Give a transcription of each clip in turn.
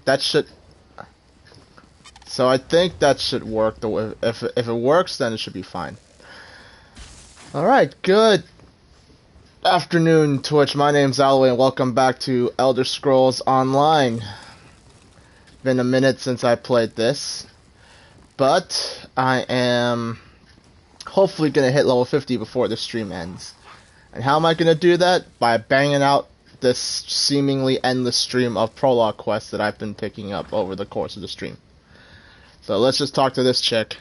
That should. So I think that should work. The way, if it works, then it should be fine. All right, good afternoon, Twitch. My name's Alway, and welcome back to Elder Scrolls Online. Been a minute since I played this, but I am hopefully gonna hit level 50 before the stream ends. And how am I gonna do that? By banging out this seemingly endless stream of prologue quests that I've been picking up over the course of the stream. So let's just talk to this chick.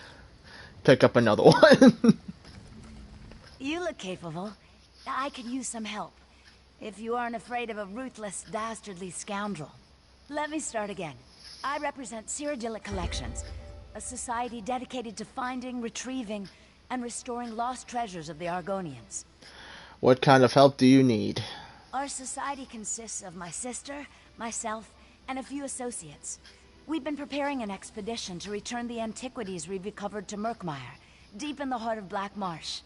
Pick up another one. You look capable. I could use some help. If you aren't afraid of a ruthless, dastardly scoundrel. Let me start again. I represent Cyrodiilic Collections, a society dedicated to finding, retrieving, and restoring lost treasures of the Argonians. What kind of help do you need? Our society consists of my sister, myself, and a few associates. We've been preparing an expedition to return the antiquities we've recovered to Murkmire, deep in the heart of Black Marsh.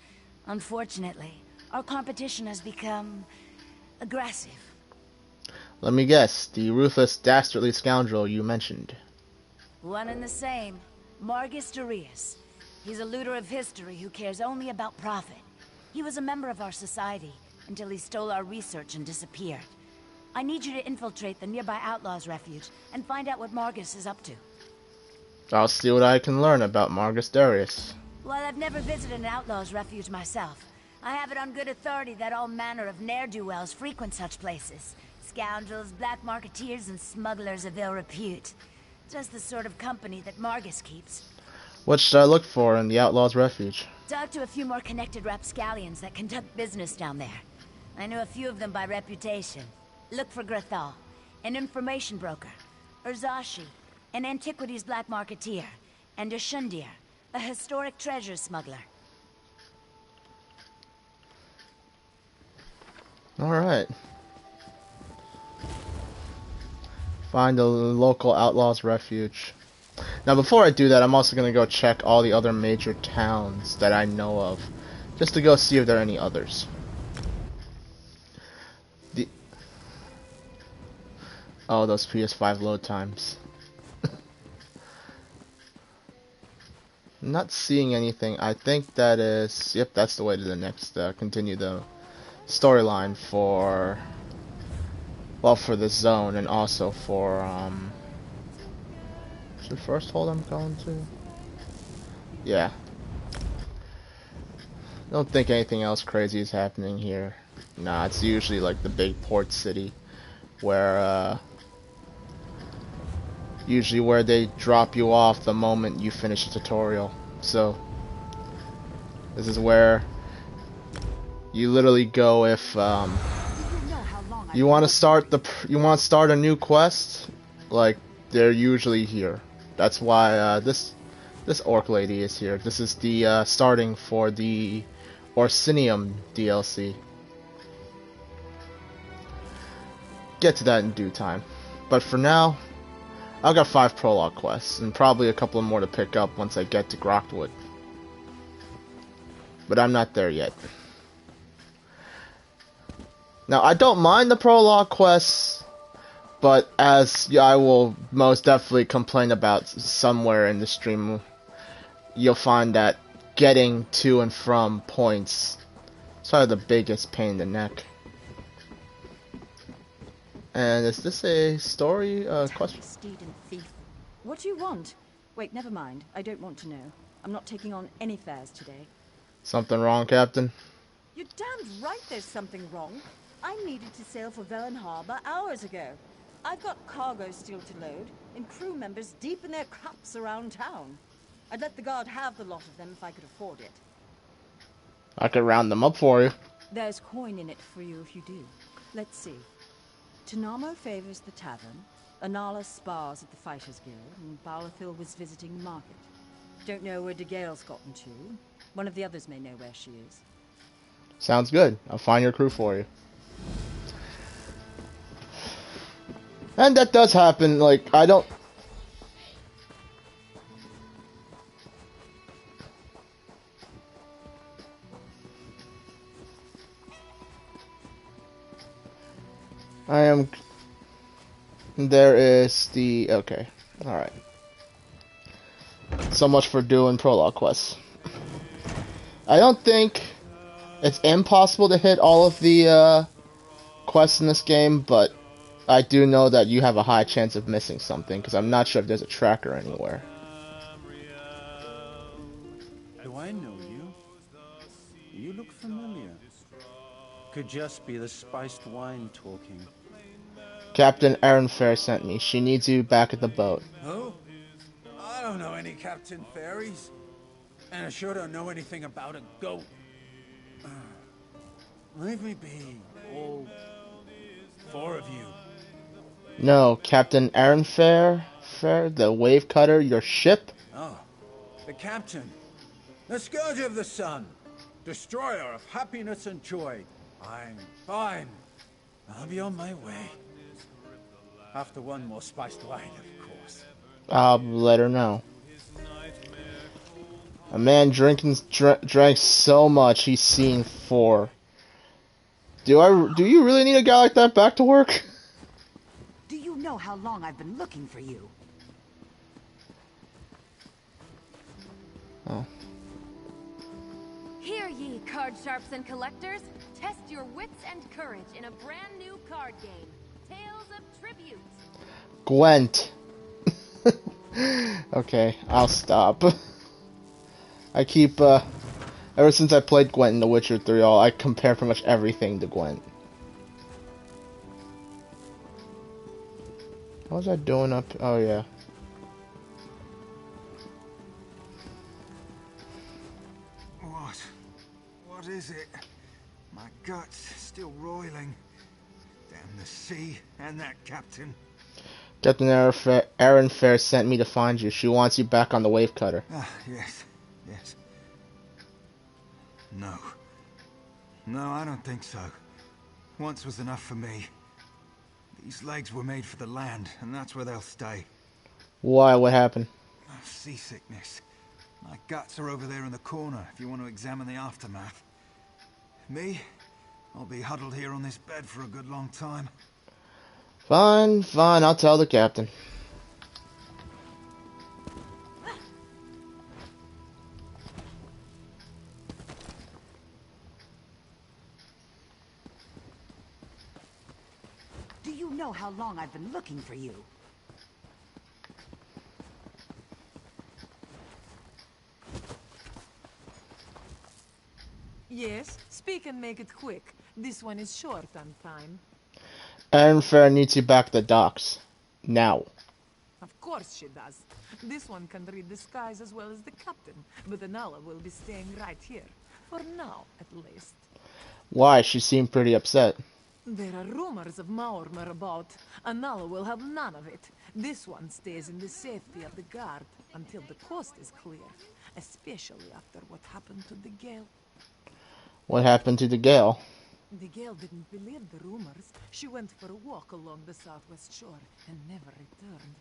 Unfortunately, our competition has become aggressive. Let me guess, the ruthless, dastardly scoundrel you mentioned. One and the same, Margus Darius. He's a looter of history who cares only about profit. He was a member of our society until he stole our research and disappeared. I need you to infiltrate the nearby Outlaws Refuge and find out what Margus is up to. I'll see what I can learn about Margus Darius. While I've never visited an Outlaws Refuge myself, I have it on good authority that all manner of ne'er-do-wells frequent such places. Scoundrels, black marketeers, and smugglers of ill repute. Just the sort of company that Margus keeps. What should I look for in the Outlaws Refuge? Talk to a few more connected rapscallions that conduct business down there. I know a few of them by reputation. Look for Grathal, an information broker, Urzashi, an antiquities black marketeer, and Ashundir, a historic treasure smuggler. Alright. Find the local Outlaws Refuge. Now before I do that, I'm also going to go check all the other major towns that I know of. Just to go see if there are any others. Oh, those PS5 load times. Not seeing anything. I think that is... Yep, that's the way to the next... continue the storyline for... Well, for the zone and also for... Is it first hold I'm going to? Yeah. Don't think anything else crazy is happening here. Nah, it's usually like the big port city. Where, usually where they drop you off the moment you finish the tutorial. So this is where you literally go if you want to start a new quest. Like they're usually here. That's why this orc lady is here. This is the starting for the Orsinium DLC. Get to that in due time. But for now, I've got 5 prologue quests, and probably a couple more to pick up once I get to Groktwood. But I'm not there yet. Now, I don't mind the prologue quests, but as I will most definitely complain about somewhere in the stream, you'll find that getting to and from points is probably the biggest pain in the neck. And is this a story question? Steed and thief. What do you want? Wait, never mind. I don't want to know. I'm not taking on any fares today. Something wrong, Captain? You're damned right there's something wrong. I needed to sail for Velen Harbor hours ago. I've got cargo still to load, and crew members deep in their craps around town. I'd let the guard have the lot of them if I could afford it. I could round them up for you. There's coin in it for you if you do. Let's see. Tanamo favors the tavern, Anala spars at the Fighters Guild, and Balafil was visiting the market. Don't know where De Gale's gotten to. One of the others may know where she is. Sounds good. I'll find your crew for you. And that does happen, like, I don't... I am There is the... Okay. Alright. So much for doing prologue quests. I don't think it's impossible to hit all of the quests in this game, but I do know that you have a high chance of missing something, because I'm not sure if there's a tracker anywhere. Do I know you? You look familiar. Could just be the spiced wine talking. Captain Erin Fair sent me. She needs you back at the boat. Oh? I don't know any Captain Fairies. And I sure don't know anything about a goat. Leave me be, all 4 of you. No, Captain Erin Fair, the wave cutter, your ship? Oh, the captain. The scourge of the sun. Destroyer of happiness and joy. I'm fine. I'll be on my way. After one more spiced wine, of course. I'll let her know. A man drank so much he's seen 4. Do you really need a guy like that back to work? Do you know how long I've been looking for you? Oh. Hear ye, card sharps and collectors. Test your wits and courage in a brand new card game. Tales of Tribute. Gwent. Okay, I'll stop. I keep, ever since I played Gwent in The Witcher 3, I compare pretty much everything to Gwent. What was I doing up? Oh, yeah. What is it? My gut's still roiling. Damn the sea and that captain. Captain Erin Fair sent me to find you. She wants you back on the wave cutter. Ah, yes. No, I don't think so. Once was enough for me. These legs were made for the land, and that's where they'll stay. Why? What happened? Seasickness. My guts are over there in the corner, if you want to examine the aftermath. Me? I'll be huddled here on this bed for a good long time. Fine, I'll tell the captain. Do you know how long I've been looking for you? Yes, speak and make it quick. This one is short on time. Erin Fair needs you back at the docks. Now. Of course she does. This one can read the skies as well as the captain, but Anala will be staying right here. For now, at least. Why? She seemed pretty upset. There are rumors of Maormer about. Anala will have none of it. This one stays in the safety of the guard until the coast is clear, especially after what happened to the Gale. What happened to the Gale? The Gale didn't believe the rumors. She went for a walk along the southwest shore and never returned.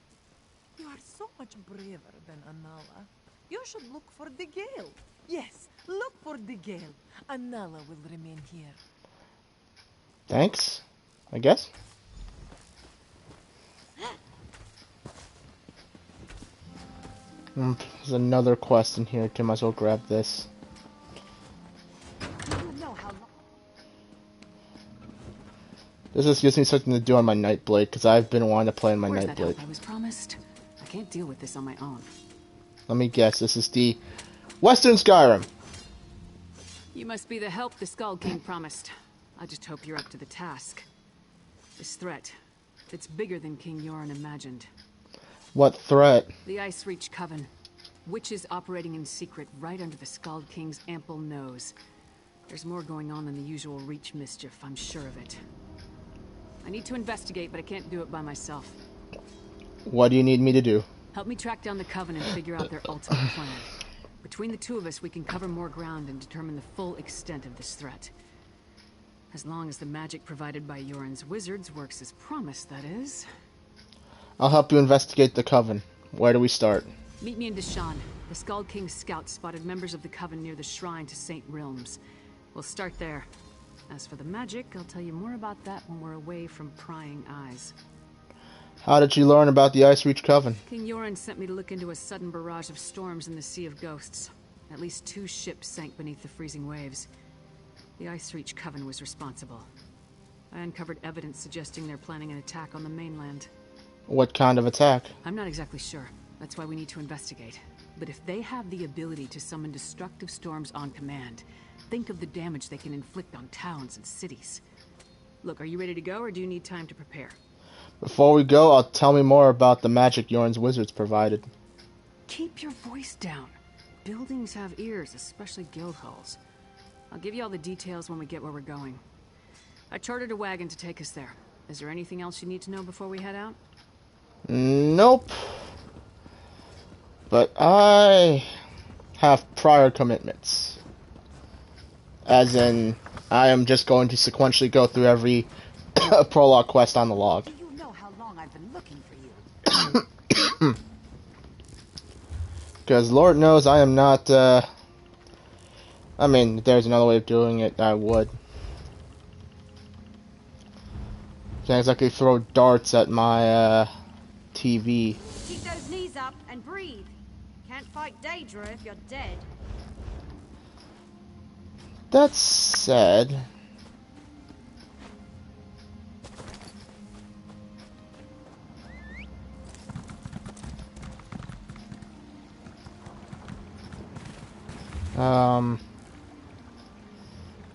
You are so much braver than Anala. You should look for the Gale. Yes, look for the Gale. Anala will remain here. Thanks, I guess. There's another quest in here. Might as well grab this. This just gives me something to do on my Nightblade, because I've been wanting to play on my Where's that Nightblade. help I was promised? I can't deal with this on my own. Let me guess, this is the Western Skyrim. You must be the help the Skull King promised. I just hope you're up to the task. This threat, it's bigger than King Yoren imagined. What threat? The Ice Reach Coven. Witches operating in secret right under the Skull King's ample nose. There's more going on than the usual Reach mischief, I'm sure of it. I need to investigate, but I can't do it by myself. What do you need me to do? Help me track down the Coven and figure out their ultimate plan. Between the two of us, we can cover more ground and determine the full extent of this threat. As long as the magic provided by Yoren's wizards works as promised, that is. I'll help you investigate the Coven. Where do we start? Meet me in Deshan. The Skull King's scouts spotted members of the Coven near the shrine to St. Realms. We'll start there. As for the magic, I'll tell you more about that when we're away from prying eyes. How did you learn about the Ice Reach Coven? King Yoren sent me to look into a sudden barrage of storms in the Sea of Ghosts. At least 2 ships sank beneath the freezing waves. The Ice Reach Coven was responsible. I uncovered evidence suggesting they're planning an attack on the mainland. What kind of attack? I'm not exactly sure. That's why we need to investigate. But if they have the ability to summon destructive storms on command, think of the damage they can inflict on towns and cities. Look, are you ready to go, or do you need time to prepare? Before we go, tell me more about the magic Yoren's wizards provided. Keep your voice down. Buildings have ears, especially guild halls. I'll give you all the details when we get where we're going. I chartered a wagon to take us there. Is there anything else you need to know before we head out? Nope. But I have prior commitments. As in, I am just going to sequentially go through every prologue quest on the log. Do you know how long I've been looking for you? Because Lord knows I am not, I mean, if there's another way of doing it, I would. Can't exactly throw darts at my, TV. Keep those knees up and breathe. Can't fight Daedra if you're dead. That said...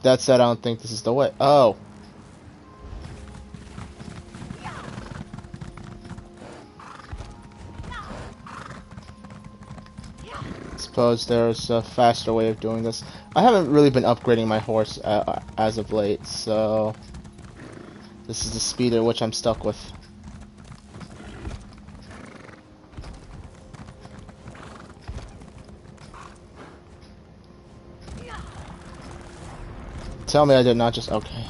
That said, I don't think this is the way. Oh. Suppose there's a faster way of doing this. I haven't really been upgrading my horse as of late, so this is the speed at which I'm stuck with. Tell me I did not just... Okay.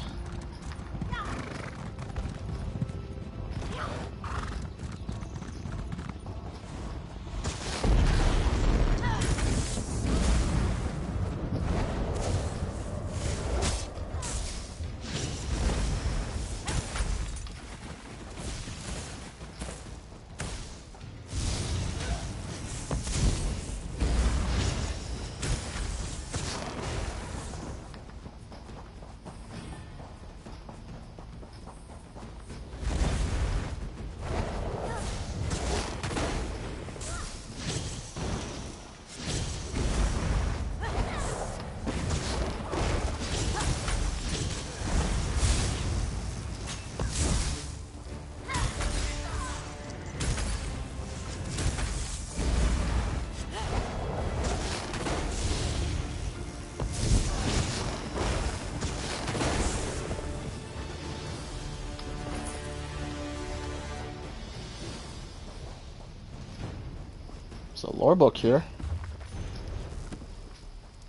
So, lore book here.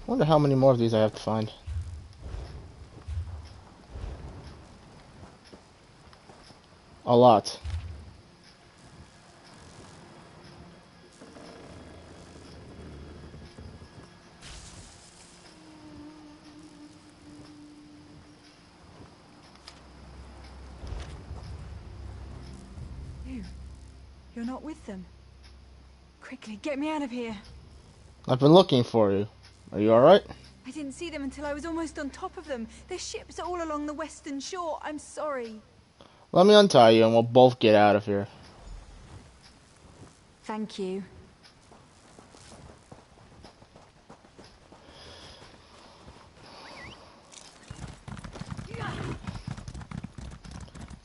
Wonder how many more of these I have to find. A lot. You're not with them. Quickly, get me out of here. I've been looking for you. Are you alright? I didn't see them until I was almost on top of them. Their ships are all along the western shore. I'm sorry. Let me untie you and we'll both get out of here. Thank you.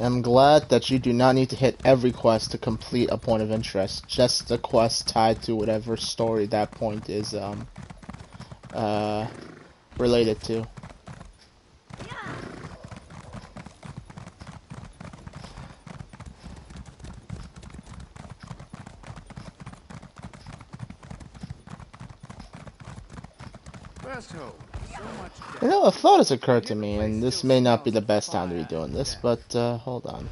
I'm glad that you do not need to hit every quest to complete a point of interest. Just the quest tied to whatever story that point is related to. You know, a thought has occurred to me, and this may not be the best time to be doing this, but hold on.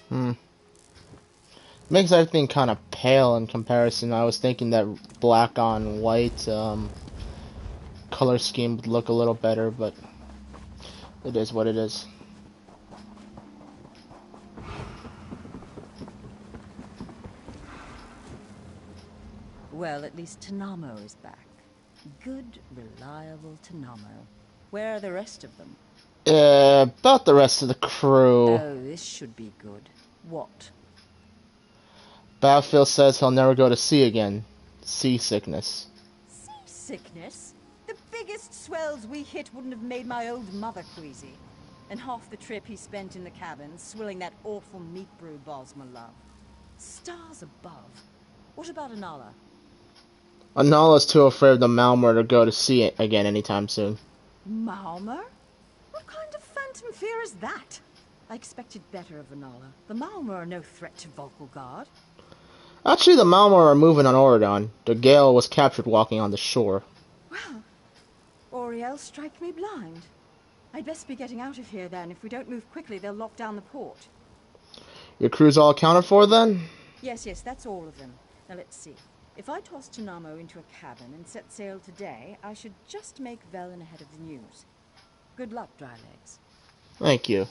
Hmm. Makes everything kind of pale in comparison. I was thinking that black on white color scheme would look a little better, but it is what it is. Well, at least Tanamo is back. Good, reliable Tanamo. Where are the rest of them? About the rest of the crew. Oh, this should be good. What? Battlefield says he'll never go to sea again. Seasickness. Seasickness? The biggest swells we hit wouldn't have made my old mother queasy. And half the trip he spent in the cabin, swilling that awful meat brew Bosma love. Stars above. What about Anala? Anala's too afraid of the Malmor to go to sea again anytime soon. Malmor? What kind of phantom fear is that? I expected better of Anala. The Malmor are no threat to Volkgard. Actually, the Malmor are moving on Oridon. The Gale was captured walking on the shore. Well, Oriel strike me blind. I'd best be getting out of here then. If we don't move quickly, they'll lock down the port. Your crew's all accounted for then? Yes, that's all of them. Now let's see. If I toss Tanamo into a cabin and set sail today, I should just make Velen ahead of the news. Good luck, Drylegs. Thank you.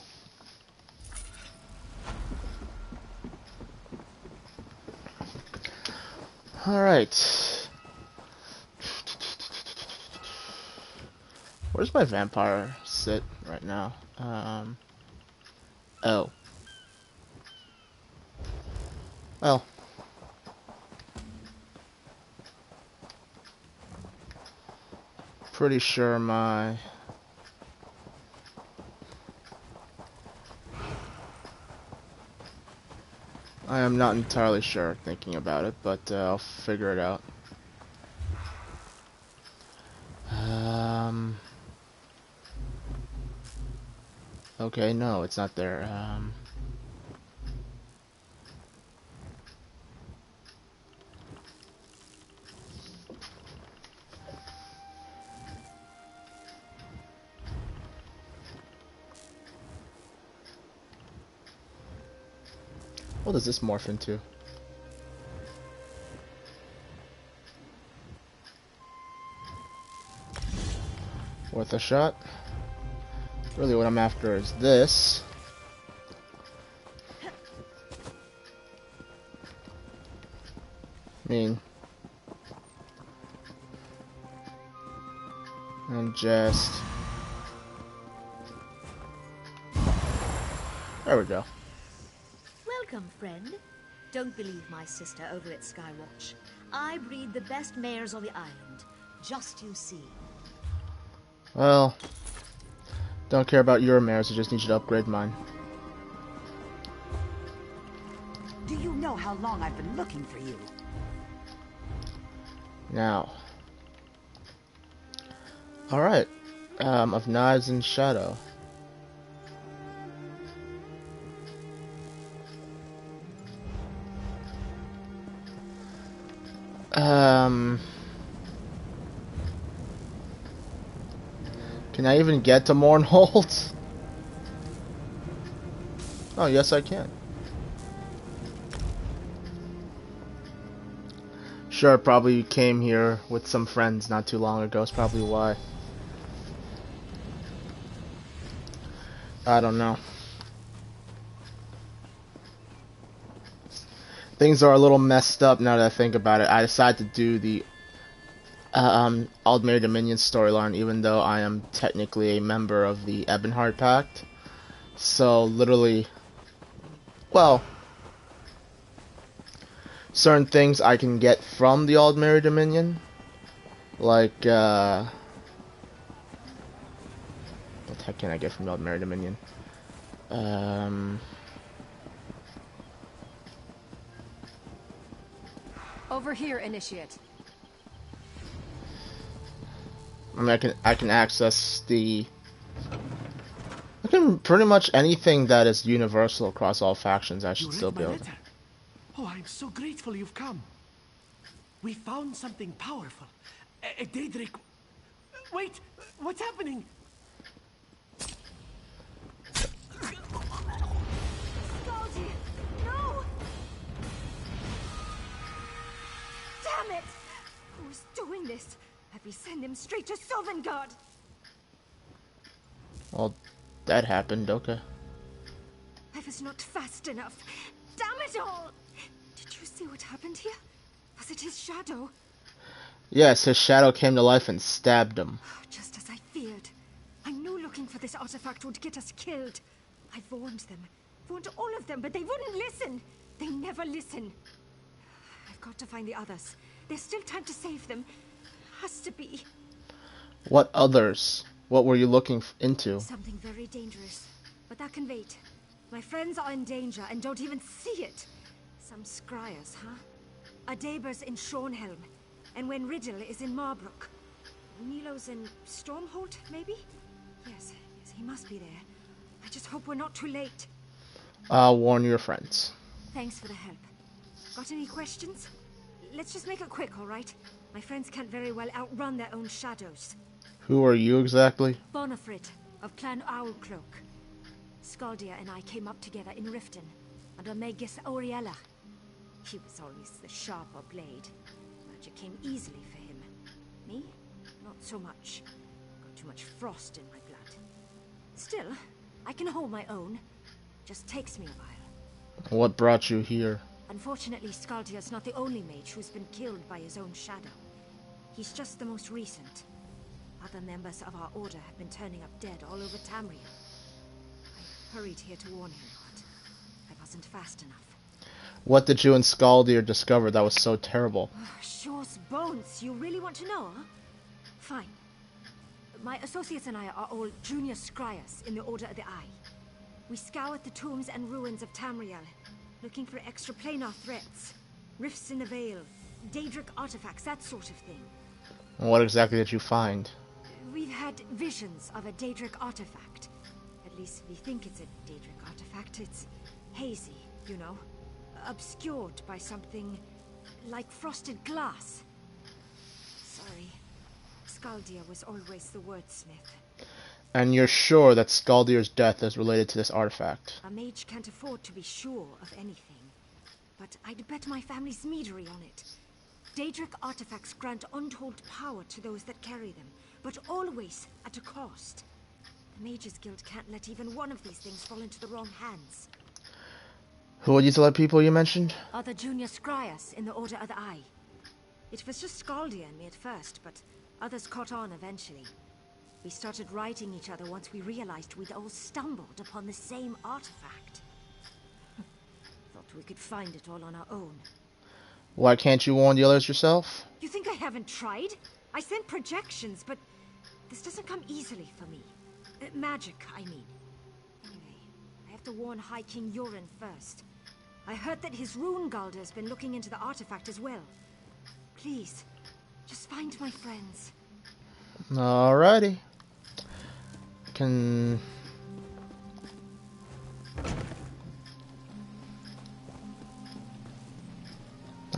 Alright. Where's my vampire sit right now? Oh. Well. Pretty sure my... I am not entirely sure thinking about it, but I'll figure it out. Okay, no, it's not there. What does this morph into? Worth a shot. Really what I'm after is this. I mean... and just... there we go. Welcome, friend. Don't believe my sister over at Skywatch. I breed the best mares on the island. Just you see. Well, don't care about your mares, I just need you to upgrade mine. Do you know how long I've been looking for you? Now. Alright. Of Knives and Shadow. Can I even get to Mournhold? Oh, yes I can. Sure, probably came here with some friends not too long ago. That's probably why. I don't know. Things are a little messed up now that I think about it. I decided to do the Aldmeri Dominion storyline, even though I am technically a member of the Ebonheart Pact. So, literally, well, certain things I can get from the Aldmeri Dominion, like, what the heck can I get from the Aldmeri Dominion? Over here, Initiate. I mean, I can access the... I can pretty much anything that is universal across all factions. I should still be able to. Oh, I'm so grateful you've come. We found something powerful. A Daedric... Wait, what's happening? Scaldi, will send him straight to Sovngarde. Well, that happened, okay. I was not fast enough. Damn it all! Did you see what happened here? Was it his shadow? Yes, his shadow came to life and stabbed him. Just as I feared. I knew looking for this artifact would get us killed. I warned them. Warned all of them, but they wouldn't listen. They never listen. I've got to find the others. There's still time to save them. Has to be. What others? What were you looking into? Something very dangerous. But that can wait. My friends are in danger and don't even see it. Some scryers, huh? Adabers in Shornhelm. And when Riddle is in Marbrook. Nilo's in Stormhold, maybe? Yes, he must be there. I just hope we're not too late. I'll warn your friends. Thanks for the help. Got any questions? Let's just make it quick, all right? My friends can't very well outrun their own shadows. Who are you exactly? Bonifrit, of Clan Owlcloak. Skaldia and I came up together in Riften, under Magus Auriella. He was always the sharper blade. Magic came easily for him. Me? Not so much. Got too much frost in my blood. Still, I can hold my own. Just takes me a while. What brought you here? Unfortunately, Skaldia's not the only mage who's been killed by his own shadow. He's just the most recent. Other members of our order have been turning up dead all over Tamriel. I hurried here to warn him, but I wasn't fast enough. What did you and Skaldir discover that was so terrible? Shaw's bones. You really want to know, huh? Fine. My associates and I are all junior scryers in the Order of the Eye. We scoured the tombs and ruins of Tamriel, looking for extraplanar threats, rifts in the veil, Daedric artifacts, that sort of thing. What exactly did you find? We've had visions of a Daedric artifact. At least we think it's a Daedric artifact. It's hazy, you know, obscured by something like frosted glass. Sorry. Skaldir was always the wordsmith. And you're sure that Skaldir's death is related to this artifact? A mage can't afford to be sure of anything. But I'd bet my family's meadery on it. Daedric artifacts grant untold power to those that carry them, but always at a cost. The Mages Guild can't let even one of these things fall into the wrong hands. Who are these other people you mentioned? Other junior scryers in the Order of the Eye. It was just Skaldia and me at first, but others caught on eventually. We started writing each other once we realized we'd all stumbled upon the same artifact. Thought we could find it all on our own. Why can't you warn the others yourself? You think I haven't tried? I sent projections, but this doesn't come easily for me. Magic, I mean. Anyway, I have to warn High King Yoren first. I heard that his rune Galder's been looking into the artifact as well. Please, just find my friends. Alrighty. I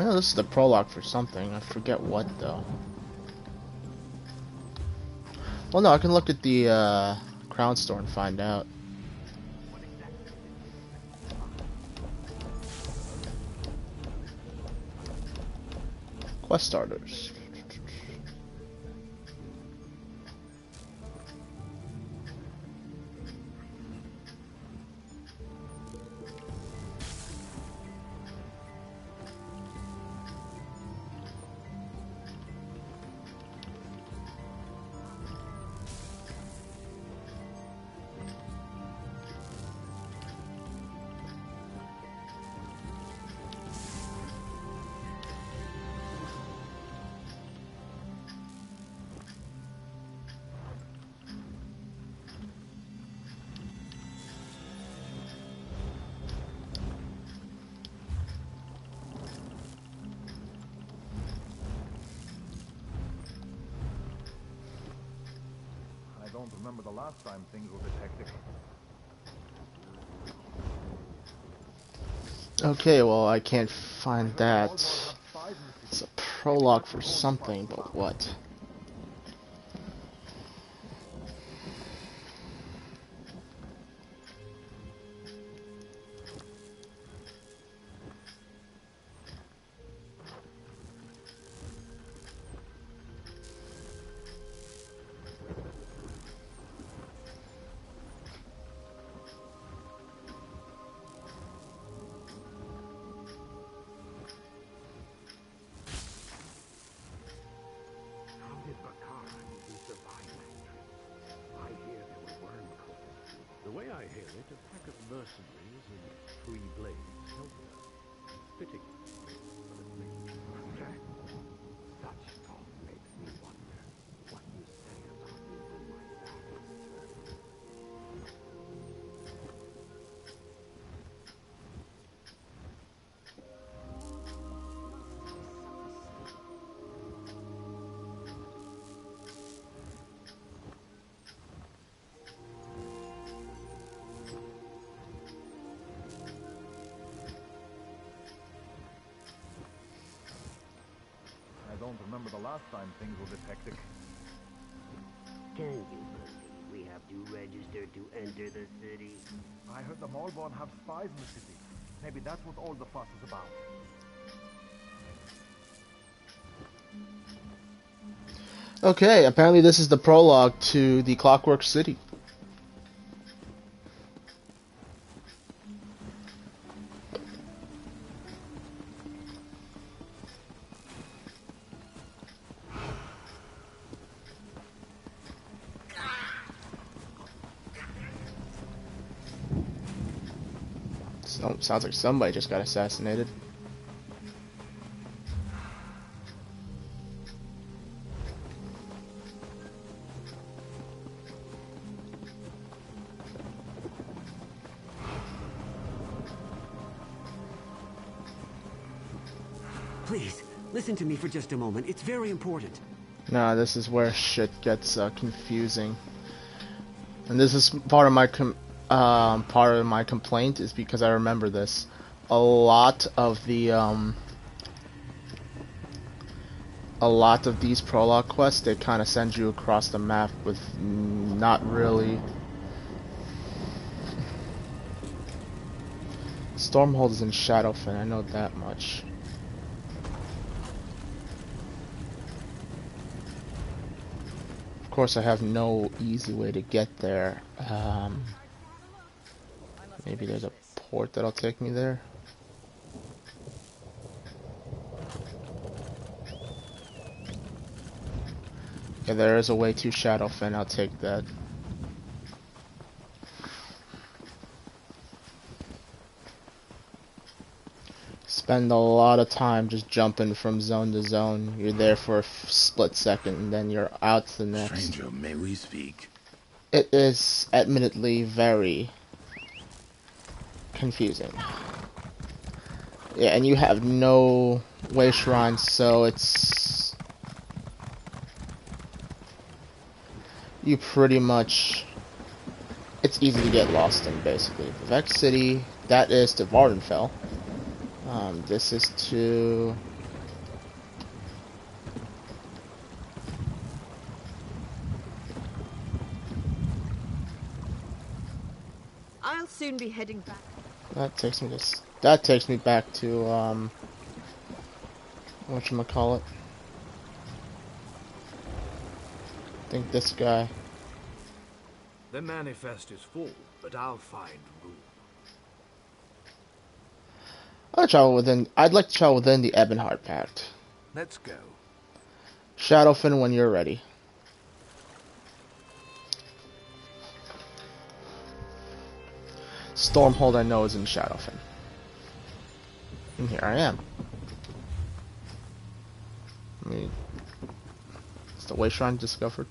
know this is the prologue for something. I forget what though. Well, no, I can look at the Crown Store and find out. Quest starters. I don't remember the last time things were this hectic. Okay, well, I can't find that. It's a prologue for something, but what? way I hear it, a pack of mercenaries in free blades help her. Fitting. Such talk makes me wonder what you say about me when my back is turned. I don't remember the last time things were this hectic. Can you believe we have to register to enter the city? I heard the Malborn have spies in the city. Maybe that's what all the fuss is about. Okay, apparently this is the prologue to the Clockwork City. Sounds like somebody just got assassinated. Please, listen to me for just a moment. It's very important. Nah, this is where shit gets confusing. And this is part of my complaint is because I remember this. A lot of these prologue quests, they kind of send you across the map with not really. Stormhold is in Shadowfen, I know that much. Of course, I have no easy way to get there. Maybe there's a port that'll take me there. Yeah, there is a way to Shadowfen, I'll take that. Spend a lot of time just jumping from zone to zone. You're there for a split second, and then you're out to the next. Stranger, may we speak? It is admittedly very confusing. Yeah, and you have no way shrines, so it's... You pretty much... It's easy to get lost in, basically. Vex City, that is to Vardenfell. This is to... I'll soon be heading back. That takes me back to whatchamacallit. I think this guy. The manifest is full, but I'll find room. I'd like to travel within the Ebonheart Pact. Let's go. Shadowfen when you're ready. Stormhold I know is in Shadowfen. And here I am. Is the Way Shrine discovered?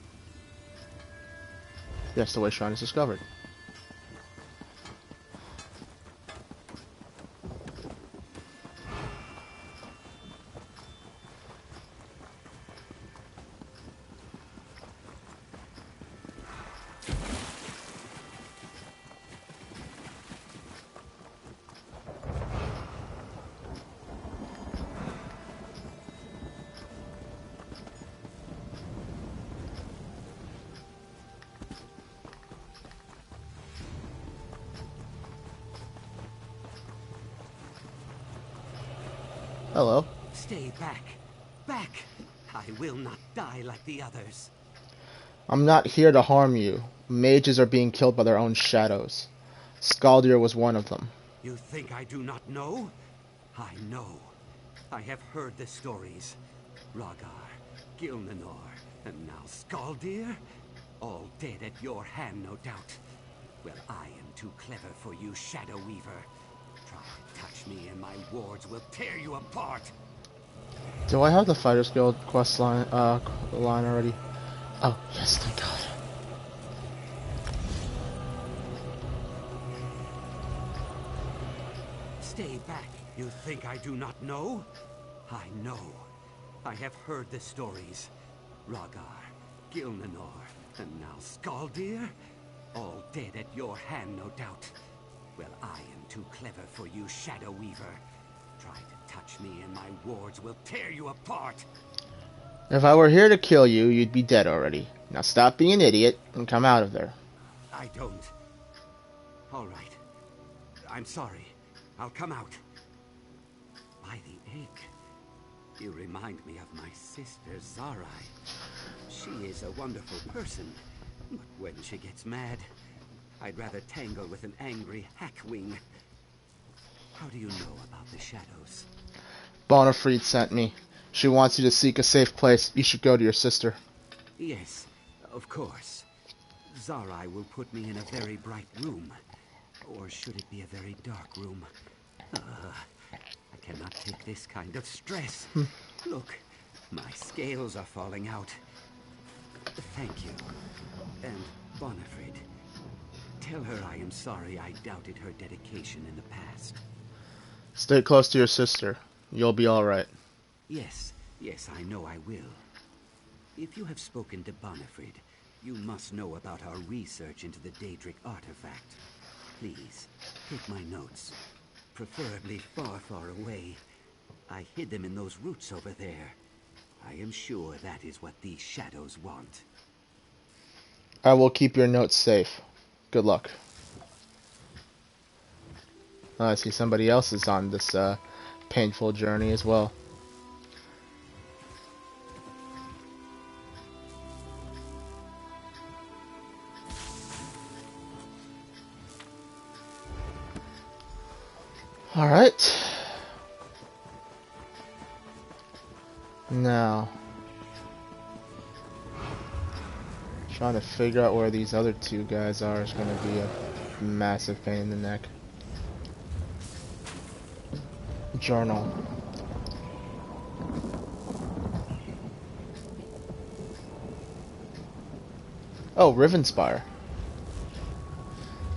Yes, the Way Shrine is discovered. Hello. Stay back. Back. I will not die like the others. I'm not here to harm you. Mages are being killed by their own shadows. Skaldir was one of them. You think I do not know? I know. I have heard the stories. Ragar, Gilnanor, and now Skaldir? All dead at your hand, no doubt. Well, I am too clever for you, Shadow Weaver. Try to touch me and my wards will tear you apart. Do I have the Fighters Guild quest line already? Oh, yes, thank God. Stay back. You think I do not know? I know. I have heard the stories. Rhaegar, Gilnanor, and now Skaldir? All dead at your hand, no doubt. Well, I am too clever for you, Shadow Weaver. Try to touch me and my wards will tear you apart. If I were here to kill you, you'd be dead already. Now stop being an idiot and come out of there. I don't. All right. I'm sorry. I'll come out. By the egg. You remind me of my sister, Zarai. She is a wonderful person, but when she gets mad, I'd rather tangle with an angry hackwing. How do you know about the shadows? Bonafried sent me. She wants you to seek a safe place. You should go to your sister. Yes, of course. Zarai will put me in a very bright room. Or should it be a very dark room? I cannot take this kind of stress. Look, my scales are falling out. Thank you. And Bonafrid, tell her I am sorry I doubted her dedication in the past. Stay close to your sister. You'll be alright. Yes, I know I will. If you have spoken to Bonafrid, you must know about our research into the Daedric artifact. Please, take my notes. Preferably far, far away. I hid them in those roots over there. I am sure that is what these shadows want. I will keep your notes safe. Good luck. Oh, I see somebody else is on this painful journey as well. Alright. Now, trying to figure out where these other two guys are is going to be a massive pain in the neck. Journal. Oh, Rivenspire.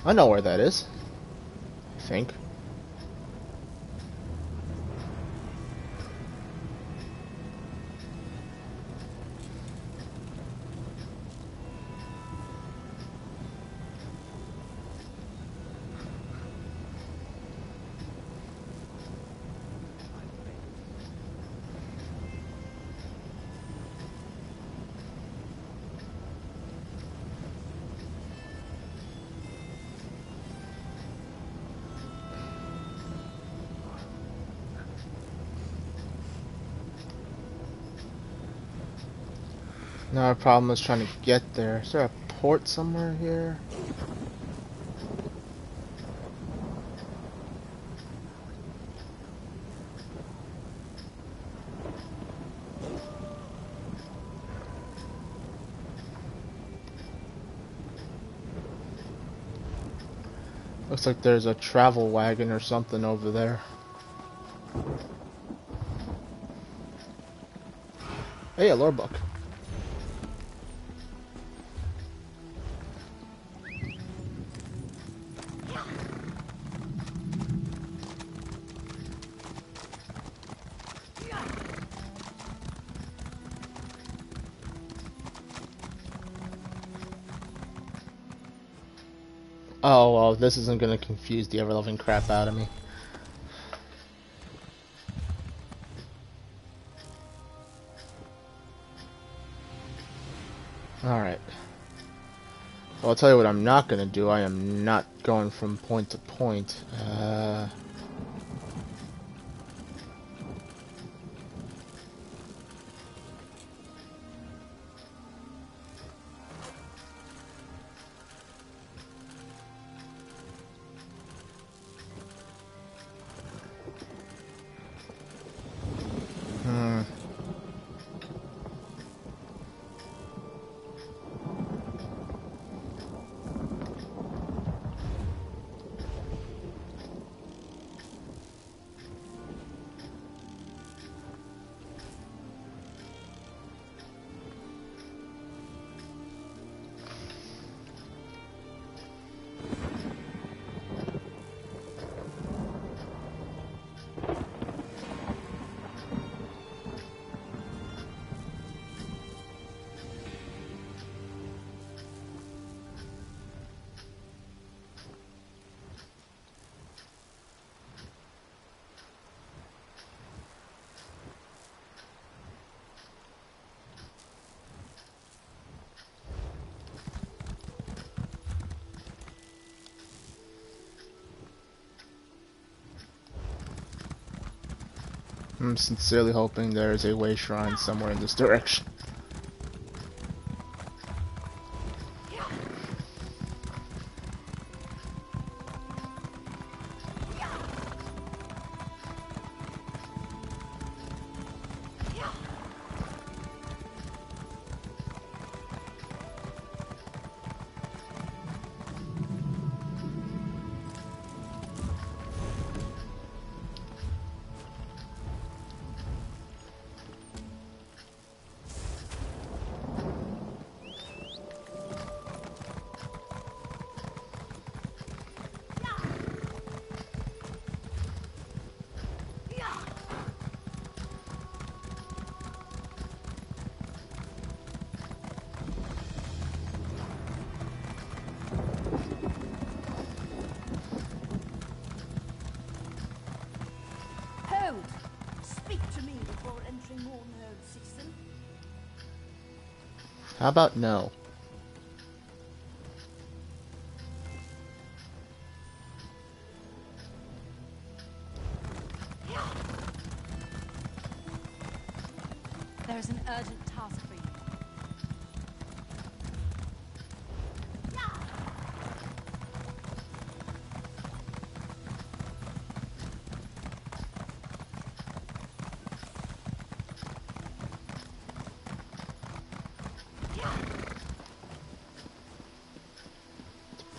I know where that is. I think. Now our problem is trying to get there. Is there a port somewhere here? Looks like there's a travel wagon or something over there. Hey, a lore book. Oh, well, this isn't gonna confuse the ever-loving crap out of me. Alright. Well, I'll tell you what I'm not gonna do. I am not going from point to point. I'm sincerely hoping there is a way shrine somewhere in this direction. Hold! Speak to me before entering Mornhold, citizen. How about no? There's an urgent task for you.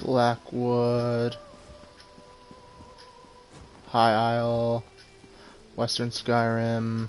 Blackwood, High Isle, Western Skyrim.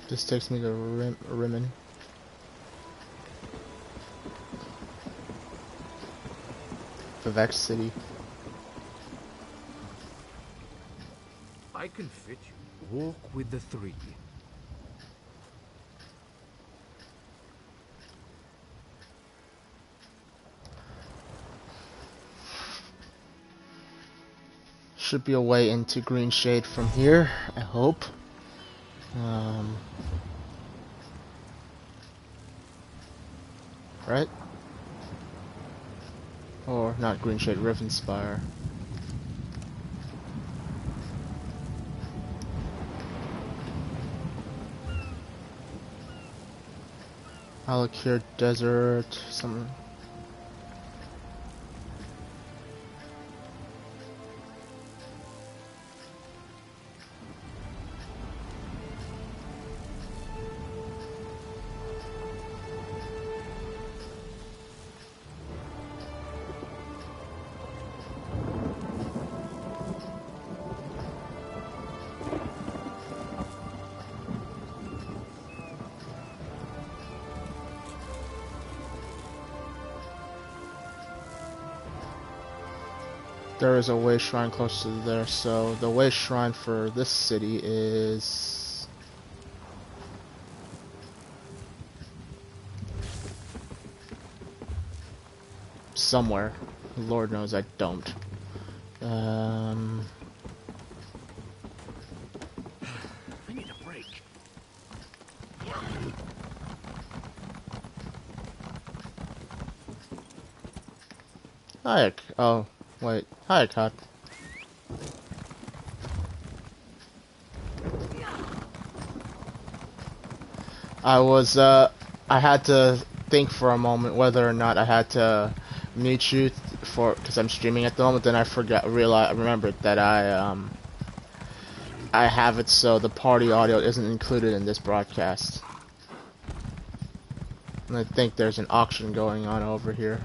This takes me to Rimmen. Vivek City. I can fit you. Walk with the three. Should be a way into Green Shade from here, I hope. Right? Or not Green Shade, Rivenspire. Alakir Desert, some. There is a way shrine close to there, so the way shrine for this city is somewhere. Lord knows I don't. I need a break. Hayek. Oh, wait. Hayek, Hot. I had to think for a moment whether or not I had to mute you because I'm streaming at the moment. Then I remembered that I have it so the party audio isn't included in this broadcast. And I think there's an auction going on over here.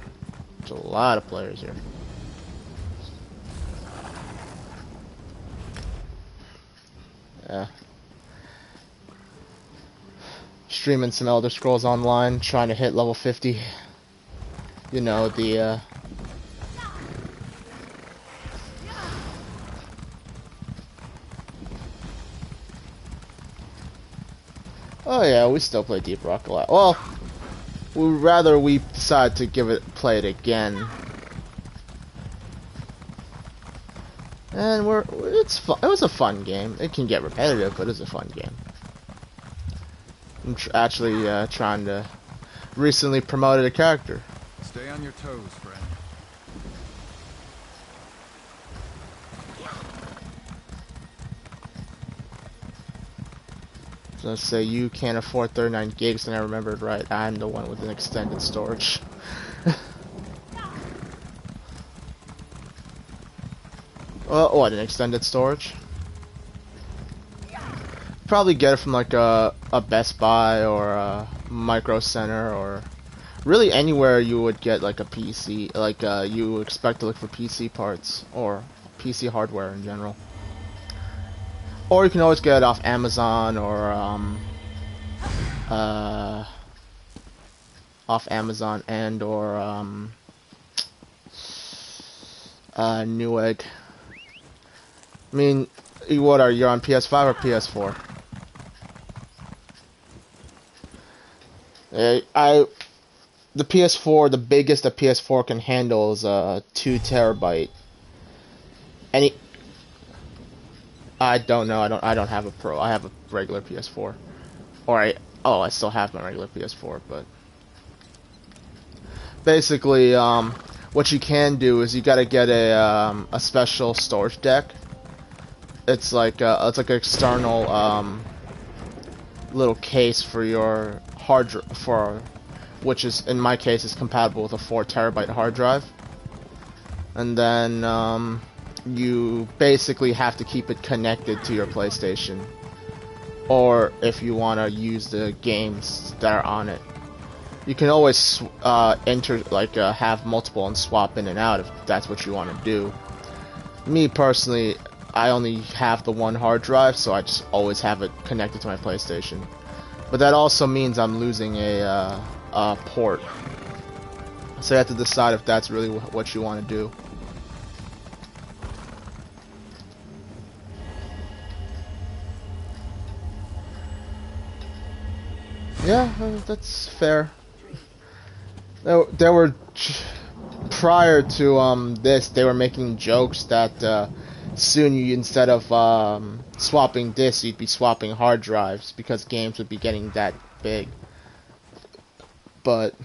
There's a lot of players here. Yeah. Streaming some Elder Scrolls Online, trying to hit level 50. You know, the, Oh yeah, we still play Deep Rock a lot. Well, we decide to play it again. And it was a fun game. It can get repetitive, but it's a fun game. I'm actually trying to recently promoted a character. Stay on your toes, friend. So let's say you can't afford 39 gigs, and I remembered right. I'm the one with an extended storage. Well, what, an extended storage? Probably get it from like a Best Buy or a Micro Center, or really anywhere you would get like a PC, like you would expect to look for PC parts or PC hardware in general. Or you can always get it off Amazon or off Amazon and or Newegg. I mean, what are you on PS5 or PS4? The PS4, the biggest a PS4 can handle is 2 terabyte. I don't know. I don't have a Pro. I have a regular PS4. I still have my regular PS4, but basically, what you can do is you gotta get a special storage deck. It's like an external little case for your which is in my case is compatible with a 4 terabyte hard drive, and then you basically have to keep it connected to your PlayStation, or if you want to use the games that are on it, you can always have multiple and swap in and out if that's what you want to do. Me personally, I only have the one hard drive, so I just always have it connected to my PlayStation. But that also means I'm losing a port, so you have to decide if that's really what you want to do. Yeah, that's fair. There were prior to this, they were making jokes that soon instead of swapping discs, you'd be swapping hard drives because games would be getting that big. But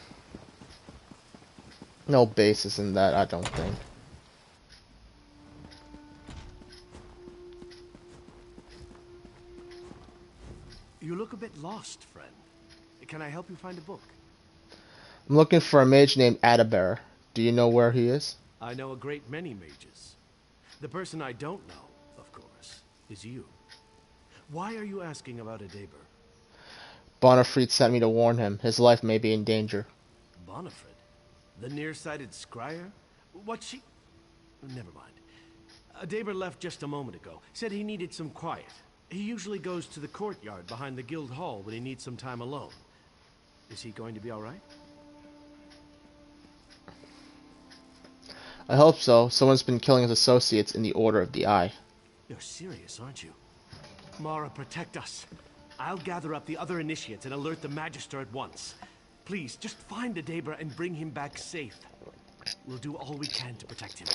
no basis in that, I don't think. You look a bit lost, friend. Can I help you find a book? I'm looking for a mage named Adaber. Do you know where he is? I know a great many mages. The person I don't know, of course, is you. Why are you asking about Adaber? Bonifred sent me to warn him. His life may be in danger. Bonifred? The nearsighted scryer? What's she... Never mind. Adaber left just a moment ago. Said he needed some quiet. He usually goes to the courtyard behind the guild hall when he needs some time alone. Is he going to be alright? I hope so. Someone's been killing his associates in the Order of the Eye. You're serious, aren't you? Mara, protect us. I'll gather up the other initiates and alert the Magister at once. Please, just find Adaber and bring him back safe. We'll do all we can to protect him.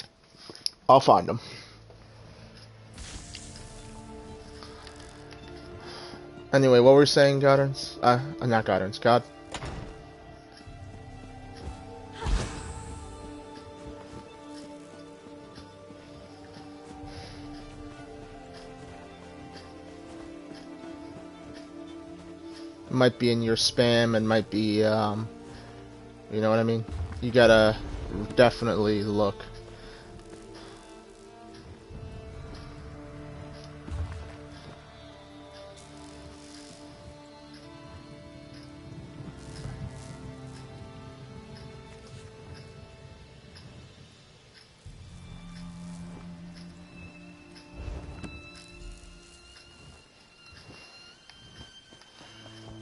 I'll find him. Anyway, what were we saying, Goddard's? Not Goddard's, God. It might be in your spam, and might be, you know what I mean? You gotta definitely look.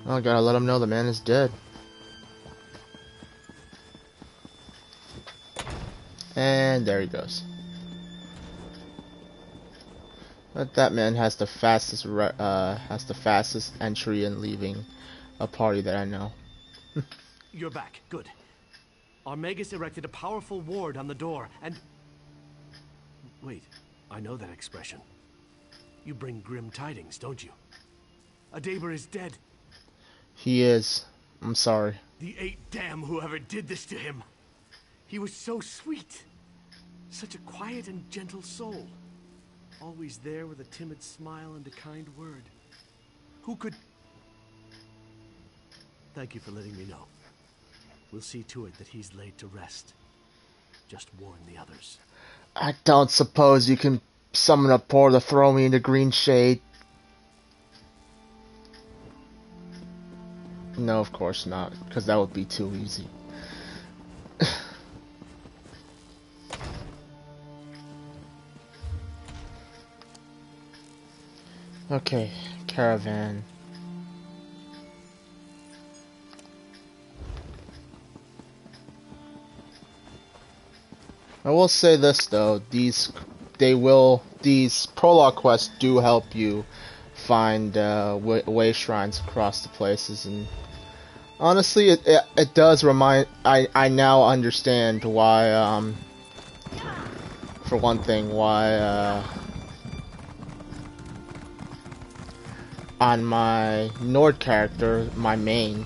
Oh, gotta let him know the man is dead. And there he goes. But that man has the fastest entry and leaving a party that I know. You're back. Good. Our Magus erected a powerful ward on the door, and... Wait, I know that expression. You bring grim tidings, don't you? Adaber is dead. He is. I'm sorry. The 8 damn whoever did this to him. He was so sweet. Such a quiet and gentle soul. Always there with a timid smile and a kind word. Who could... Thank you for letting me know. We'll see to it that he's laid to rest. Just warn the others. I don't suppose you can summon a portal to throw me into green shade. No, of course not, because that would be too easy. Okay, caravan. I will say this though, these prologue quests do help you find way shrines across the places, and honestly, it does remind. I now understand why. For one thing, why on my Nord character, my main,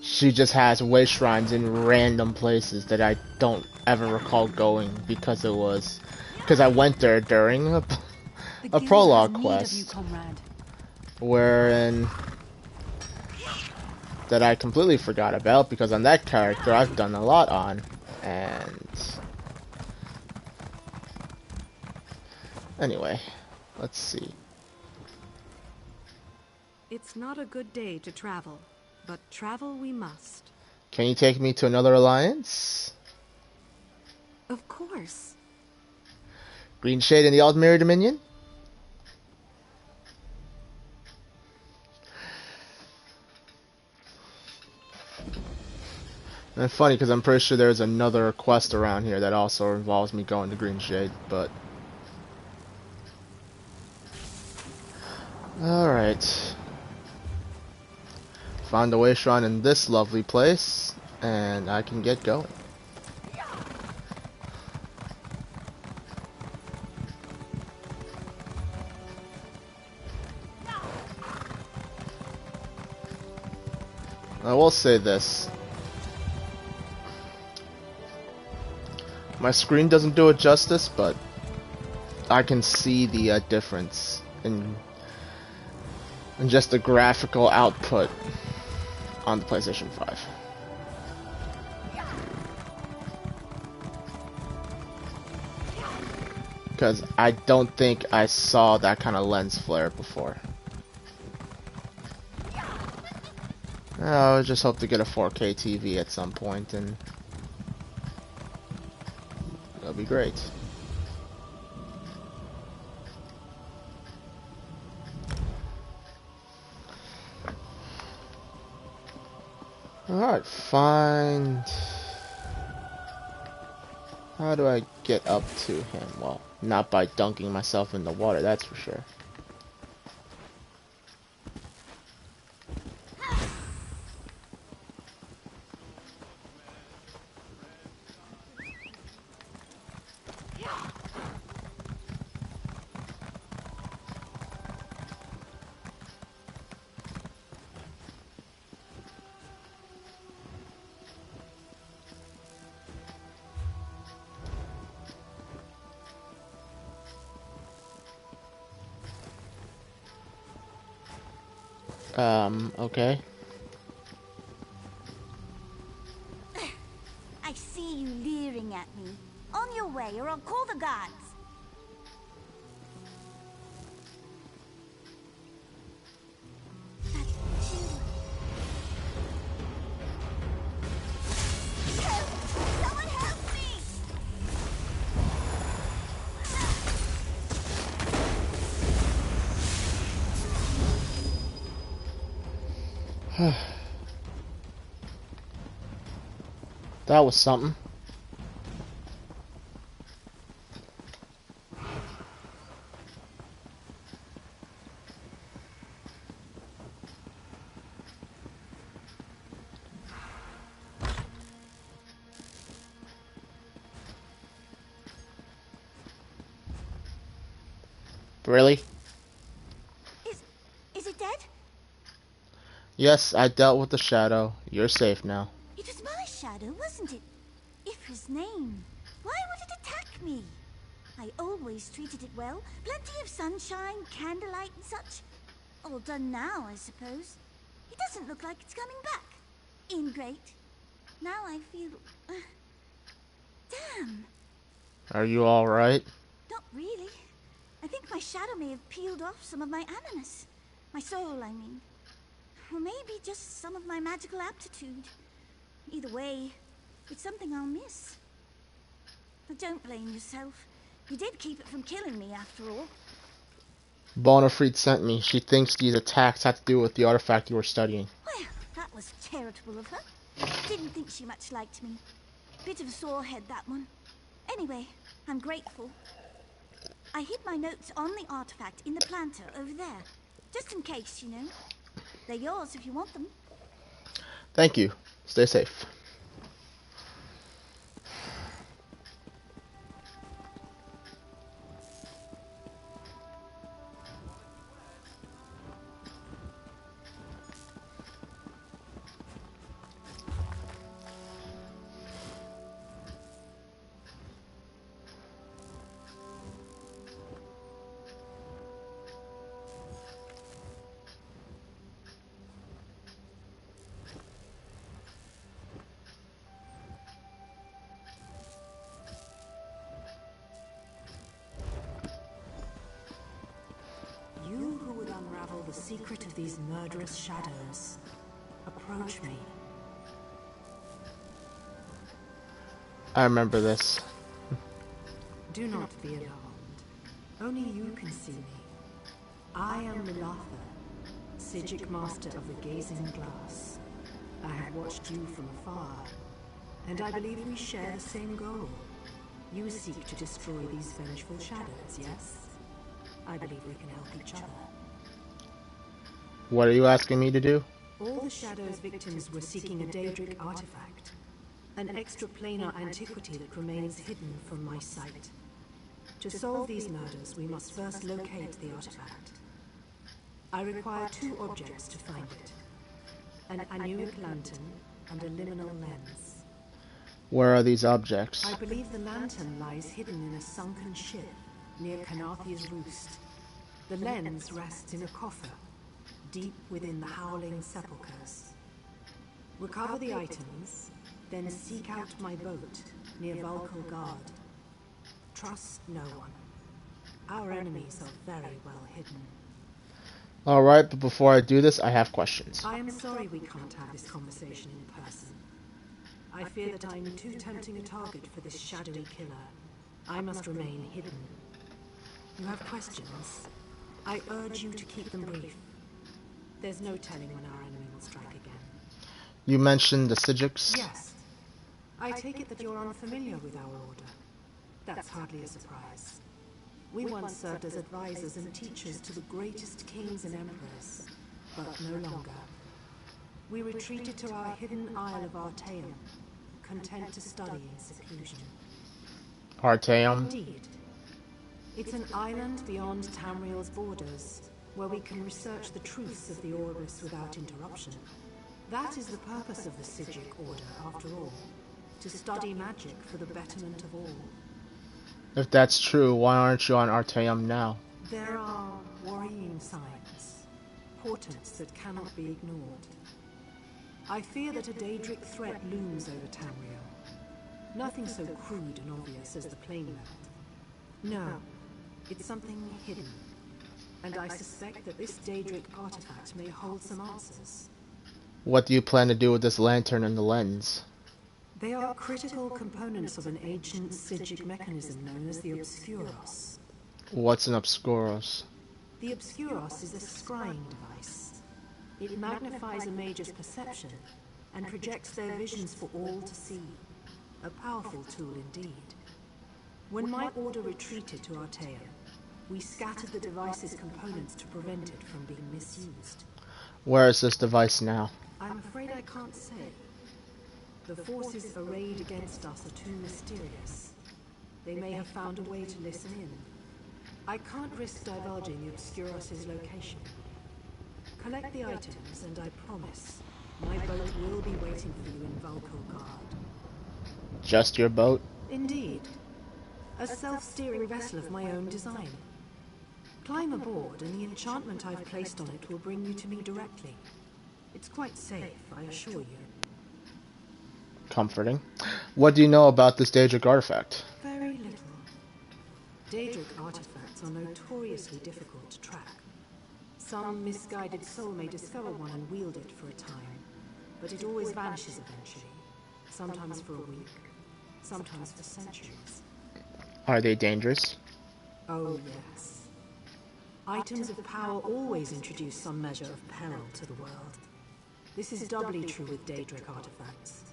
she just has way shrines in random places that I don't ever recall going because I went there during a prologue quest, wherein that I completely forgot about because on that character I've done a lot on, and anyway, let's see. It's not a good day to travel, but travel we must. Can you take me to another alliance? Of course. Green Shade in the Aldmeri Dominion? And it's funny because I'm pretty sure there's another quest around here that also involves me going to Green Shade, but... Alright. Found a way shrine in this lovely place, and I can get going. I will say this. My screen doesn't do it justice, but I can see the difference in just the graphical output on the PlayStation 5. Because I don't think I saw that kind of lens flare before. I just hope to get a 4K TV at some point, and that'll be great. Alright, find... How do I get up to him? Well, not by dunking myself in the water, that's for sure. Okay. I see you leering at me. On your way, or I'll call the guards. Someone help me! That was something. Really? Is it dead? Yes, I dealt with the shadow. You're safe now. It was my shadow, wasn't it? Ifra's name. Why would it attack me? I always treated it well. Plenty of sunshine, candlelight and such. All done now, I suppose. It doesn't look like it's coming back. Ingrate. Now I feel... damn. Are you alright? Not really. I think my shadow may have peeled off some of my animus. My soul, I mean. Or maybe just some of my magical aptitude. Either way, it's something I'll miss. But don't blame yourself. You did keep it from killing me, after all. Bonafide sent me. She thinks these attacks had to do with the artifact you were studying. Well, that was charitable of her. Didn't think she much liked me. Bit of a sore head, that one. Anyway, I'm grateful. I hid my notes on the artifact in the planter over there. Just in case, you know. They're yours if you want them. Thank you. Stay safe. You who would unravel the secret of these murderous shadows, approach me. I remember this. Do not be alarmed. Only you can see me. I am Milatha, Psijic Master of the Gazing Glass. I have watched you from afar, and I believe we share the same goal. You seek to destroy these vengeful shadows, yes? I believe we can help each other. What are you asking me to do? All the Shadow's victims were seeking a Daedric artifact, an extraplanar antiquity that remains hidden from my sight. To solve these murders, we must first locate the artifact. I require two objects to find it. An Anuic lantern and a liminal lens. Where are these objects? I believe the lantern lies hidden in a sunken ship near Kenathi's Roost. The lens rests in a coffer, deep within the howling sepulchres. Recover the items, then seek out my boat near Vulcal Guard. Trust no one. Our enemies are very well hidden. Alright, but before I do this, I have questions. I am sorry we can't have this conversation in person. I fear that I'm too tempting a target for this shadowy killer. I must remain hidden. You have questions? I urge you to keep them brief. There's no telling when our enemy will strike again. You mentioned the Psijics? Yes. I take it that you're unfamiliar with our order. That's hardly a surprise. We once served as advisors and teachers to the greatest kings and emperors, but no longer. We retreated to our hidden isle of Artaeum, content to study in seclusion. Artaeum? Indeed. It's an island beyond Tamriel's borders, where we can research the truths of the Oribus without interruption. That is the purpose of the Psijic Order, after all. To study magic for the betterment of all. If that's true, why aren't you on Artaeum now? There are worrying signs, portents that cannot be ignored. I fear that a Daedric threat looms over Tamriel. Nothing so crude and obvious as the planeland. No, it's something hidden. And I suspect that this Daedric artifact may hold some answers. What do you plan to do with this lantern and the lens? They are critical components of an ancient Psijic mechanism known as the Obscuros. What's an Obscuros? The Obscuros is a scrying device. It magnifies a mage's perception and projects their visions for all to see. A powerful tool indeed. When my order retreated to Artaeum, we scattered the device's components to prevent it from being misused. Where is this device now? I'm afraid I can't say. The forces arrayed against us are too mysterious. They may have found a way to listen in. I can't risk divulging Obscuros's location. Collect the items, and I promise, my boat will be waiting for you in Valkogard. Just your boat? Indeed. A self-steering vessel of my own design. Climb aboard, and the enchantment I've placed on it will bring you to me directly. It's quite safe, I assure you. Comforting. What do you know about this Daedric artifact? Very little. Daedric artifacts are notoriously difficult to track. Some misguided soul may discover one and wield it for a time, but it always vanishes eventually. Sometimes for a week, sometimes for centuries. Are they dangerous? Oh, yes. Items of power always introduce some measure of peril to the world. This is doubly true with Daedric artifacts.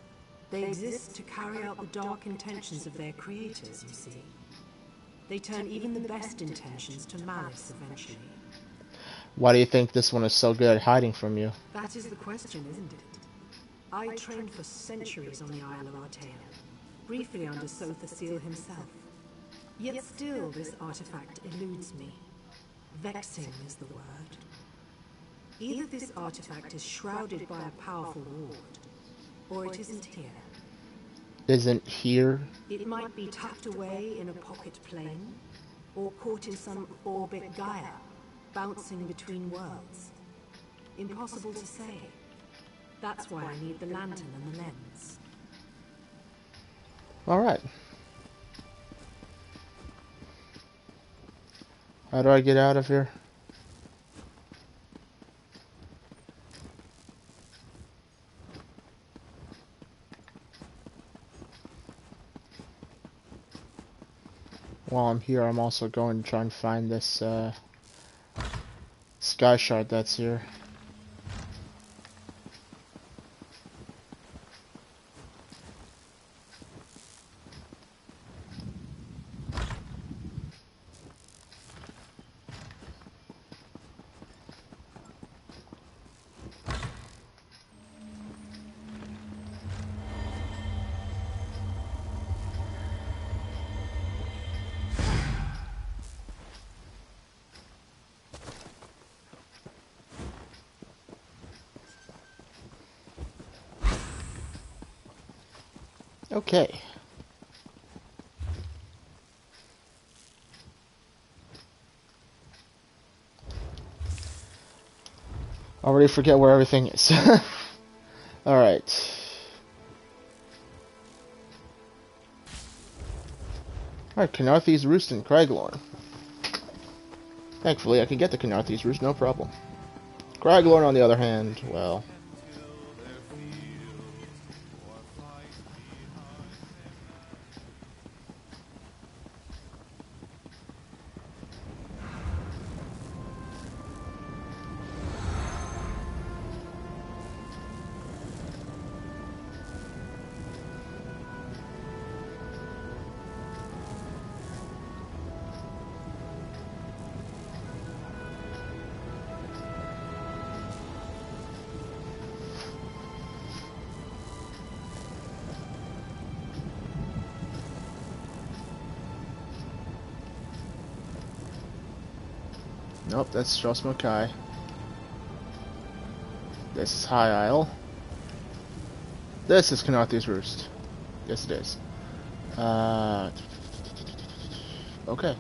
They exist to carry out the dark intentions of their creators, you see. They turn even the best intentions to malice eventually. Why do you think this one is so good at hiding from you? That is the question, isn't it? I trained for centuries on the Isle of Artaeum, briefly under Sothasil himself. Yet still this artifact eludes me. Vexing is the word. Either this artifact is shrouded by a powerful ward, or it isn't here. Isn't here? It might be tucked away in a pocket plane, or caught in some orbit Gaia, bouncing between worlds. Impossible to say. That's why I need the lantern and the lens. Alright. How do I get out of here? While I'm here, I'm also going to try and find this sky shard that's here. Okay. Already forget where everything is. Alright. Alright, Kenathi's Roost in Craglorn. Thankfully, I can get the Kenathi's Roost, no problem. Craglorn, on the other hand, well... Nope, that's Stros Makai. This is High Isle. This is Kenathi's Roost. Yes, it is. Okay.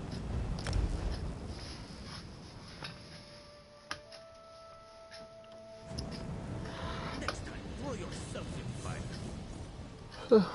Next time, throw yourself in fire.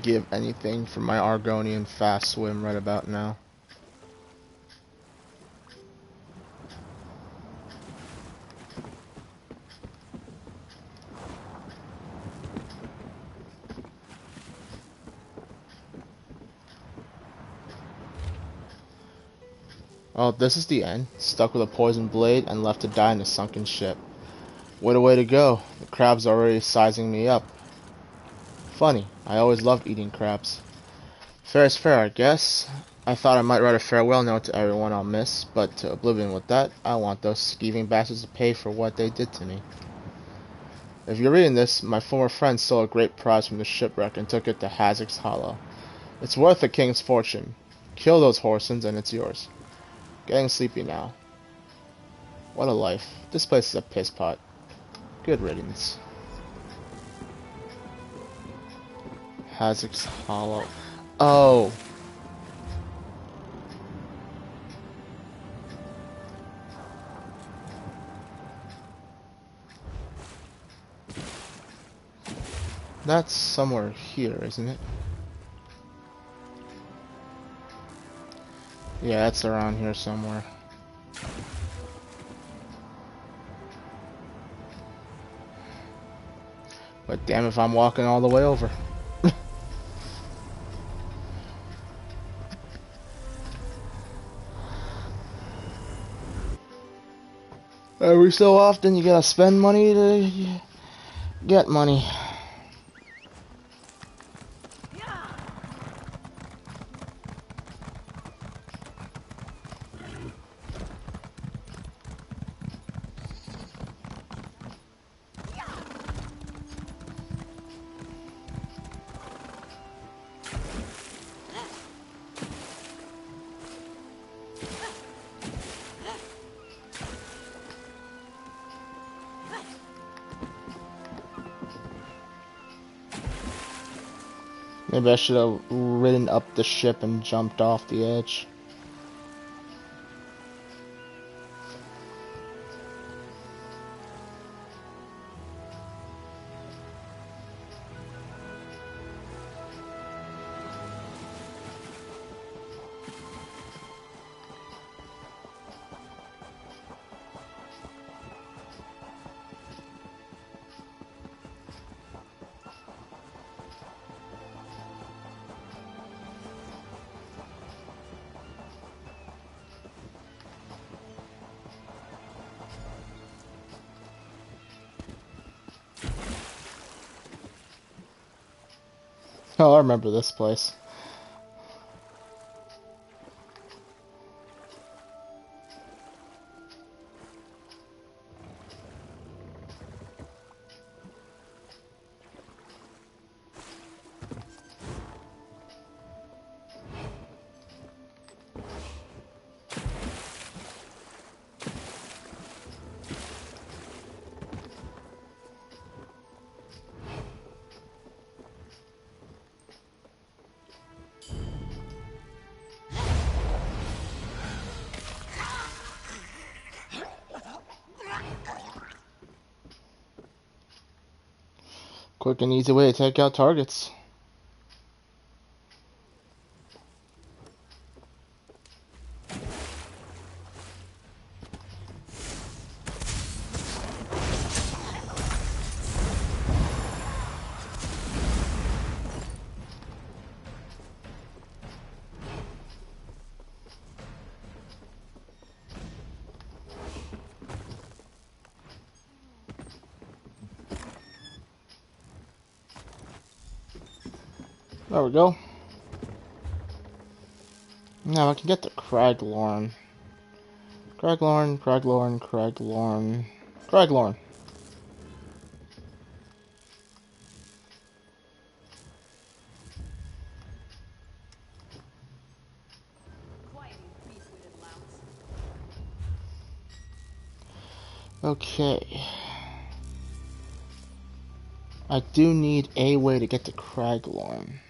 give anything for my Argonian fast swim right about now. Oh, this is the end. Stuck with a poisoned blade and left to die in a sunken ship. What a way to go. The crab's already sizing me up. Funny, I always loved eating crabs. Fair is fair, I guess. I thought I might write a farewell note to everyone I'll miss, but to oblivion with that, I want those skeeving bastards to pay for what they did to me. If you're reading this, my former friend stole a great prize from the shipwreck and took it to Hazek's Hollow. It's worth a king's fortune. Kill those Horsons and it's yours. Getting sleepy now. What a life. This place is a piss pot. Good riddance. Hazek's Hollow. Oh. That's somewhere here, isn't it? Yeah, it's around here somewhere. But damn if I'm walking all the way over. Every so often you gotta spend money to get money. Maybe I should have ridden up the ship and jumped off the edge. Oh, I remember this place. Quick and easy way to take out targets. There we go. Now I can get to Craglorn. Craglorn, Craglorn, Craglorn, Craglorn. Okay. I do need a way to get to Craglorn.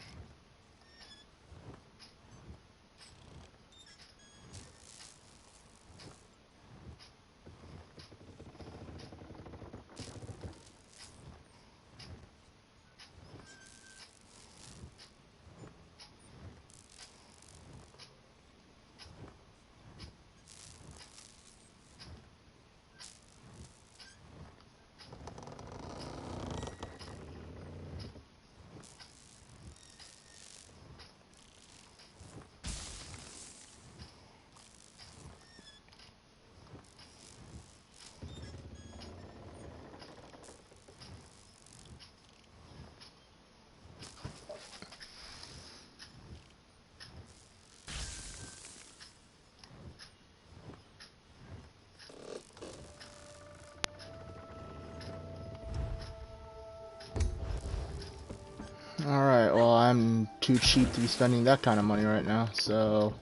too cheap to be spending that kind of money right now, so...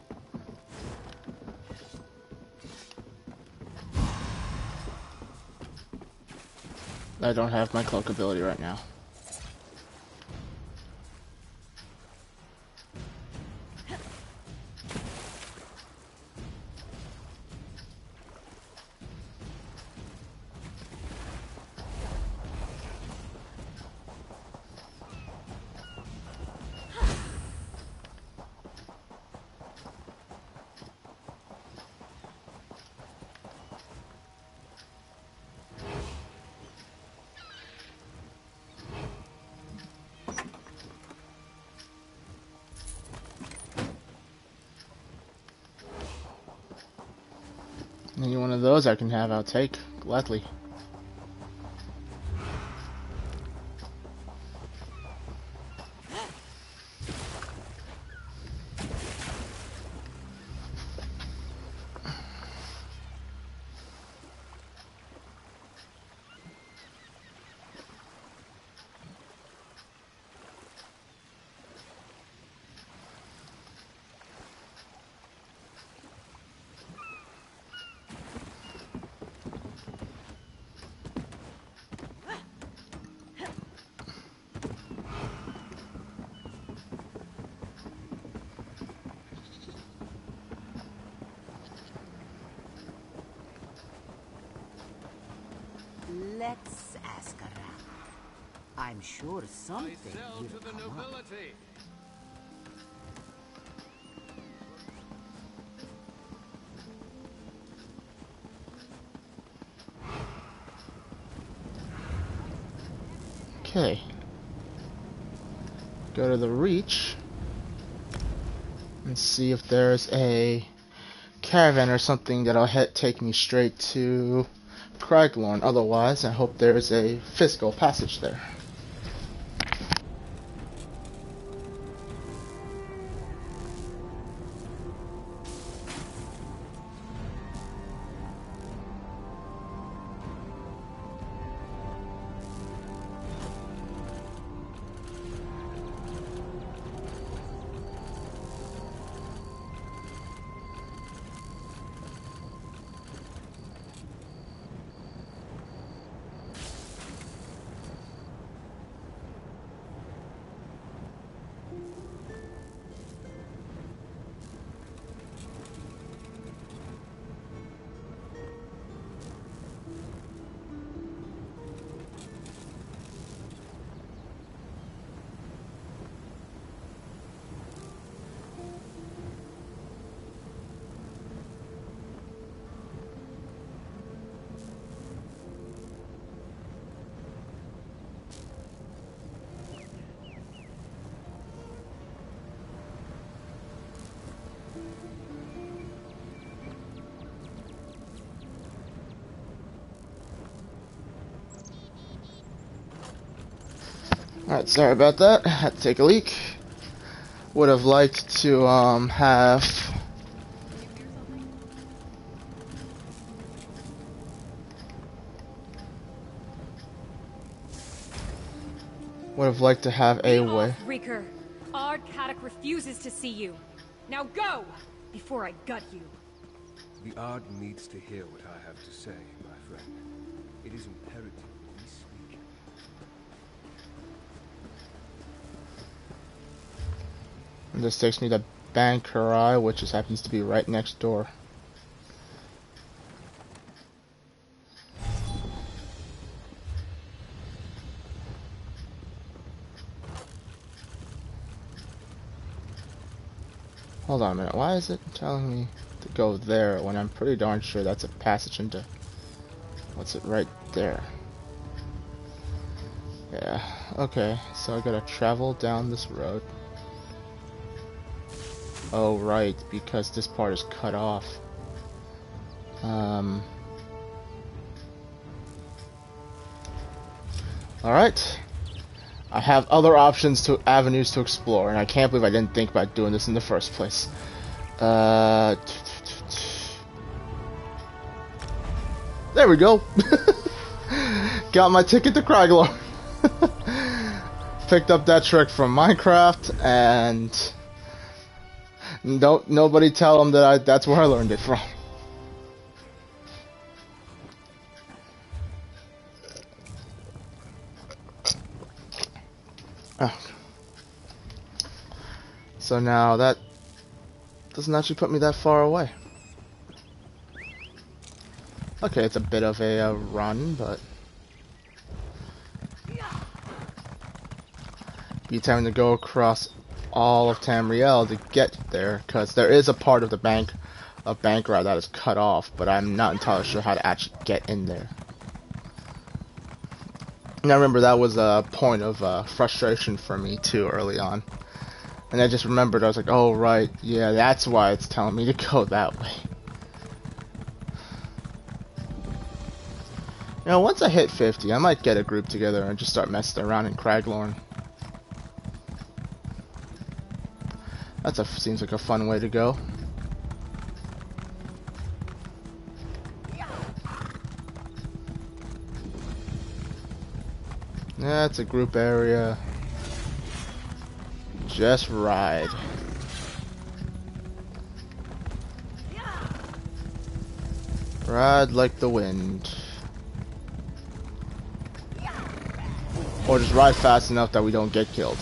I don't have my cloak ability right now. Any one of those I can have, I'll take, gladly. Let's ask around. I'm sure something will come up. Okay. Go to the Reach and see if there's a caravan or something that'll take me straight to Craiglorn. Otherwise, I hope there's a physical passage there. Alright, sorry about that. Had to take a leak. Would have liked to have a way. Reeker. Ard Kaddock refuses to see you. Now go before I gut you. The Ard needs to hear what I have to say, my friend. It is imperative we speak. And this takes me to Bankurai, which just happens to be right next door. Hold on a minute, why is it telling me to go there when I'm pretty darn sure that's a passage into... What's it right there? Yeah, okay, so I gotta travel down this road. Oh, right, because this part is cut off. Alright. I have other avenues to explore, and I can't believe I didn't think about doing this in the first place. There we go! Got my ticket to Craiglorn. picked up that trick from Minecraft, and nobody tell them that that's where I learned it from. Oh. So now that doesn't actually put me that far away. Okay, it's a bit of a run, but beats having to go across all of Tamriel to get there, because there is a part of the bank route that is cut off, but I'm not entirely sure how to actually get in there. And I remember that was a point of frustration for me too early on. And I just remembered, I was like, oh right, yeah, that's why it's telling me to go that way. You know, once I hit 50, I might get a group together and just start messing around in Craglorn. Seems like a fun way to go. Yeah, it's a group area. Just ride. Ride like the wind. Or just ride fast enough that we don't get killed.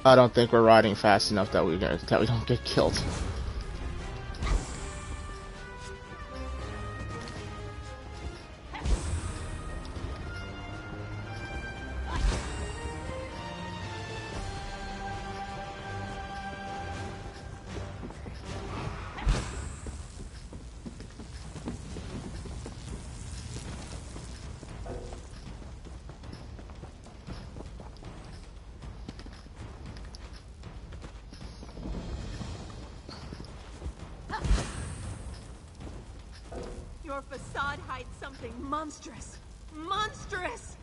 I don't think we're riding fast enough that we don't get killed. Your facade hides something monstrous. Monstrous!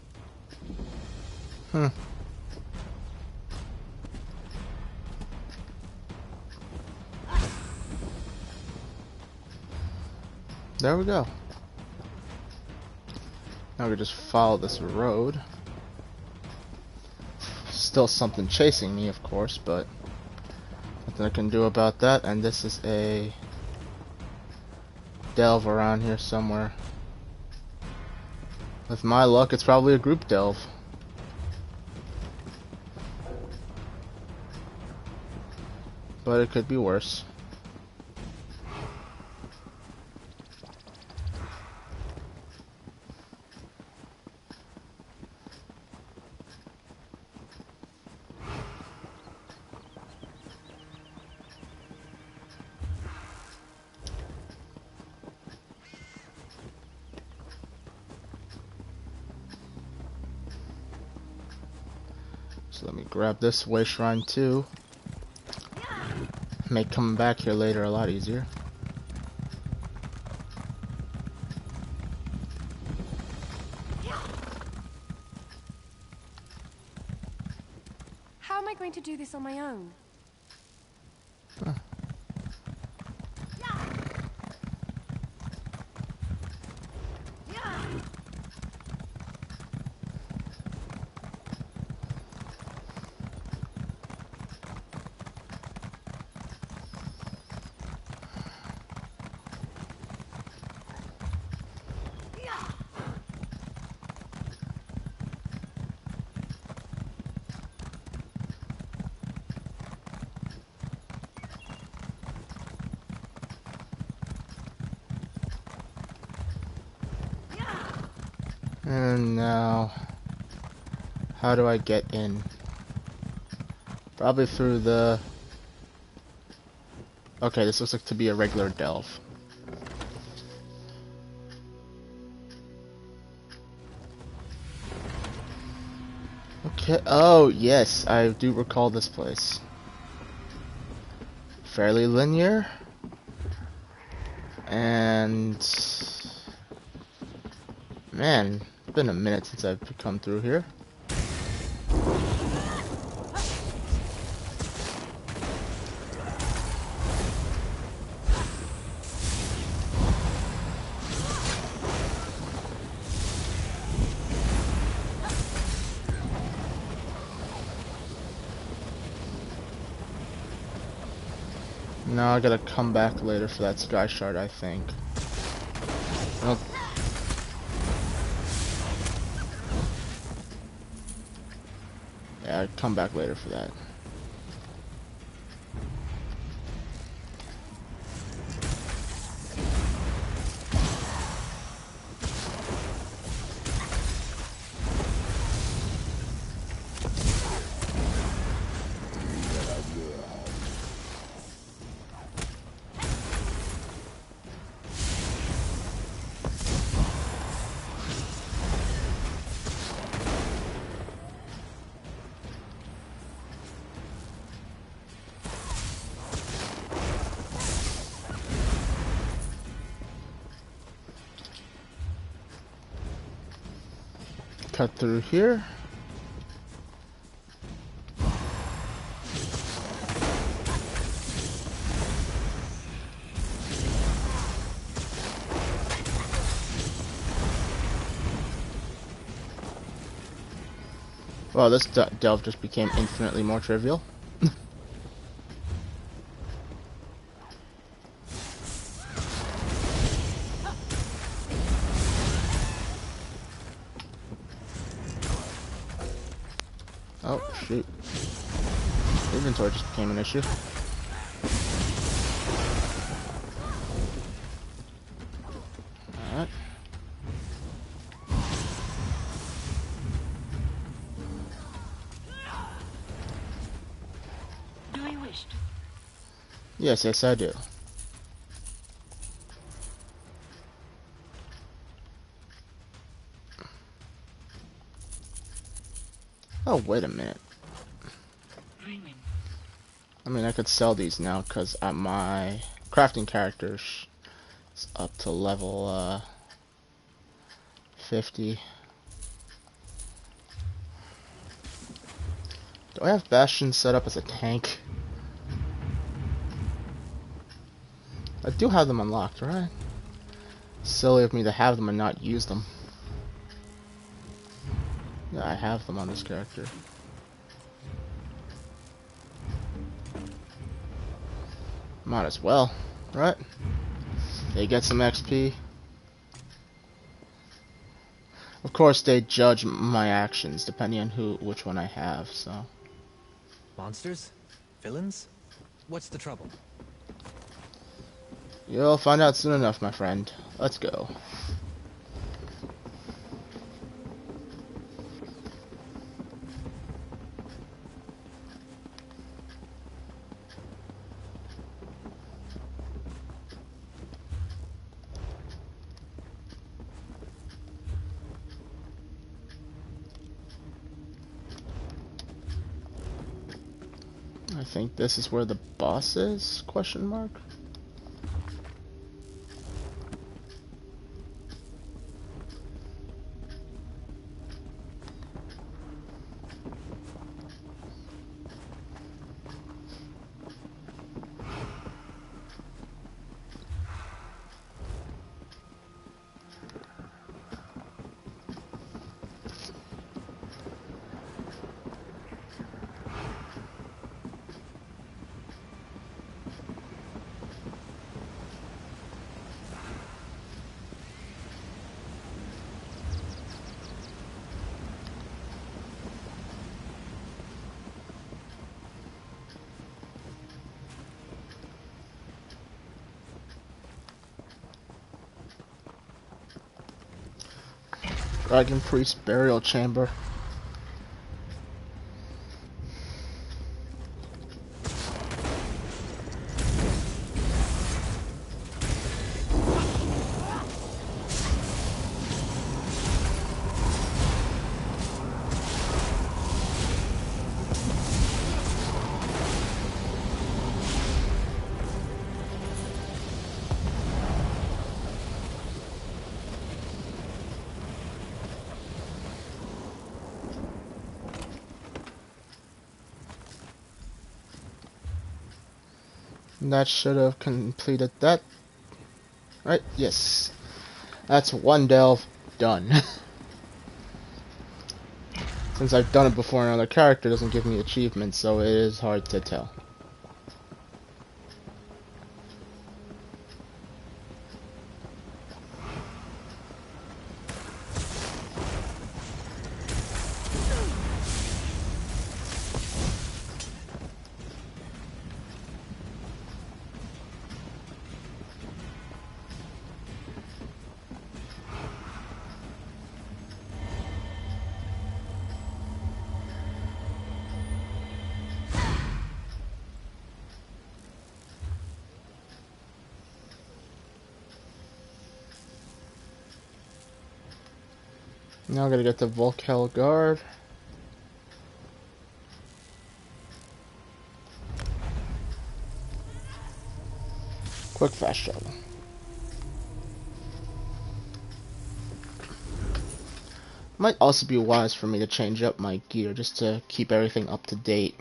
There we go. Now we just follow this road. Still something chasing me, of course, but nothing I can do about that. And this is a delve around here somewhere. With my luck, it's probably a group delve. But it could be worse. So let me grab this way shrine too. Make coming back here later a lot easier. How am I going to do this on my own? Huh. And now, how do I get in? Probably through the... Okay, this looks like to be a regular delve. Okay, oh yes, I do recall this place. Fairly linear. And... man, it's been a minute since I've come through here. Now I gotta come back later for that sky shard, I think. Nope. Yeah, I'd come back later for that. Cut through here. Wow, this delve just became infinitely more trivial. Oh, shoot. Inventory just became an issue. Alright. Do you wish to? Yes, I do. Oh, wait a minute. I mean, I could sell these now because my crafting character is up to level 50. Do I have Bastion set up as a tank? I do have them unlocked, right? Silly of me to have them and not use them. Yeah, I have them on this character. Might as well, right? They get some XP. Of course, they judge my actions depending on which one I have, so. Monsters? Villains? What's the trouble? You'll find out soon enough, my friend. Let's go. I think this is where the boss is? Question mark. Dragon Priest Burial Chamber. That should have completed that. Right? Yes. That's one delve done. Since I've done it before, another character doesn't give me achievements, so it is hard to tell. Now I gotta get the Volkel Guard. Quick fast travel. Might also be wise for me to change up my gear just to keep everything up to date.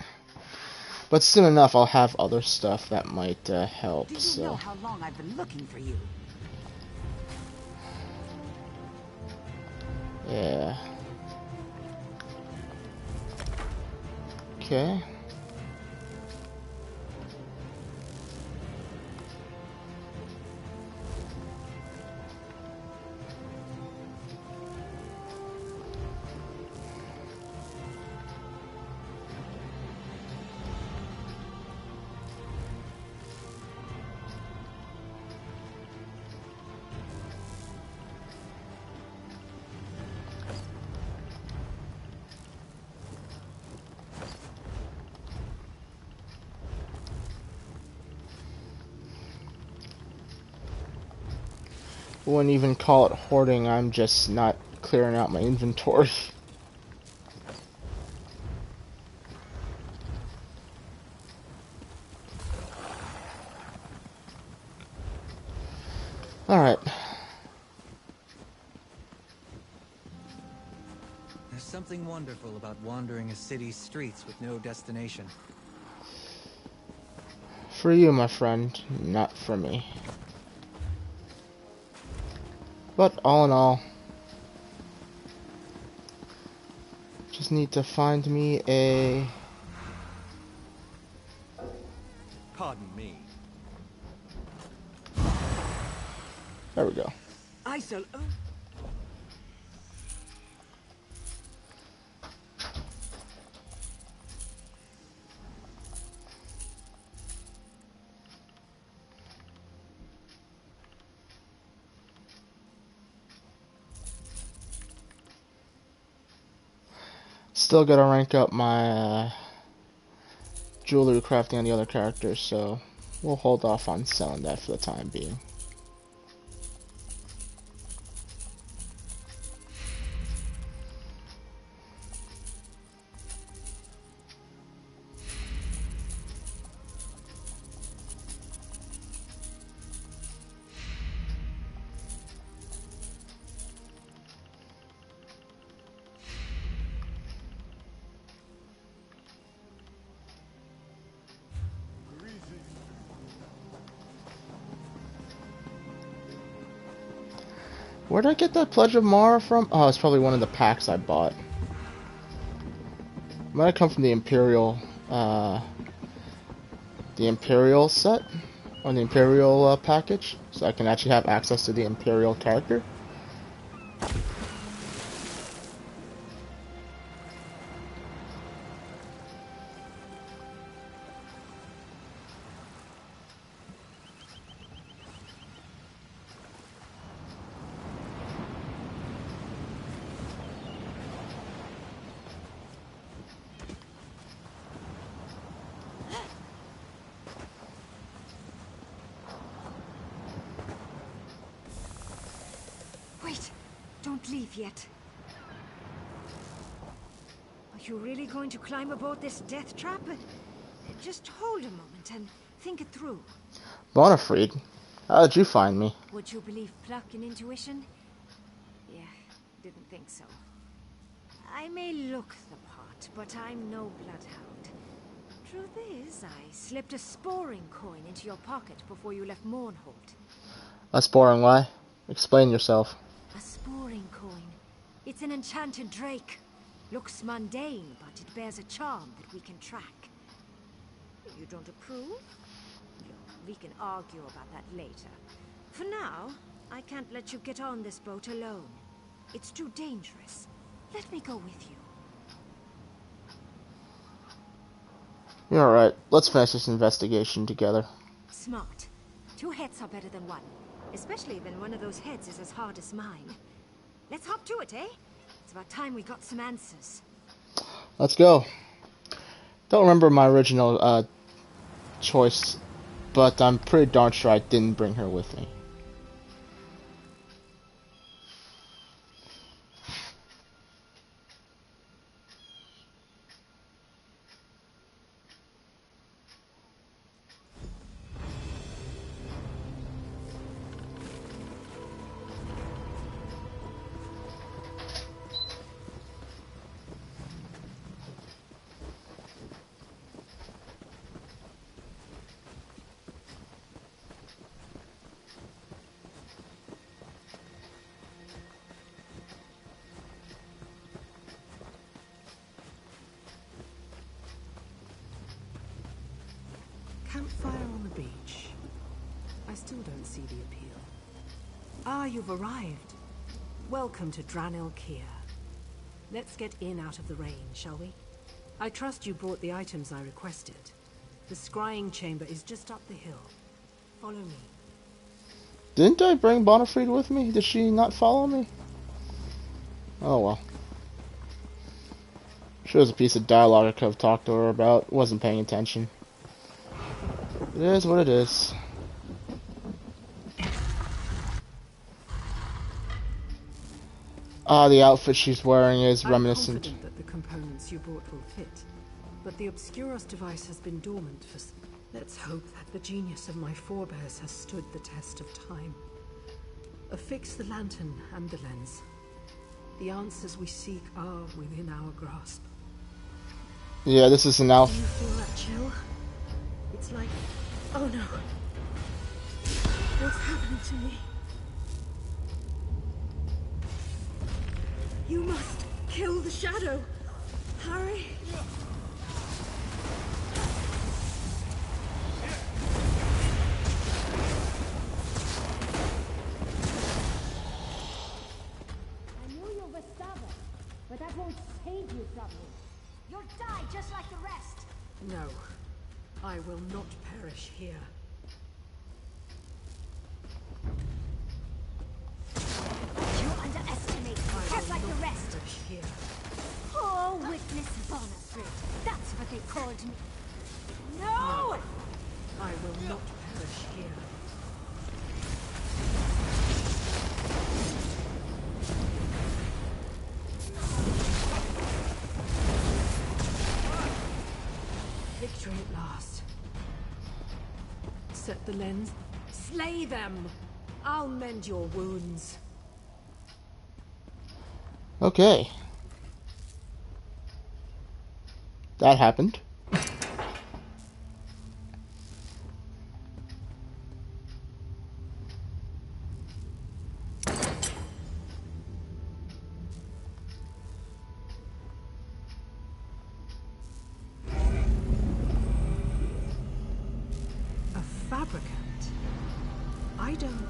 But soon enough, I'll have other stuff that might help. Do you know how long I've been looking for you? Yeah. Okay. Wouldn't even call it hoarding, I'm just not clearing out my inventory. Alright. There's something wonderful about wandering a city's streets with no destination. For you, my friend, not for me. But all in all, just need to find me a... Pardon me. There we go. I shall... Still gotta rank up my jewelry crafting on the other characters, so we'll hold off on selling that for the time being. Where did I get that Pledge of Mara from? Oh, it's probably one of the packs I bought. Might have come from the Imperial set, or the Imperial package, so I can actually have access to the Imperial character. Wait, don't leave yet. Are you really going to climb aboard this death trap? Just hold a moment and think it through. Bonafried, how did you find me? Would you believe pluck and intuition? Yeah, didn't think so. I may look the part, but I'm no bloodhound. Truth is, I slipped a sporing coin into your pocket before you left Mournhold. That's boring, why? Explain yourself. A sporing coin. It's an enchanted drake. Looks mundane, but it bears a charm that we can track. You don't approve? Look, we can argue about that later. For now, I can't let you get on this boat alone. It's too dangerous. Let me go with you. You're alright. Let's finish this investigation together. Smart. 2 heads are better than 1. Especially when one of those heads is as hard as mine. Let's hop to it, eh? It's about time we got some answers. Let's go. Don't remember my original choice, but I'm pretty darn sure I didn't bring her with me. campfire on the beach. I still don't see the appeal. Ah, you've arrived. Welcome to Dranil Kier. Let's get in out of the rain, shall we? I trust you brought the items I requested. The scrying chamber is just up the hill. Follow me. Didn't I bring Bonifred with me? Did she not follow me? Oh well. Sure was a piece of dialogue I could have talked to her about. Wasn't paying attention. It is what it is. Ah, the outfit she's wearing is reminiscent. I'm confident that the components you brought will fit, but the Obscuros device has been dormant for... Let's hope that the genius of my forebears has stood the test of time. Affix the lantern and the lens. The answers we seek are within our grasp. Yeah, this is an Do you feel that chill? It's like... Oh no. What's happening to me? You must kill the shadow. Hurry. I knew you were stubborn, but that won't save you from me. You'll die just like the rest. No. I will not perish here. You underestimate me, just like the rest. Here. Oh, witness Bonifred. That's what they called me. No! I will not perish here. Victory at last. Set the lens. Slay them! I'll mend your wounds. Okay. That happened. A fabricant? I don't...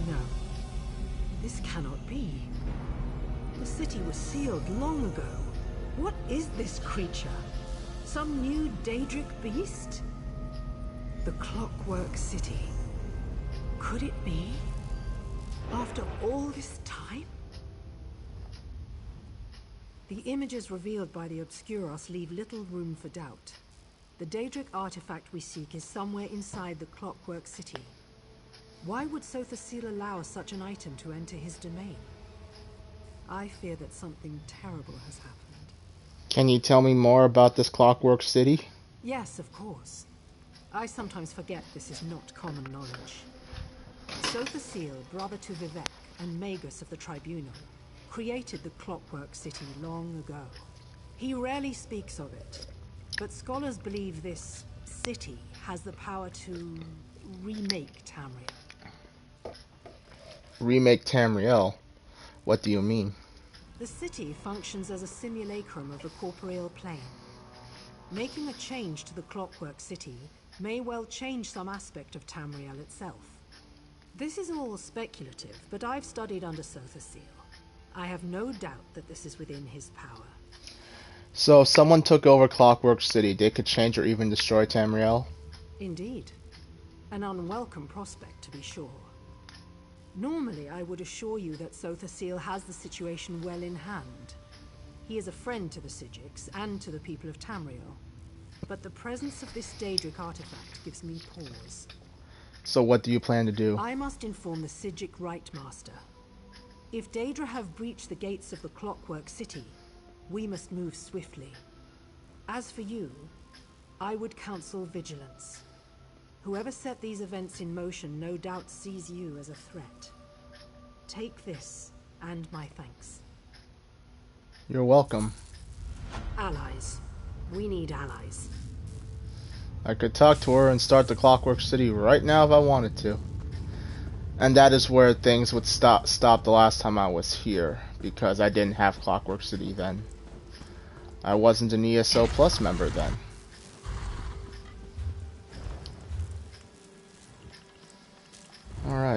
No. This cannot be. The city was sealed long ago. What is this creature? Some new Daedric beast? The Clockwork City. Could it be? After all this time? The images revealed by the Obscuros leave little room for doubt. The Daedric artifact we seek is somewhere inside the Clockwork City. Why would Sothasil allow such an item to enter his domain? I fear that something terrible has happened. Can you tell me more about this Clockwork City? Yes, of course. I sometimes forget this is not common knowledge. Sothasil, brother to Vivek and Magus of the Tribunal, created the Clockwork City long ago. He rarely speaks of it, but scholars believe this city has the power to remake Tamriel. Remake Tamriel? What do you mean? The city functions as a simulacrum of the corporeal plane. Making a change to the Clockwork City may well change some aspect of Tamriel itself. This is all speculative, but I've studied under Sothasil. I have no doubt that this is within his power. So if someone took over Clockwork City, they could change or even destroy Tamriel? Indeed. An unwelcome prospect, to be sure. Normally, I would assure you that Sothasil has the situation well in hand. He is a friend to the Sijiks and to the people of Tamriel. But the presence of this Daedric artifact gives me pause. So what do you plan to do? I must inform the Sijik Rightmaster. If Daedra have breached the gates of the Clockwork City, we must move swiftly. As for you, I would counsel vigilance. Whoever set these events in motion no doubt sees you as a threat. Take this, and my thanks. You're welcome. Allies. We need allies. I could talk to her and start the Clockwork City right now if I wanted to. And that is where things would stop the last time I was here, because I didn't have Clockwork City then. I wasn't an ESO Plus member then.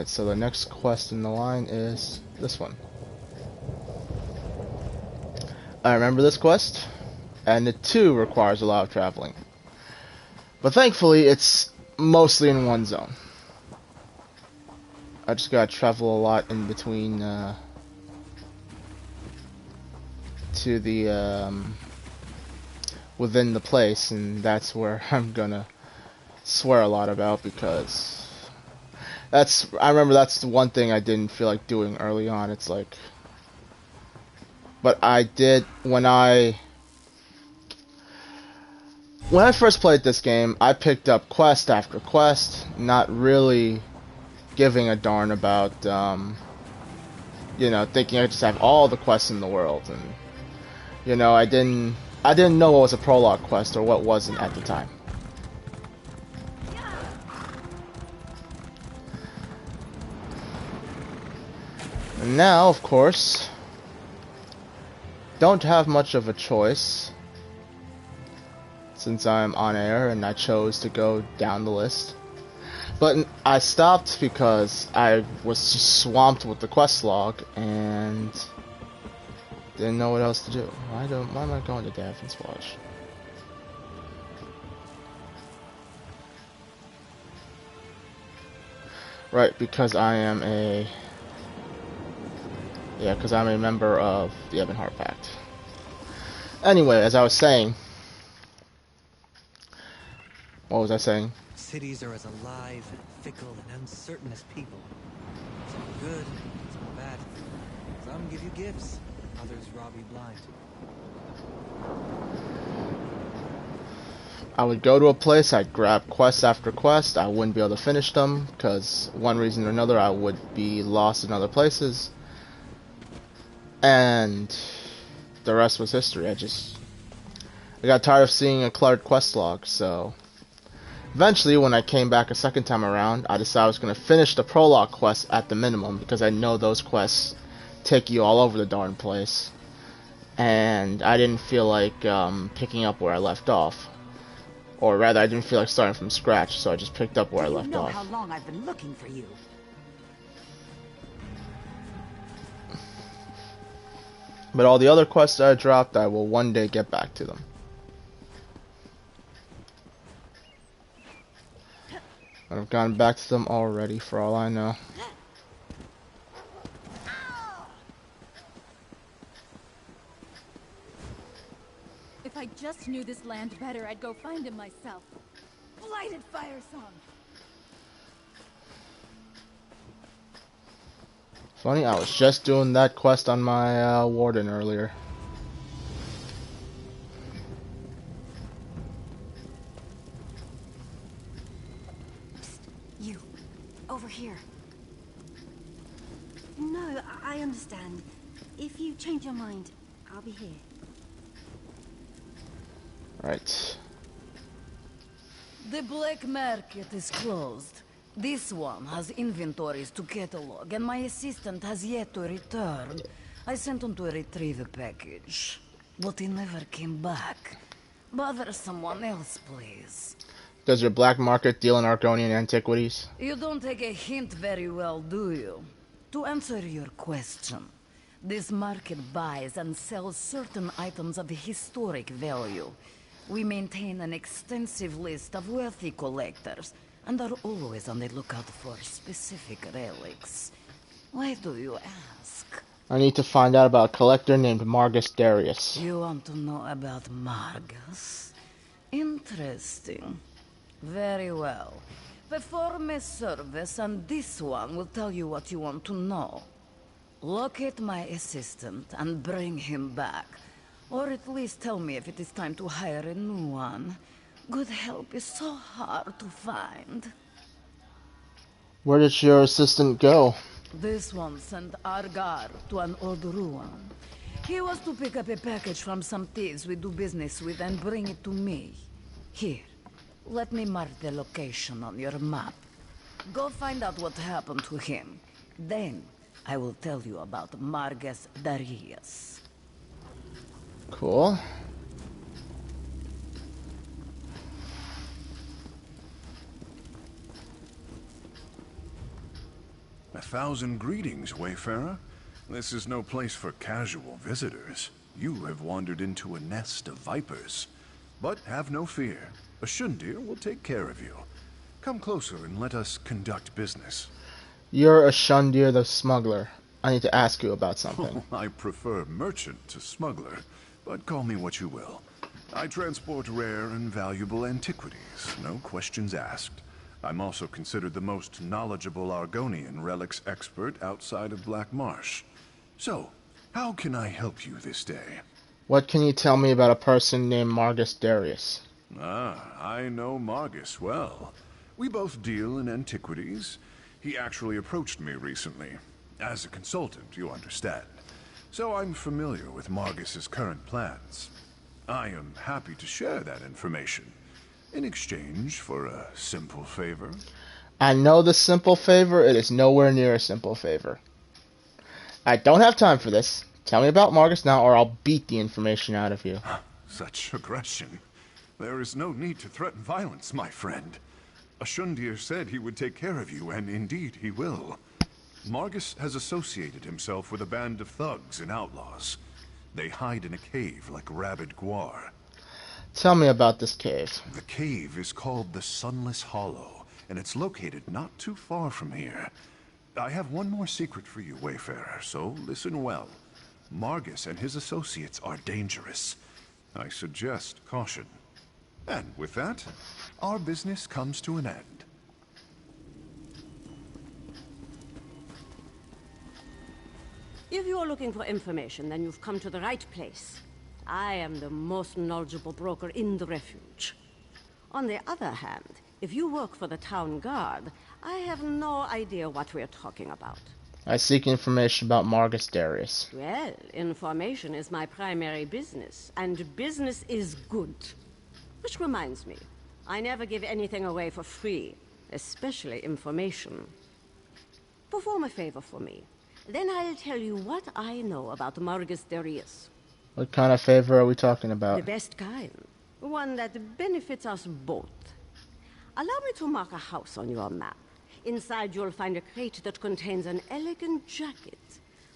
Alright, so the next quest in the line is this one. I remember this quest, and it too requires a lot of traveling. But thankfully, it's mostly in one zone. I just gotta travel a lot in between to the within the place, and that's where I'm gonna swear a lot about, because I remember that's the one thing I didn't feel like doing early on. It's like, but I did when I first played this game. I picked up quest after quest, not really giving a darn about you know, thinking I just have all the quests in the world, and you know, I didn't know what was a prologue quest or what wasn't at the time. And now, of course, don't have much of a choice, since I'm on air and I chose to go down the list. But I stopped because I was just swamped with the quest log and didn't know what else to do. Why am I going to Davin's Watch? Right, because I'm a member of the Ebonheart Pact. Anyway, as I was saying, what was I saying? Cities are as alive, fickle, and uncertain as people. Some are good, some are bad. Some give you gifts, others rob you blind. I would go to a place, I'd grab quest after quest, I wouldn't be able to finish them, because one reason or another I would be lost in other places. And the rest was history. I got tired of seeing a cluttered quest log, so eventually when I came back a second time around, I decided I was going to finish the prologue quest at the minimum, because I know those quests take you all over the darn place. And I didn't feel like picking up where I left off. Or rather, I didn't feel like starting from scratch, so I just picked up where I left off. You know how long I've been looking for you. But all the other quests that I dropped, I will one day get back to them. I've gone back to them already, for all I know. If I just knew this land better, I'd go find him myself. Blighted Fire Song. Funny, I was just doing that quest on my warden earlier. Psst, you, over here. No, I understand. If you change your mind, I'll be here. Right. The black market is closed. This one has inventories to catalog, and my assistant has yet to return. I sent him to retrieve a package, but he never came back. Bother someone else, please. Does your black market deal in Argonian antiquities? You don't take a hint very well, do you? To answer your question, this market buys and sells certain items of historic value. We maintain an extensive list of wealthy collectors, and are always on the lookout for specific relics. Why do you ask? I need to find out about a collector named Margus Darius. You want to know about Margus? Interesting. Very well. Perform a service, and this one will tell you what you want to know. Locate my assistant and bring him back. Or at least tell me if it is time to hire a new one. Good help is so hard to find. Where did your assistant go? This one sent Argar to an old ruin. He was to pick up a package from some thieves we do business with and bring it to me. Here, let me mark the location on your map. Go find out what happened to him. Then, I will tell you about Margus Darius. Cool. 1,000 greetings, Wayfarer. This is no place for casual visitors. You have wandered into a nest of vipers. But have no fear. A Shundir will take care of you. Come closer and let us conduct business. You're a Shundir the smuggler. I need to ask you about something. I prefer merchant to smuggler, but call me what you will. I transport rare and valuable antiquities, no questions asked. I'm also considered the most knowledgeable Argonian relics expert outside of Black Marsh. So, how can I help you this day? What can you tell me about a person named Margus Darius? Ah, I know Margus well. We both deal in antiquities. He actually approached me recently. As a consultant, you understand. So I'm familiar with Margus's current plans. I am happy to share that information. In exchange for a simple favor. I know the simple favor. It is nowhere near a simple favor. I don't have time for this. Tell me about Margus now, or I'll beat the information out of you. Such aggression. There is no need to threaten violence, my friend. Ashundir said he would take care of you, and indeed he will. Margus has associated himself with a band of thugs and outlaws. They hide in a cave like rabid guar. Tell me about this cave. The cave is called the Sunless Hollow, and it's located not too far from here. I have one more secret for you, Wayfarer, so listen well. Margus and his associates are dangerous. I suggest caution. And with that, our business comes to an end. If you're looking for information, then you've come to the right place. I am the most knowledgeable broker in the refuge. On the other hand, if you work for the town guard, I have no idea what we're talking about. I seek information about Margus Darius. Well, information is my primary business, and business is good. Which reminds me, I never give anything away for free, especially information. Perform a favor for me. Then I'll tell you what I know about Margus Darius. What kind of favor are we talking about? The best kind. One that benefits us both. Allow me to mark a house on your map. Inside you'll find a crate that contains an elegant jacket.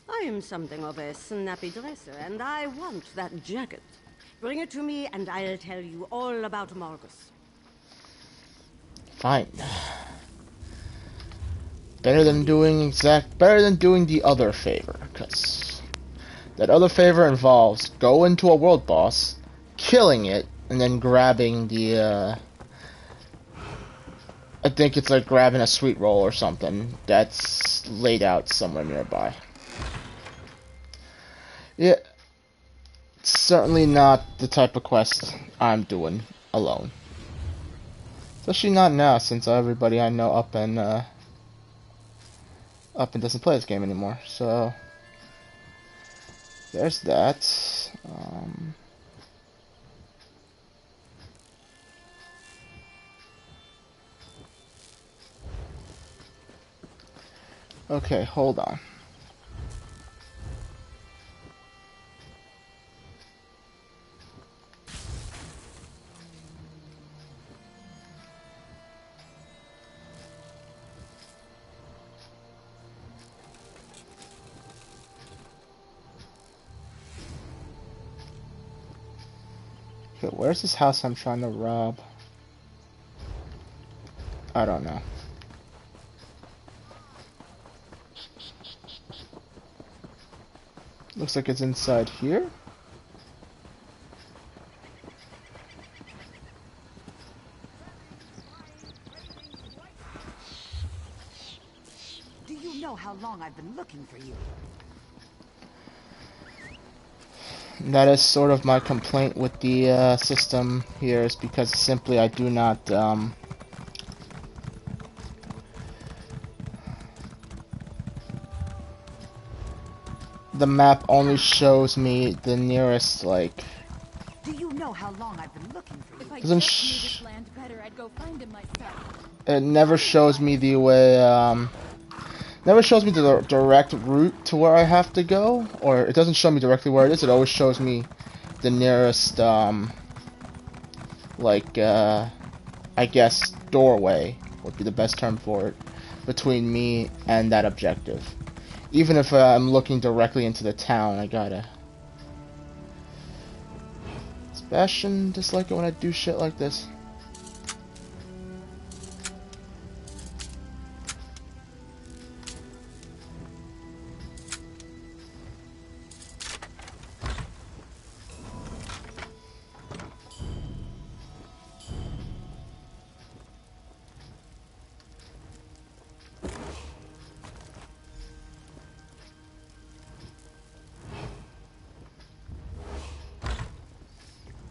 I am something of a snappy dresser, and I want that jacket. Bring it to me, and I'll tell you all about Margus. Fine. Better than doing the other favor, because that other favor involves going to a world boss, killing it, and then grabbing the I think it's like grabbing a sweet roll or something that's laid out somewhere nearby. Yeah, it's certainly not the type of quest I'm doing alone. Especially not now, since everybody I know up and doesn't play this game anymore. So there's that. Okay, hold on. Okay, where's this house I'm trying to rob? I don't know. Looks like it's inside here. Do you know how long I've been looking for you? That is sort of my complaint with the system here, is because simply I do not the map only shows me the nearest, like... Do you know how long I've been looking for you? If I Doesn't just knew this land better, I'd go find him myself. It never shows me the way, never shows me the direct route to where I have to go, or it doesn't show me directly where it is, it always shows me the nearest, like, I guess, doorway would be the best term for it. between me and that objective. Even if I'm looking directly into the town, I gotta... Sebastian dislike it when I do shit like this.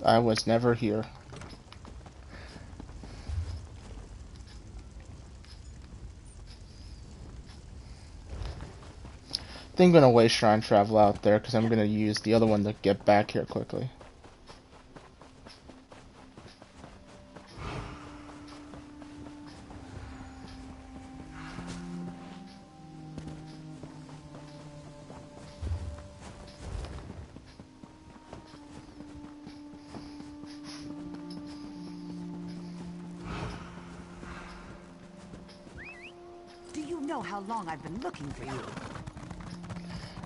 I was never here. I think I'm gonna waste shrine travel out there because I'm gonna use the other one to get back here quickly. Do you know how long I've been looking for you?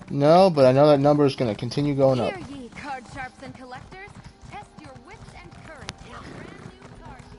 No, but I know that number is gonna continue going up. Hear ye, card sharps and collectors. Test your wits and courage in a brand new card game.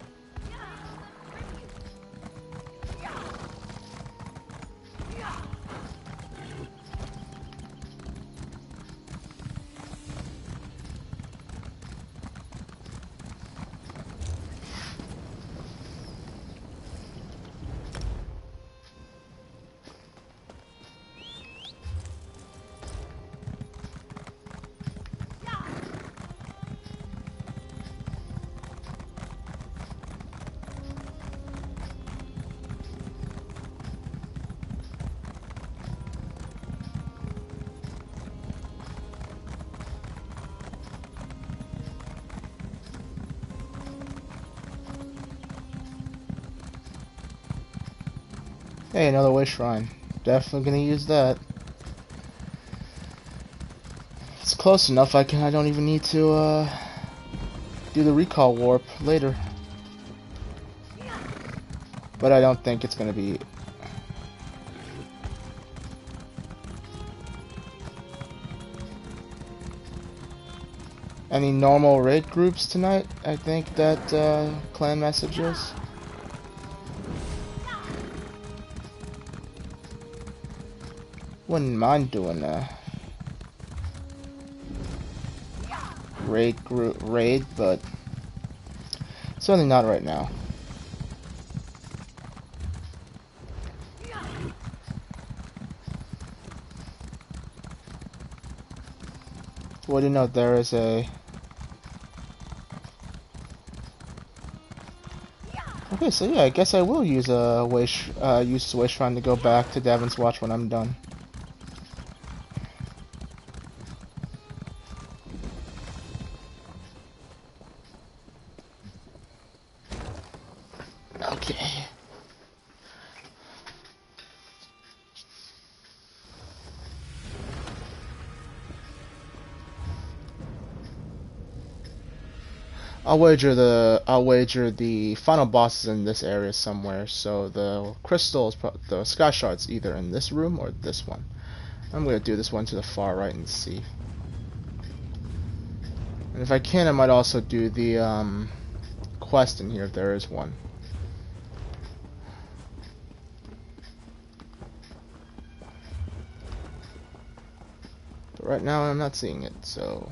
Hey, another wish shrine. Definitely gonna use that. It's close enough. I don't even need to do the recall warp later. But I don't think it's gonna be. Any normal raid groups tonight? I think that clan message is. Wouldn't mind doing a raid, but certainly not right now. What do you know? There is a. Okay, so yeah, I guess I will use a wish shrine to go back to Devin's Watch when I'm done. Okay. I'll wager the final boss is in this area somewhere. So the crystals, the sky shards, either in this room or this one. I'm gonna do this one to the far right and see. And if I can, I might also do the quest in here if there is one. But right now I'm not seeing it, so.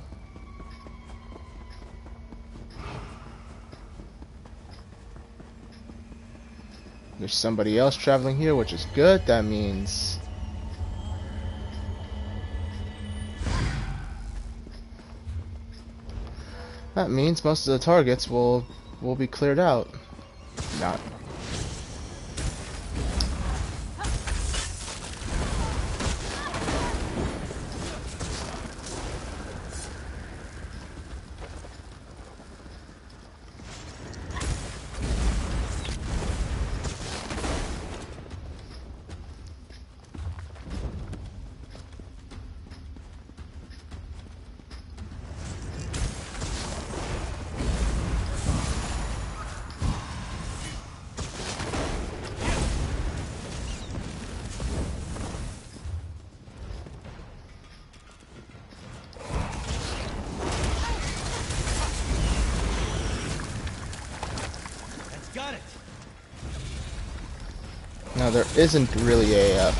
There's somebody else traveling here, which is good. That means most of the targets will be cleared out. Not. Now there isn't really a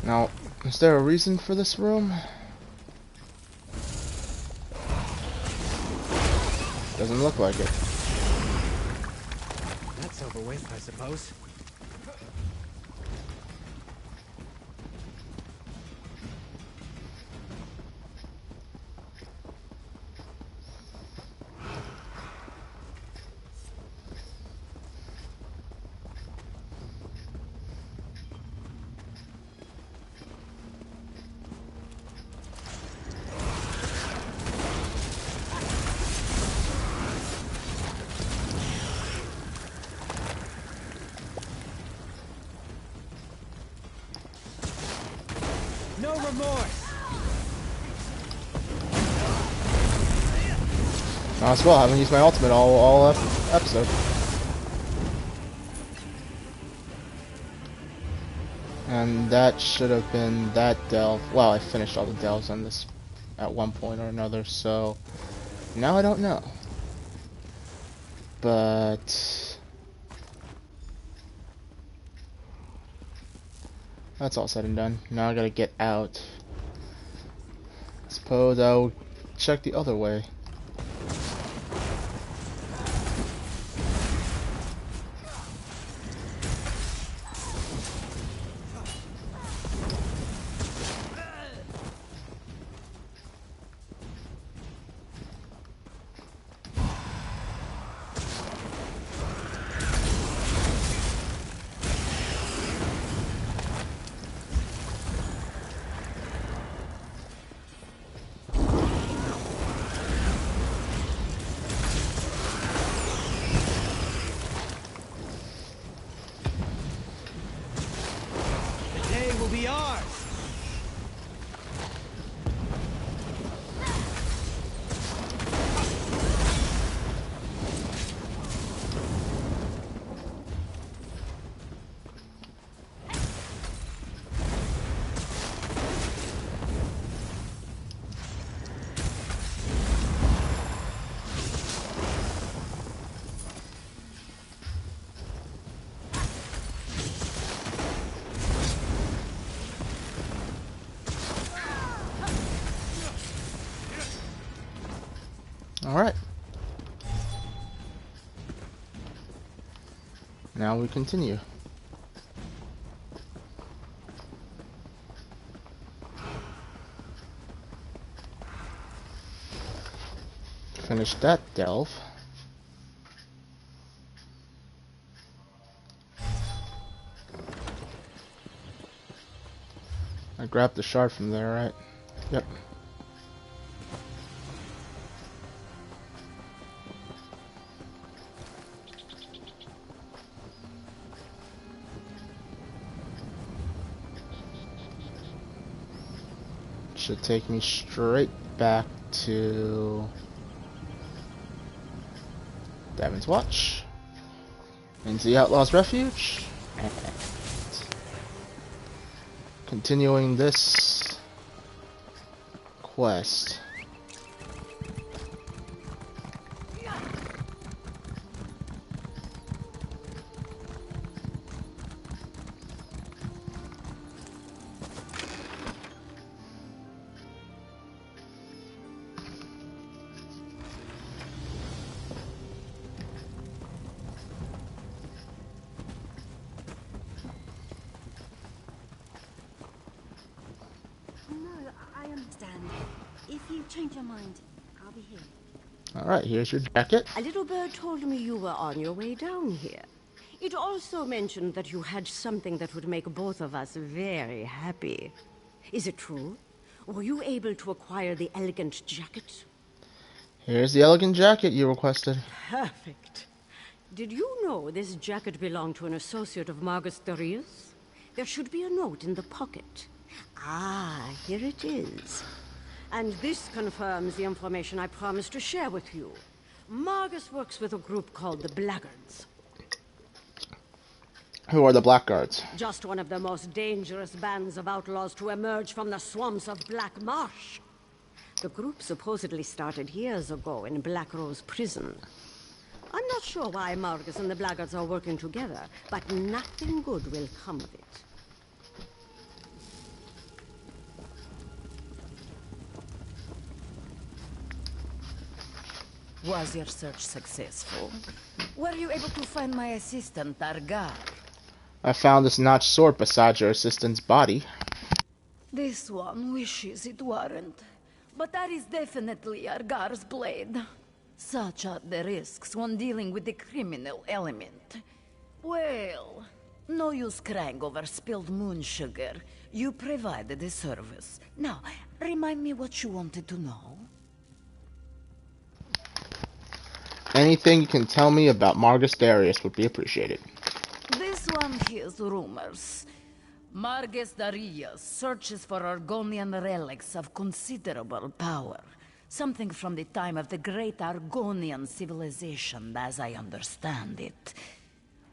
Now, is there a reason for this room? Doesn't look like it. That's over with, I suppose. No remorse. Might as well. I haven't used my ultimate all episode. And that should have been that delve. Well, I finished all the delves on this at one point or another, so now I don't know. But that's all said and done. Now I gotta get out. I suppose I'll check the other way. Alright. Now we continue. Finish that delve. I grabbed the shard from there, right? Yep. Should take me straight back to Damon's Watch, into the Outlaws Refuge, and continuing this quest. If you change your mind, I'll be here. Alright, here's your jacket. A little bird told me you were on your way down here. It also mentioned that you had something that would make both of us very happy. Is it true? Were you able to acquire the elegant jacket? Here's the elegant jacket you requested. Perfect. Did you know this jacket belonged to an associate of Margus Darius? There should be a note in the pocket. Ah, here it is. And this confirms the information I promised to share with you. Margus works with a group called the Blackguards. Who are the Blackguards? Just one of the most dangerous bands of outlaws to emerge from the swamps of Black Marsh. The group supposedly started years ago in Black Rose Prison. I'm not sure why Margus and the Blackguards are working together, but nothing good will come of it. Was your search successful? Were you able to find my assistant, Argar? I found this notched sword beside your assistant's body. This one wishes it weren't. But that is definitely Argar's blade. Such are the risks when dealing with the criminal element. Well, no use crying over spilled moon sugar. You provided the service. Now, remind me what you wanted to know. Anything you can tell me about Margus Darius would be appreciated. This one hears rumors. Margus Darius searches for Argonian relics of considerable power. Something from the time of the great Argonian civilization, as I understand it.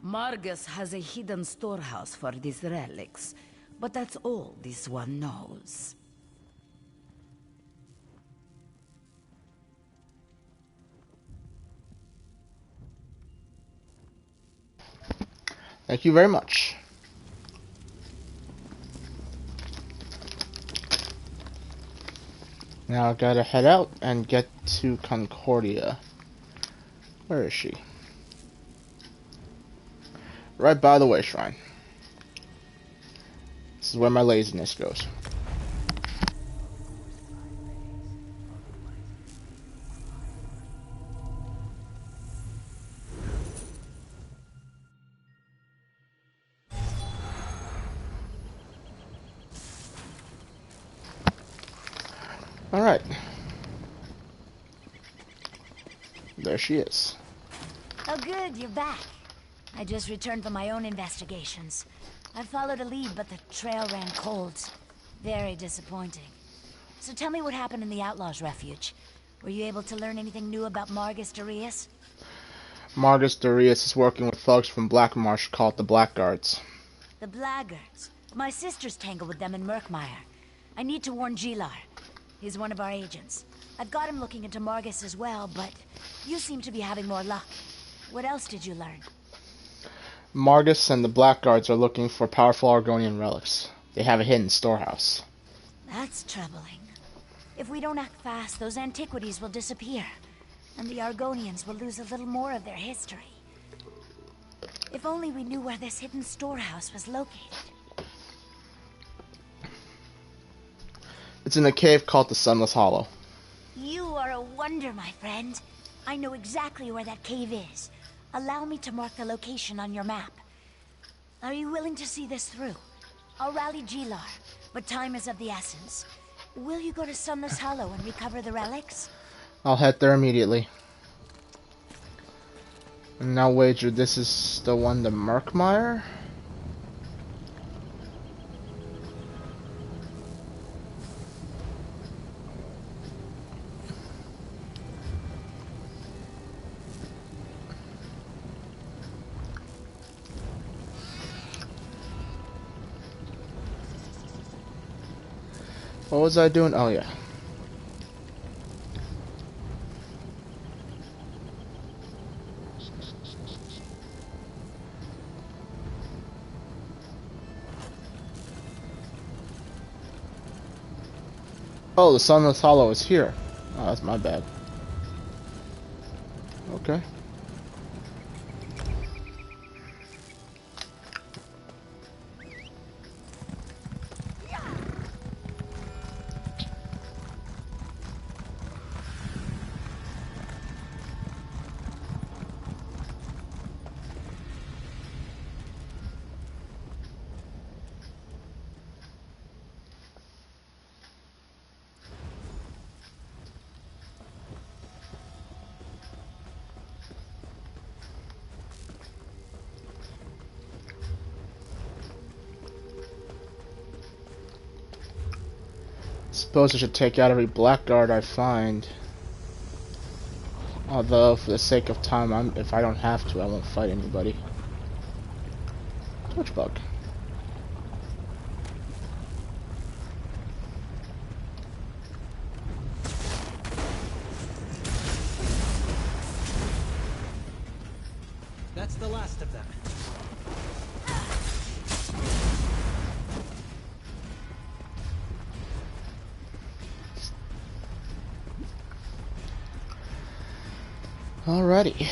Margus has a hidden storehouse for these relics, but that's all this one knows. Thank you very much. Now I gotta head out and get to Concordia. Where is she? Right by the way shrine. This is where my laziness goes. Alright. There she is. Oh good, you're back. I just returned from my own investigations. I followed a lead, but the trail ran cold. Very disappointing. So tell me what happened in the Outlaws Refuge. Were you able to learn anything new about Margus Darius? Margus Darius is working with thugs from Black Marsh called the Blackguards. The Blackguards. My sister's tangled with them in Murkmire. I need to warn Gilar. He's one of our agents. I've got him looking into Margus as well, but you seem to be having more luck. What else did you learn? Margus and the Blackguards are looking for powerful Argonian relics. They have a hidden storehouse. That's troubling. If we don't act fast, those antiquities will disappear, and the Argonians will lose a little more of their history. If only we knew where this hidden storehouse was located. It's in a cave called the Sunless Hollow. You are a wonder, my friend. I know exactly where that cave is. Allow me to mark the location on your map. Are you willing to see this through? I'll rally Gilar, but time is of the essence. Will you go to Sunless Hollow and recover the relics? I'll head there immediately. And now wager this is the one to Murkmire? What was I doing? Oh yeah. Oh, the Sunless Hollow is here. Oh, that's my bad. Okay. Suppose I should take out every blackguard I find. Although, for the sake of time, if I don't have to, I won't fight anybody. Which bug? That's the last of them. Alrighty.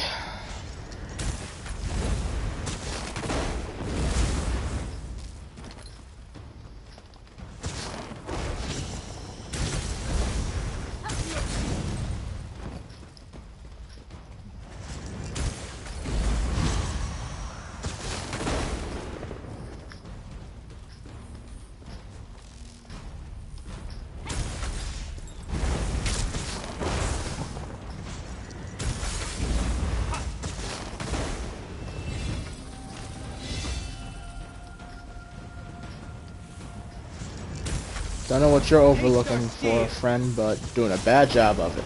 Don't know what you're overlooking for, friend, but doing a bad job of it.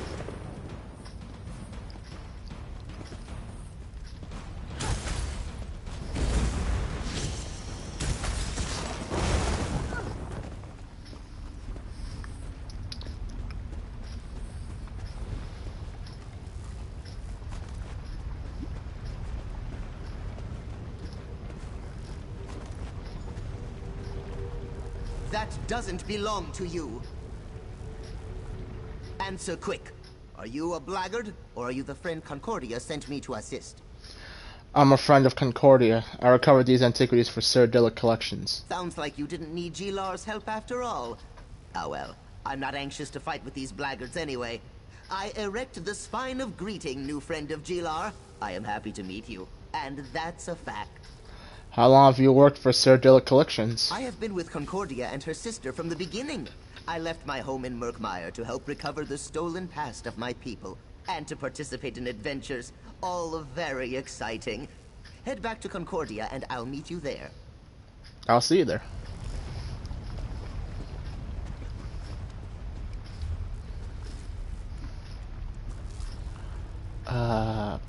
That doesn't belong to you. Answer quick. Are you a blackguard, or are you the friend Concordia sent me to assist? I'm a friend of Concordia. I recovered these antiquities for Cyrodiilic collections. Sounds like you didn't need Gilar's help after all. Ah well, I'm not anxious to fight with these blackguards anyway. I erect the spine of greeting, new friend of Gilar. I am happy to meet you, and that's a fact. How long have you worked for Cyrodiilic collections? I have been with Concordia and her sister from the beginning. I left my home in Murkmire to help recover the stolen past of my people, and to participate in adventures, all very exciting. Head back to Concordia and I'll meet you there. I'll see you there. Oh.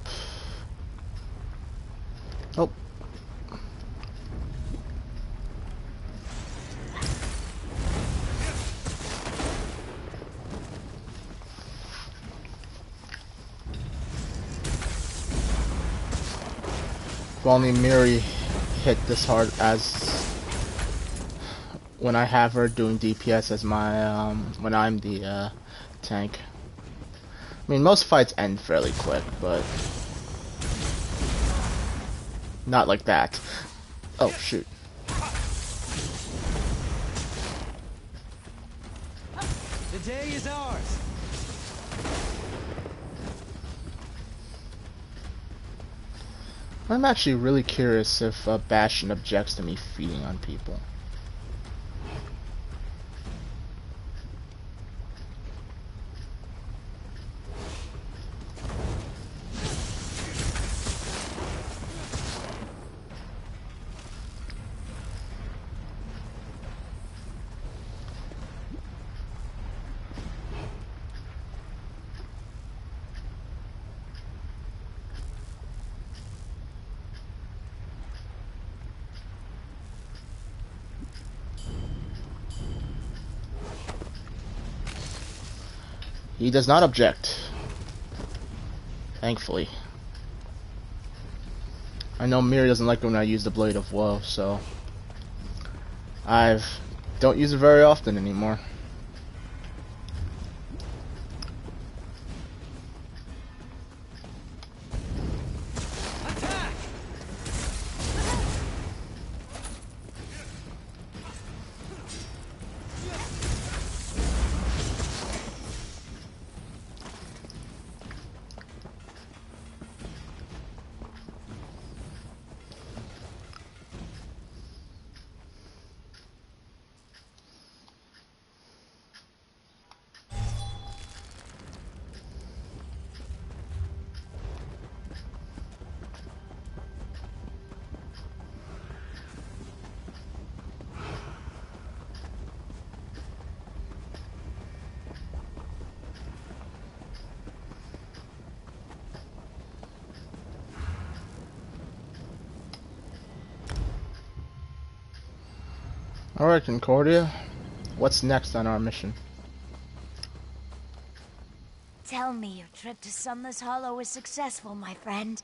If only Miri hit this hard as when I have her doing DPS as my when I'm the tank. I mean, most fights end fairly quick, but not like that. Oh shoot. The day is ours. I'm actually really curious if Bastion objects to me feeding on people. He does not object. Thankfully. I know Miri doesn't like when I use the Blade of Woe, so I don't use it very often anymore. Alright, Concordia. What's next on our mission? Tell me your trip to Sunless Hollow was successful, my friend.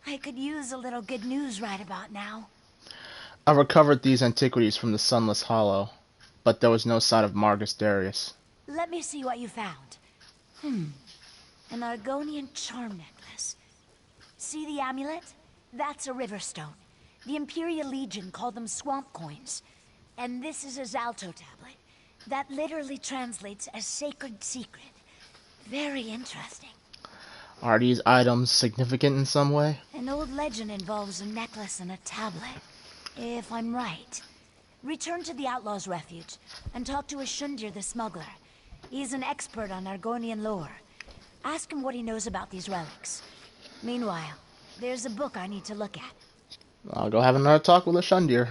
I could use a little good news right about now. I recovered these antiquities from the Sunless Hollow, but there was no sign of Margus Darius. Let me see what you found. An Argonian charm necklace. See the amulet? That's a river stone. The Imperial Legion called them swamp coins. And this is a Zalto tablet. That literally translates as sacred secret. Very interesting. Are these items significant in some way? An old legend involves a necklace and a tablet. If I'm right. Return to the Outlaws Refuge and talk to Ashundir the smuggler. He's an expert on Argonian lore. Ask him what he knows about these relics. Meanwhile, there's a book I need to look at. I'll go have another talk with Ashundir.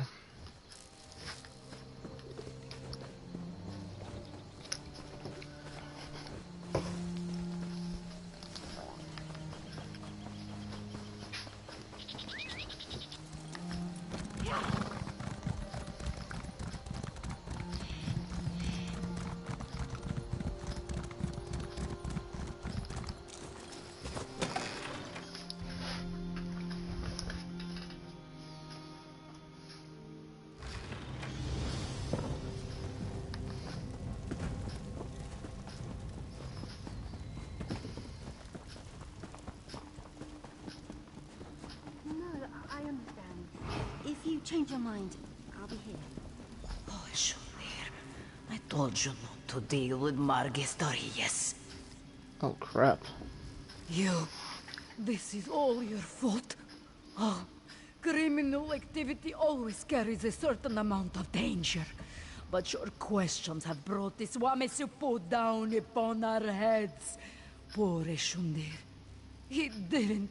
Change your mind. I'll be here. Oh, Ashundir. I told you not to deal with Margus Darius. Oh, crap. This is all your fault. Oh, criminal activity always carries a certain amount of danger. But your questions have brought this Wamesupo down upon our heads. Poor Ashundir. He didn't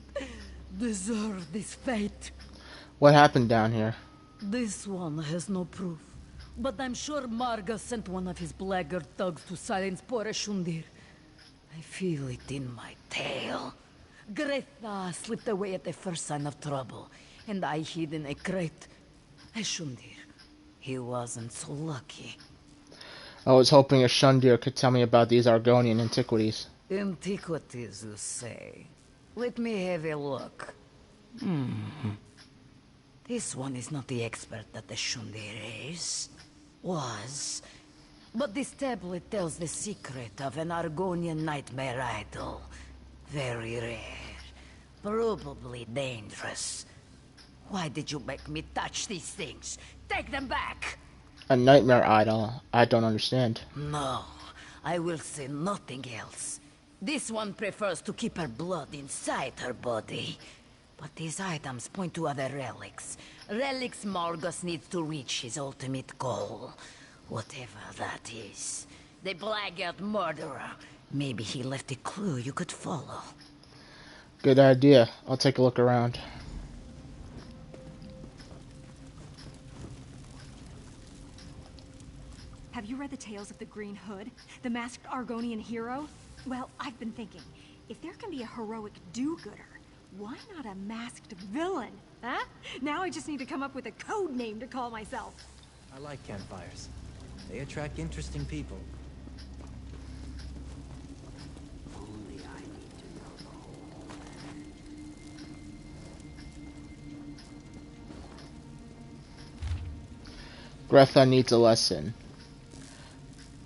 deserve this fate. What happened down here? This one has no proof. But I'm sure Margus sent one of his blackguard thugs to silence poor Ashundir. I feel it in my tail. Gretha slipped away at the first sign of trouble, and I hid in a crate. Ashundir, he wasn't so lucky. I was hoping Ashundir could tell me about these Argonian antiquities. Antiquities, you say? Let me have a look. This one is not the expert that the Ashundir is. Was. But this tablet tells the secret of an Argonian nightmare idol. Very rare. Probably dangerous. Why did you make me touch these things? Take them back! A nightmare idol? I don't understand. No, I will say nothing else. This one prefers to keep her blood inside her body. But these items point to other relics. Relics Margus needs to reach his ultimate goal. Whatever that is. The blackguard murderer. Maybe he left a clue you could follow. Good idea. I'll take a look around. Have you read the tales of the Green Hood? The masked Argonian hero? Well, I've been thinking, if there can be a heroic do-gooder, why not a masked villain? Huh? Now I just need to come up with a code name to call myself. I like campfires. They attract interesting people. Gretha needs a lesson.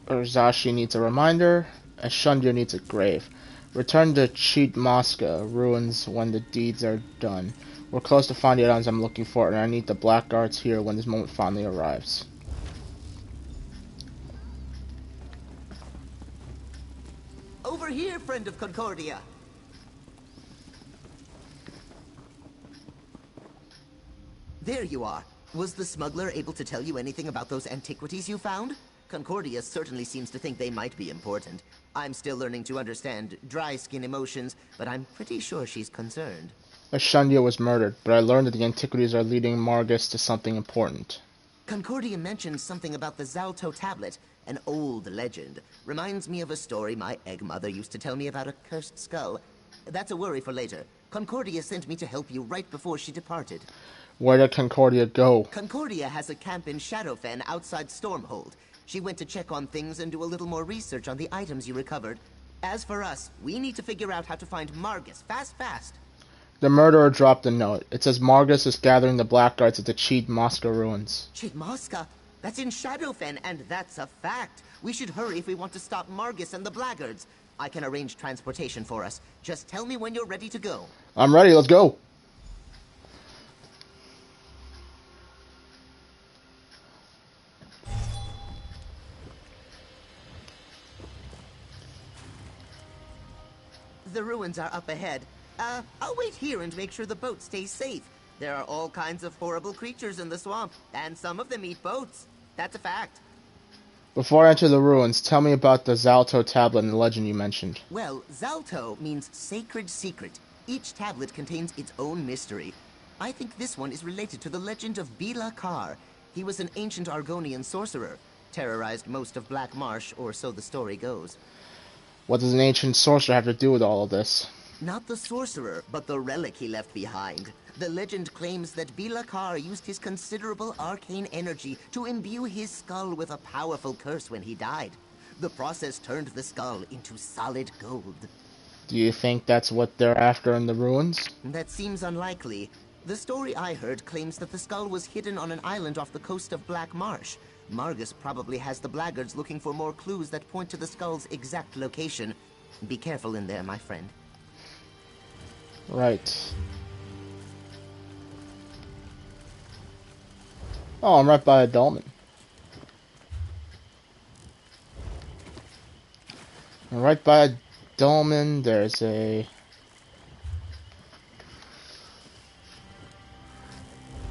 Urzashi needs a reminder. Ashundir needs a grave. Return to Cheat Mosca ruins when the deeds are done. We're close to finding the items I'm looking for, and I need the blackguards here when this moment finally arrives. Over here, friend of Concordia. There you are. Was the smuggler able to tell you anything about those antiquities you found? Concordia certainly seems to think they might be important. I'm still learning to understand dry skin emotions, but I'm pretty sure she's concerned. Ashundir was murdered, but I learned that the antiquities are leading Margus to something important. Concordia mentioned something about the Zalto tablet, an old legend. Reminds me of a story my egg mother used to tell me about a cursed skull. That's a worry for later. Concordia sent me to help you right before she departed. Where did Concordia go? Concordia has a camp in Shadowfen outside Stormhold. She went to check on things and do a little more research on the items you recovered. As for us, we need to figure out how to find Margus. Fast. The murderer dropped a note. It says Margus is gathering the blackguards at the Cheat Mosca ruins. Cheat Mosca? That's in Shadowfen, and that's a fact. We should hurry if we want to stop Margus and the blackguards. I can arrange transportation for us. Just tell me when you're ready to go. I'm ready, let's go. The ruins are up ahead. I'll wait here and make sure the boat stays safe. There are all kinds of horrible creatures in the swamp, and some of them eat boats. That's a fact. Before I enter the ruins, tell me about the Zalto tablet and the legend you mentioned. Well, Zalto means sacred secret. Each tablet contains its own mystery. I think this one is related to the legend of Bila Kar. He was an ancient Argonian sorcerer, terrorized most of Black Marsh, or so the story goes. What does an ancient sorcerer have to do with all of this? Not the sorcerer, but the relic he left behind. The legend claims that Bila Kar used his considerable arcane energy to imbue his skull with a powerful curse when he died. The process turned the skull into solid gold. Do you think that's what they're after in the ruins? That seems unlikely. The story I heard claims that the skull was hidden on an island off the coast of Black Marsh. Margus probably has the blackguards looking for more clues that point to the skull's exact location. Be careful in there, my friend. Right. Oh, I'm right by a dolmen. And right by a dolmen, there's a...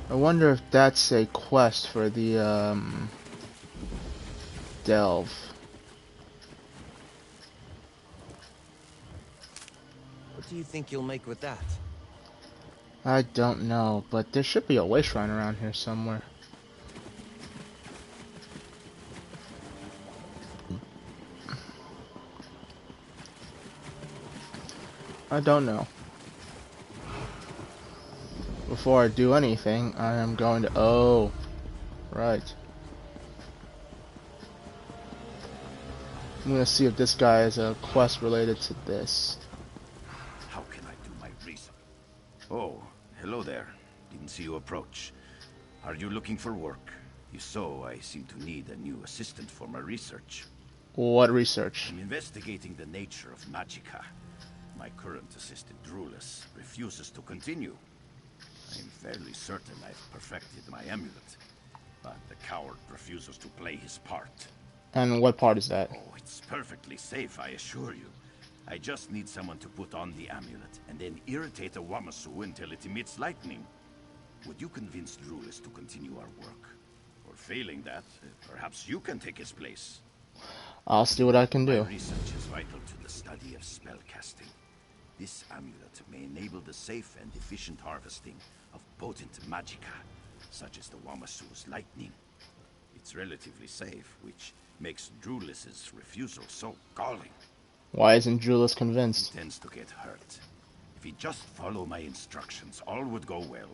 I wonder if that's a quest for the, Delve. What do you think you'll make with that? I don't know, but there should be a way shrine around here somewhere. I don't know. Before I do anything, I am going to... Oh, right. I'm going to see if this guy has a quest related to this. How can I do my research? Oh, hello there. Didn't see you approach. Are you looking for work? If so, I seem to need a new assistant for my research. What research? I'm investigating the nature of magicka. My current assistant, Drulis, refuses to continue. I'm fairly certain I've perfected my amulet, but the coward refuses to play his part. And what part is that? Oh, it's perfectly safe, I assure you. I just need someone to put on the amulet, and then irritate a Wamasu until it emits lightning. Would you convince Drulis to continue our work? Or failing that, perhaps you can take his place. I'll see what I can do. My research is vital to the study of spellcasting. This amulet may enable the safe and efficient harvesting of potent magicka, such as the Wamasu's lightning. It's relatively safe, which makes Drulis's refusal so galling. Why isn't Drulis convinced? He tends to get hurt. If he'd just follow my instructions, all would go well.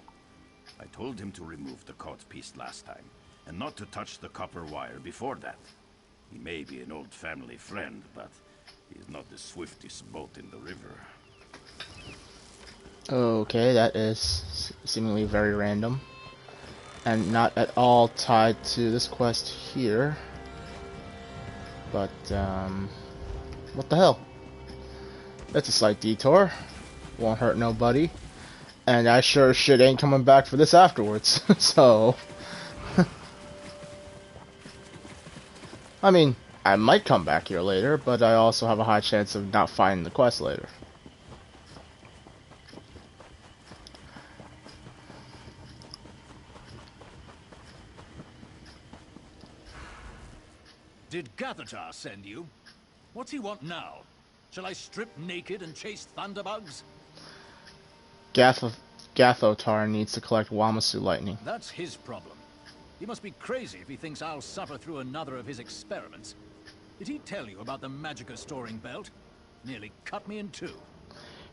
I told him to remove the caught piece last time, and not to touch the copper wire before that. He may be an old family friend, but he's not the swiftest boat in the river. Okay, that is seemingly very random. And not at all tied to this quest here. But, what the hell? That's a slight detour. Won't hurt nobody. And I sure as shit ain't coming back for this afterwards. So... I mean, I might come back here later, but I also have a high chance of not finding the quest later. Did Gathatar send you? What's he want now? Shall I strip naked and chase thunderbugs? Gathotar needs to collect Wamasu lightning. That's his problem. He must be crazy if he thinks I'll suffer through another of his experiments. Did he tell you about the magicka storing belt? Nearly cut me in two.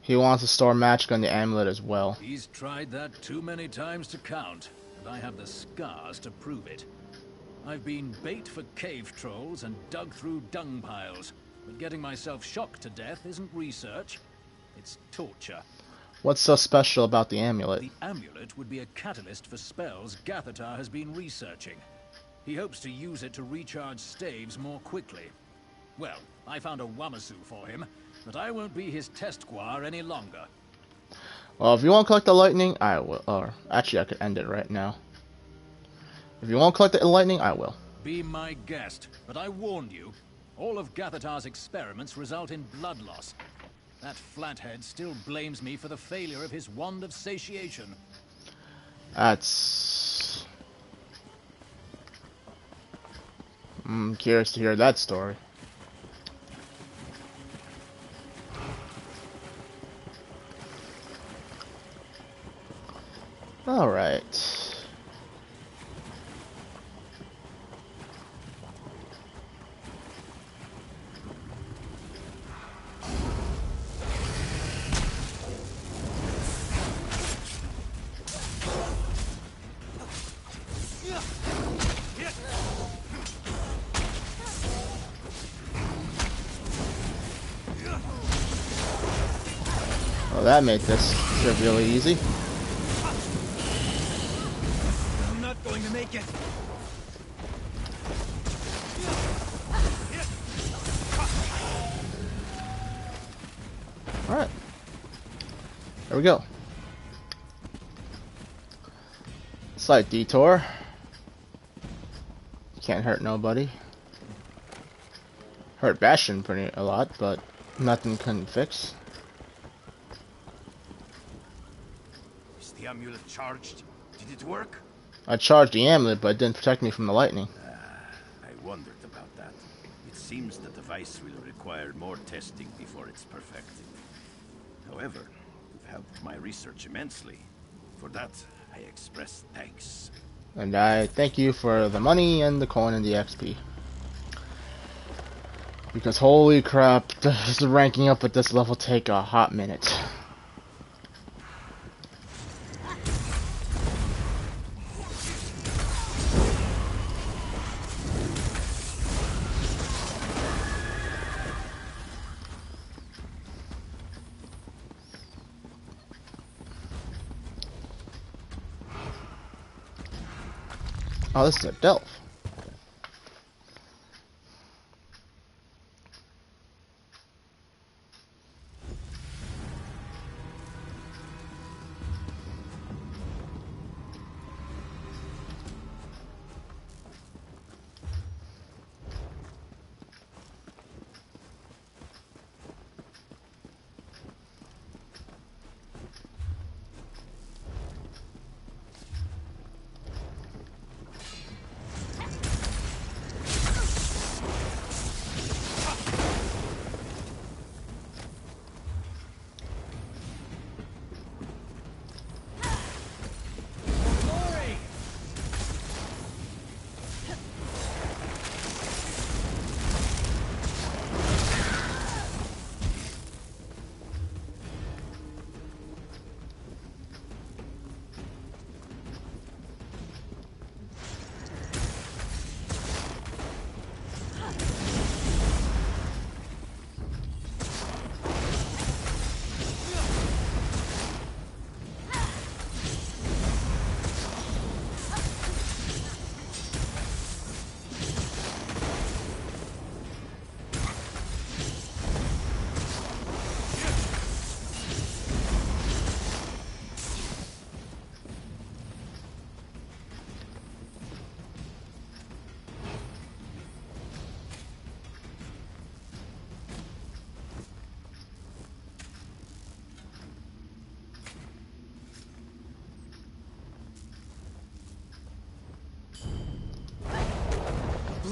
He wants to store magic on the amulet as well. He's tried that too many times to count, and I have the scars to prove it. I've been bait for cave trolls and dug through dung piles, but getting myself shocked to death isn't research. It's torture. What's so special about the amulet? The amulet would be a catalyst for spells Gathatar has been researching. He hopes to use it to recharge staves more quickly. Well, I found a Wamasu for him, but I won't be his test guar any longer. Well, if you want to collect the lightning, I will. Or, actually, I could end it right now. If you won't collect the lightning, I will. Be my guest, but I warned you. All of Gathatar's experiments result in blood loss. That flathead still blames me for the failure of his wand of satiation. That's... I'm curious to hear that story. Alright. Well, that made this trivially easy. I'm not going to make it. Alright. There we go. Slight detour. Can't hurt nobody. Hurt Bastion a lot, but nothing couldn't fix. Is the amulet charged? Did it work? I charged the amulet, but it didn't protect me from the lightning. I wondered about that. It seems the device will require more testing before it's perfected. However, you've helped my research immensely. For that, I express thanks. And I thank you for the money and the coin and the XP. Because holy crap, this ranking up at this level take a hot minute. Oh, this is a delve.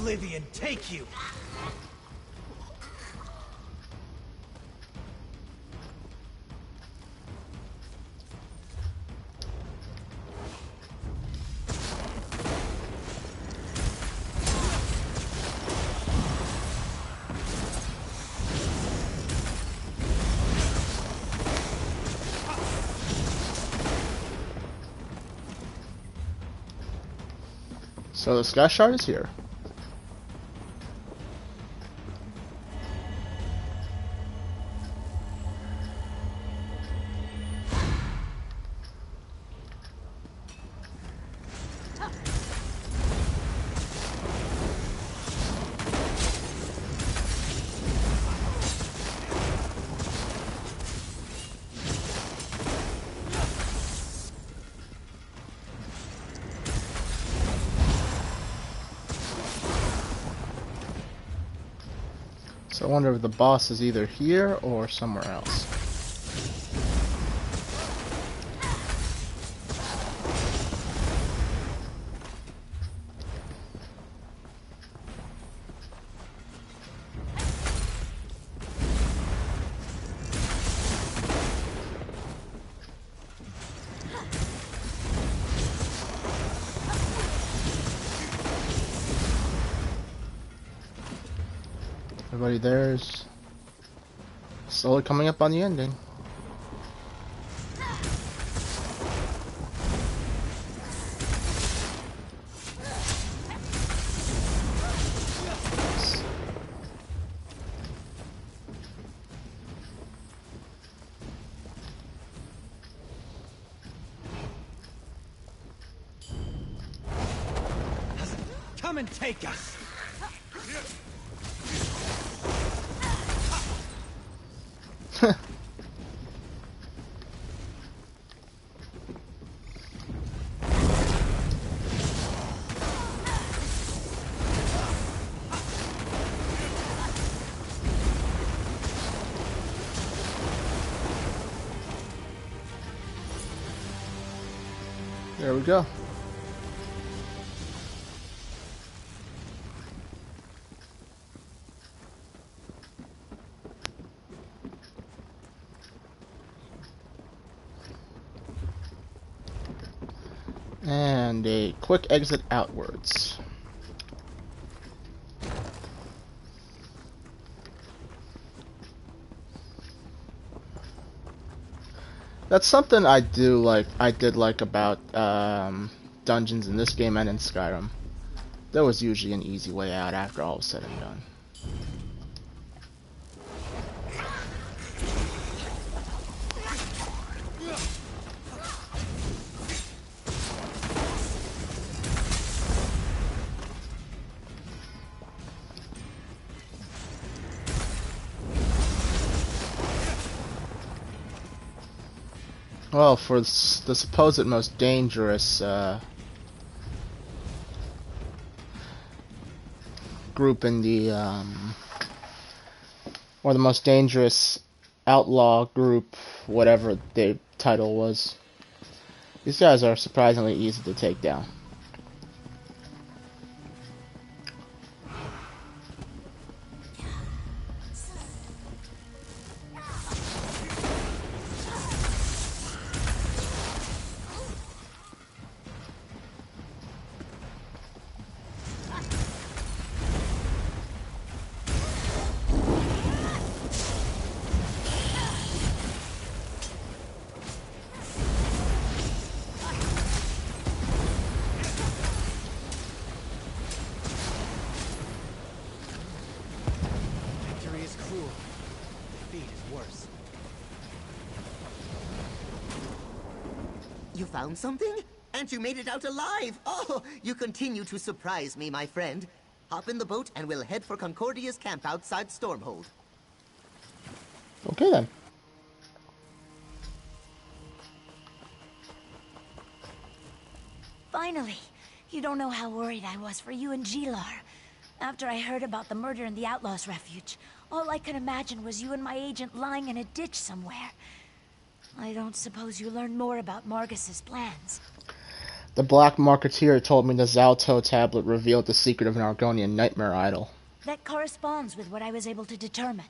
Oblivion take you! So the sky shard is here. So I wonder if the boss is either here or somewhere else. Everybody there's slowly coming up on the ending. Come and take us! There we go. And a quick exit outwards. That's something I did like about dungeons in this game and in Skyrim. There was usually an easy way out after all was said and done. Well, for the supposed most dangerous group in the or the most dangerous outlaw group, whatever the title was, these guys are surprisingly easy to take down. You found something? And you made it out alive! Oh, you continue to surprise me, my friend. Hop in the boat and we'll head for Concordia's camp outside Stormhold. Okay then. Finally! You don't know how worried I was for you and Gilar. After I heard about the murder in the Outlaws Refuge, all I could imagine was you and my agent lying in a ditch somewhere. I don't suppose you learned more about Margus's plans. The Black Marketeer told me the Zalto tablet revealed the secret of an Argonian nightmare idol. That corresponds with what I was able to determine,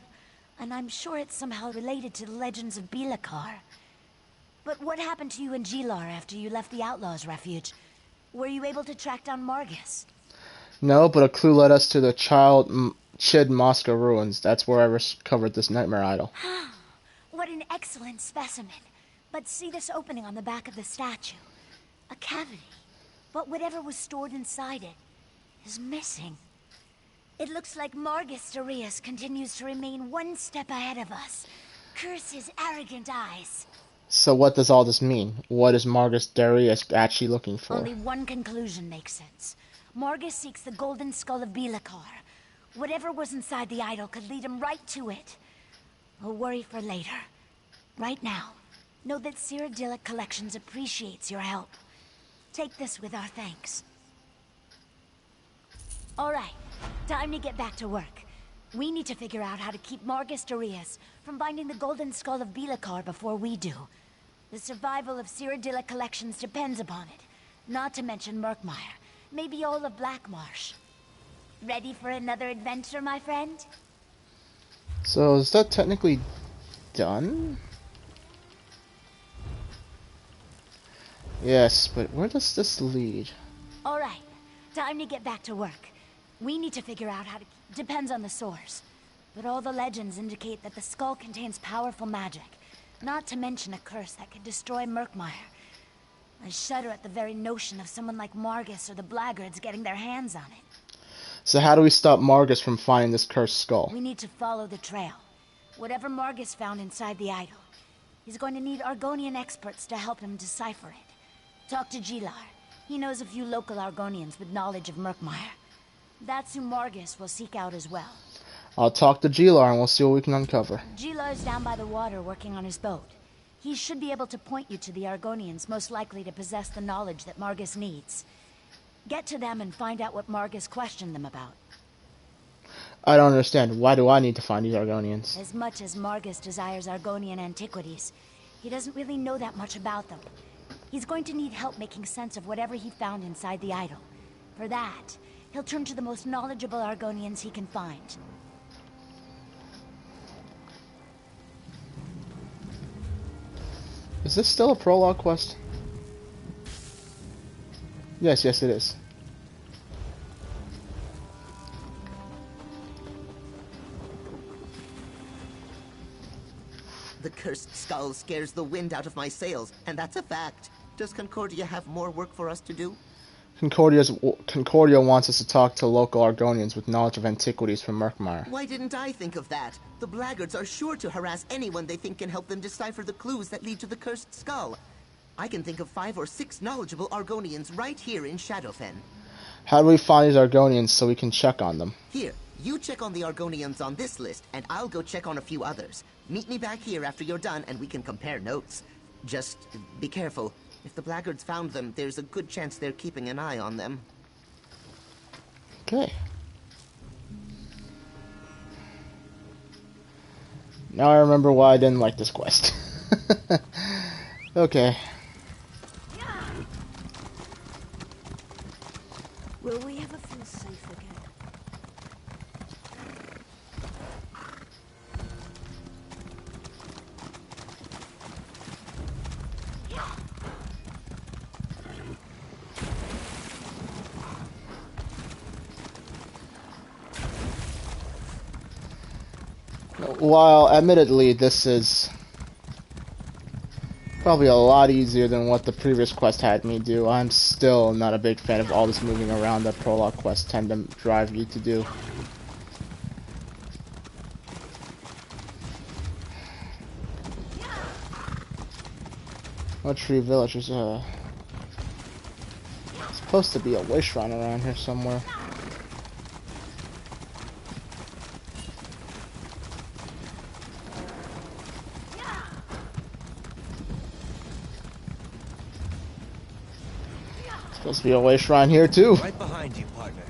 and I'm sure it's somehow related to the legends of Bilakar. But what happened to you and Gilar after you left the Outlaws Refuge? Were you able to track down Margus? No, but a clue led us to the Chid Mosca ruins. That's where I recovered this nightmare idol. What an excellent specimen. But see this opening on the back of the statue? A cavity. but whatever was stored inside it is missing. It looks like Margus Darius continues to remain one step ahead of us. Curse his arrogant eyes. So what does all this mean? What is Margus Darius actually looking for? Only one conclusion makes sense. Margus seeks the golden skull of Belakar. Whatever was inside the idol could lead him right to it. A worry for later. Right now, know that Cyrodiilic Collections appreciates your help. Take this with our thanks. Alright, time to get back to work. We need to figure out how to keep Margus Darius from finding the golden skull of Belakar before we do. The survival of Cyrodiilic Collections depends upon it. Not to mention Murkmire. Maybe all of Blackmarsh. Ready for another adventure, my friend? So is that technically done? Yes, but where does this lead? Alright, time to get back to work. We need to figure out how to... Depends on the source. But all the legends indicate that the skull contains powerful magic. Not to mention a curse that could destroy Murkmire. I shudder at the very notion of someone like Margus or the Blackguards getting their hands on it. So how do we stop Margus from finding this cursed skull? We need to follow the trail. Whatever Margus found inside the idol, he's going to need Argonian experts to help him decipher it. Talk to Gilar. He knows a few local Argonians with knowledge of Murkmire. That's who Margus will seek out as well. I'll talk to Gilar and we'll see what we can uncover. Gilar's down by the water working on his boat. He should be able to point you to the Argonians most likely to possess the knowledge that Margus needs. Get to them and find out what Margus questioned them about. I don't understand. Why do I need to find these Argonians? As much as Margus desires Argonian antiquities, he doesn't really know that much about them. He's going to need help making sense of whatever he found inside the idol. For that, he'll turn to the most knowledgeable Argonians he can find. Is this still a prologue quest? Yes, it is. The cursed skull scares the wind out of my sails, and that's a fact. Does Concordia have more work for us to do? Concordia wants us to talk to local Argonians with knowledge of antiquities from Murkmire. Why didn't I think of that? The Blackguards are sure to harass anyone they think can help them decipher the clues that lead to the cursed skull. I can think of 5 or 6 knowledgeable Argonians right here in Shadowfen. How do we find these Argonians so we can check on them? Here, you check on the Argonians on this list, and I'll go check on a few others. Meet me back here after you're done, and we can compare notes. Just be careful. If the Blackguards found them, there's a good chance they're keeping an eye on them. Okay. Now I remember why I didn't like this quest. Okay. Will we ever feel safe again? While admittedly this is probably a lot easier than what the previous quest had me do, I'm still not a big fan of all this moving around that prologue quests tend to drive you to do. Oak Tree Village is supposed to be a wish shrine around here somewhere. Supposed to be a way shrine here too. Right behind you, partner.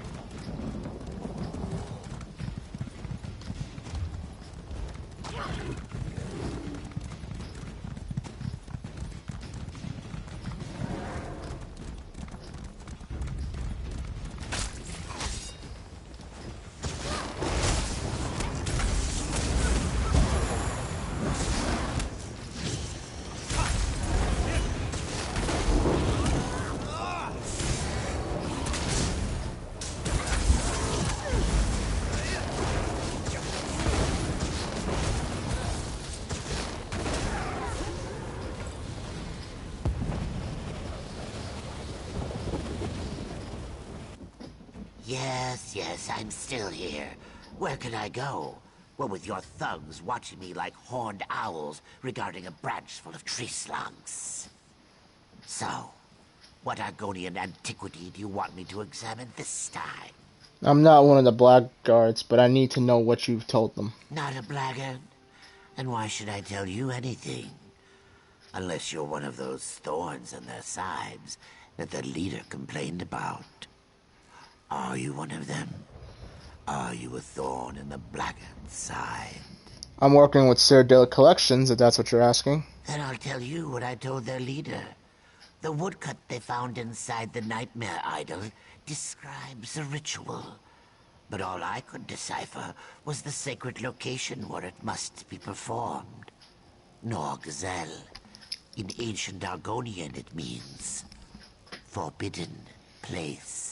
Yes, I'm still here. Where can I go? Well, with your thugs watching me like horned owls regarding a branch full of tree slugs. So, what Argonian antiquity do you want me to examine this time? I'm not one of the blackguards, but I need to know what you've told them. Not a blackguard? And why should I tell you anything? Unless you're one of those thorns in their sides that the leader complained about. Are you one of them? Are you a thorn in the blackguard's side? I'm working with Cyrodiilic Collections, if that's what you're asking. Then I'll tell you what I told their leader. The woodcut they found inside the Nightmare Idol describes a ritual. But all I could decipher was the sacred location where it must be performed. Norgzel. In ancient Argonian it means forbidden place.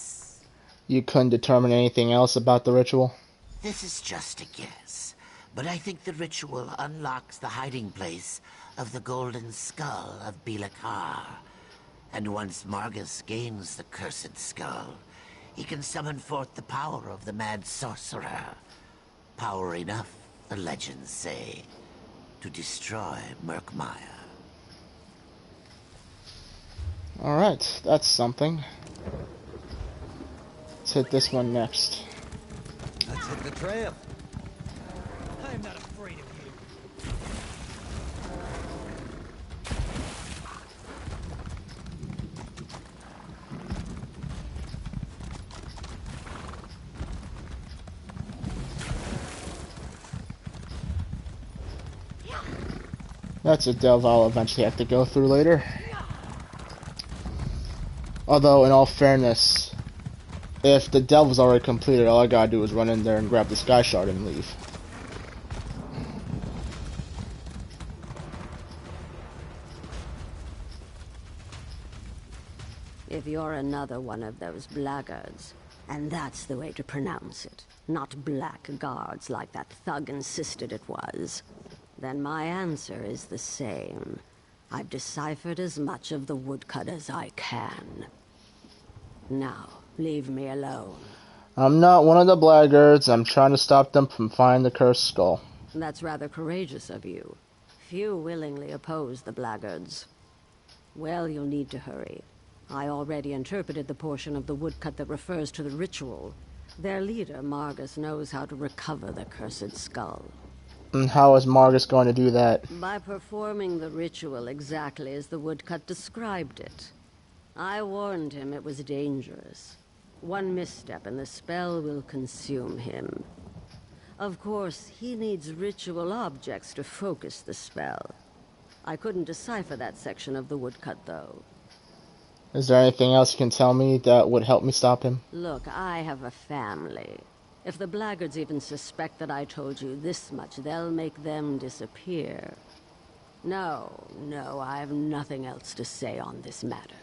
You couldn't determine anything else about the ritual? This is just a guess, but I think the ritual unlocks the hiding place of the golden skull of Bilakar. And once Margus gains the cursed skull, he can summon forth the power of the mad sorcerer. Power enough, the legends say, to destroy Murkmire. Alright, that's something. Let's hit this one next. Let's hit the trail. I'm not afraid of you. That's a delve I'll eventually have to go through later. Although, in all fairness, if the delve was already completed, all I gotta do is run in there and grab the sky shard and leave. If you're another one of those blackguards, and that's the way to pronounce it, not blackguards like that thug insisted it was, then my answer is the same. I've deciphered as much of the woodcut as I can. Now, leave me alone. I'm not one of the blackguards. I'm trying to stop them from finding the cursed skull. That's rather courageous of you. Few willingly oppose the blackguards. Well, you'll need to hurry. I already interpreted the portion of the woodcut that refers to the ritual. Their leader, Margus, knows how to recover the cursed skull. And how is Margus going to do that? By performing the ritual exactly as the woodcut described it. I warned him it was dangerous. One misstep and the spell will consume him. Of course, he needs ritual objects to focus the spell. I couldn't decipher that section of the woodcut, though. Is there anything else you can tell me that would help me stop him? Look, I have a family. If the blackguards even suspect that I told you this much, they'll make them disappear. No, I have nothing else to say on this matter.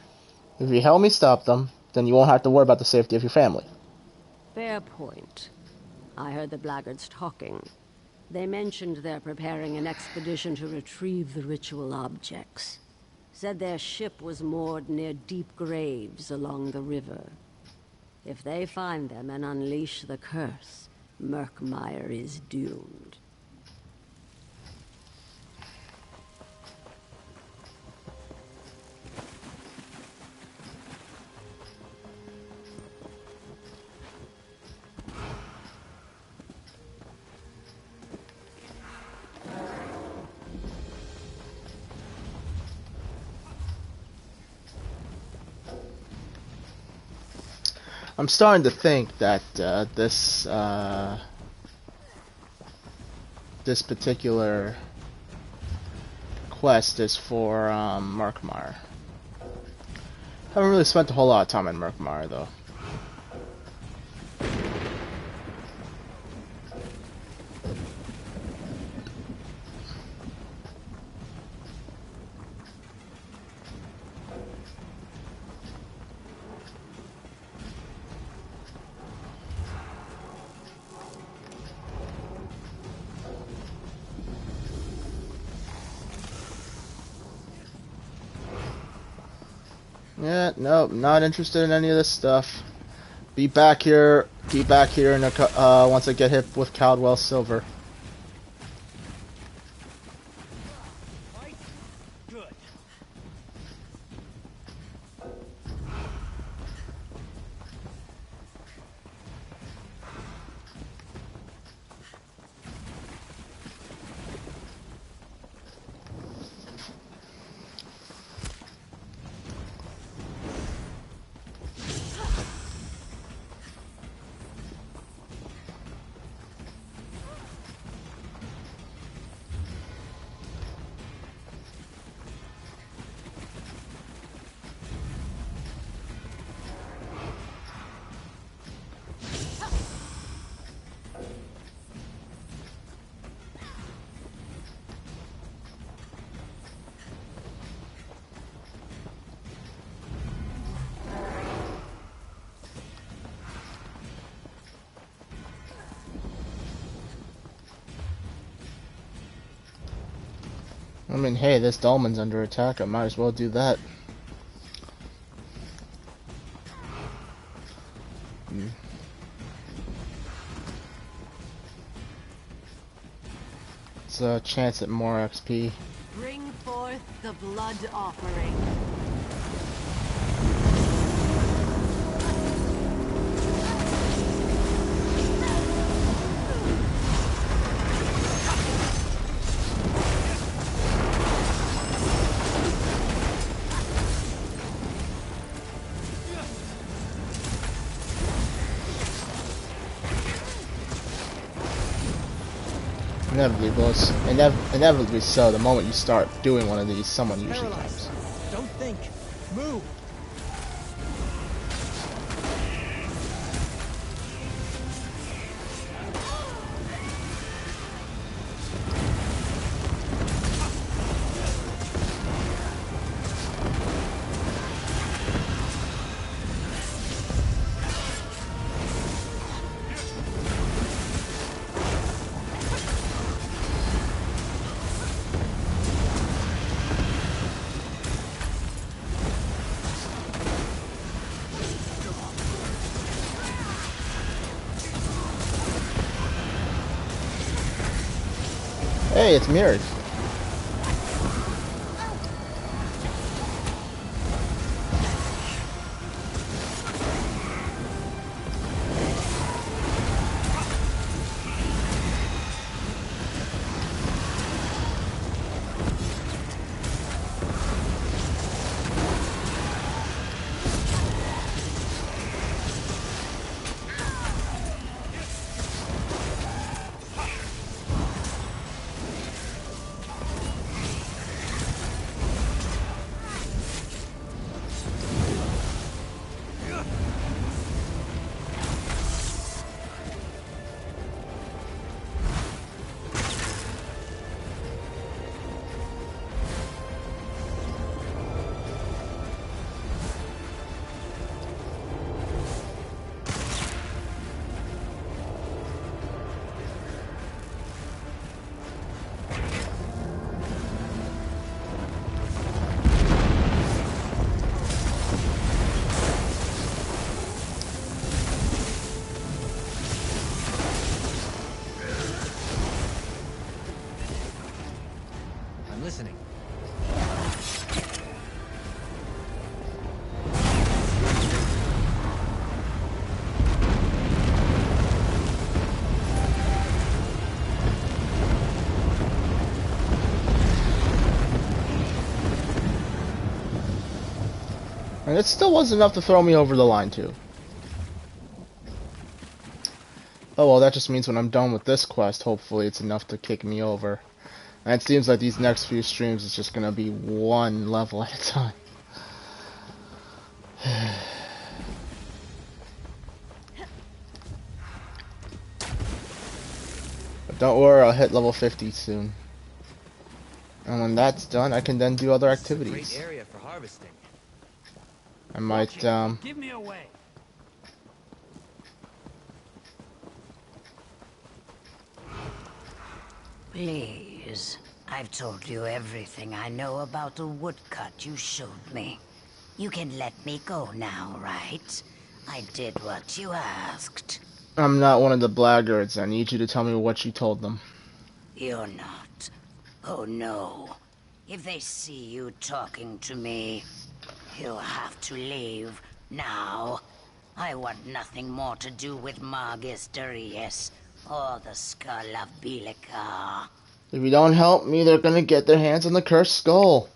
If you help me stop them, then you won't have to worry about the safety of your family. Fair point. I heard the blackguards talking. They mentioned they're preparing an expedition to retrieve the ritual objects. Said their ship was moored near deep graves along the river. If they find them and unleash the curse, Murkmire is doomed. I'm starting to think that this particular quest is for Murkmire. Haven't really spent a whole lot of time in Murkmire though. Yeah, nope, not interested in any of this stuff. Be back here Be back here in once I get hit with Caldwell's silver. I mean, hey, this dolmen's under attack. I might as well do that. It's a chance at more XP. Bring forth the blood offering. Inevitably so, the moment you start doing one of these, someone usually comes. Don't think. Move. Hey, it's mirrored. Listening. And it still wasn't enough to throw me over the line, too. Oh well, that just means when I'm done with this quest, hopefully it's enough to kick me over. And it seems like these next few streams is just gonna be one level at a time. But don't worry, I'll hit level 50 soon. And when that's done, I can then do other activities. Great area for harvesting. I might, Give me away. Please. I've told you everything I know about the woodcut you showed me. You can let me go now, right? I did what you asked. I'm not one of the blackguards. I need you to tell me what you told them. You're not. Oh no. If they see you talking to me, you'll have to leave now. I want nothing more to do with Margis Darius or the Skull of Bilica. If you don't help me, they're gonna get their hands on the cursed skull.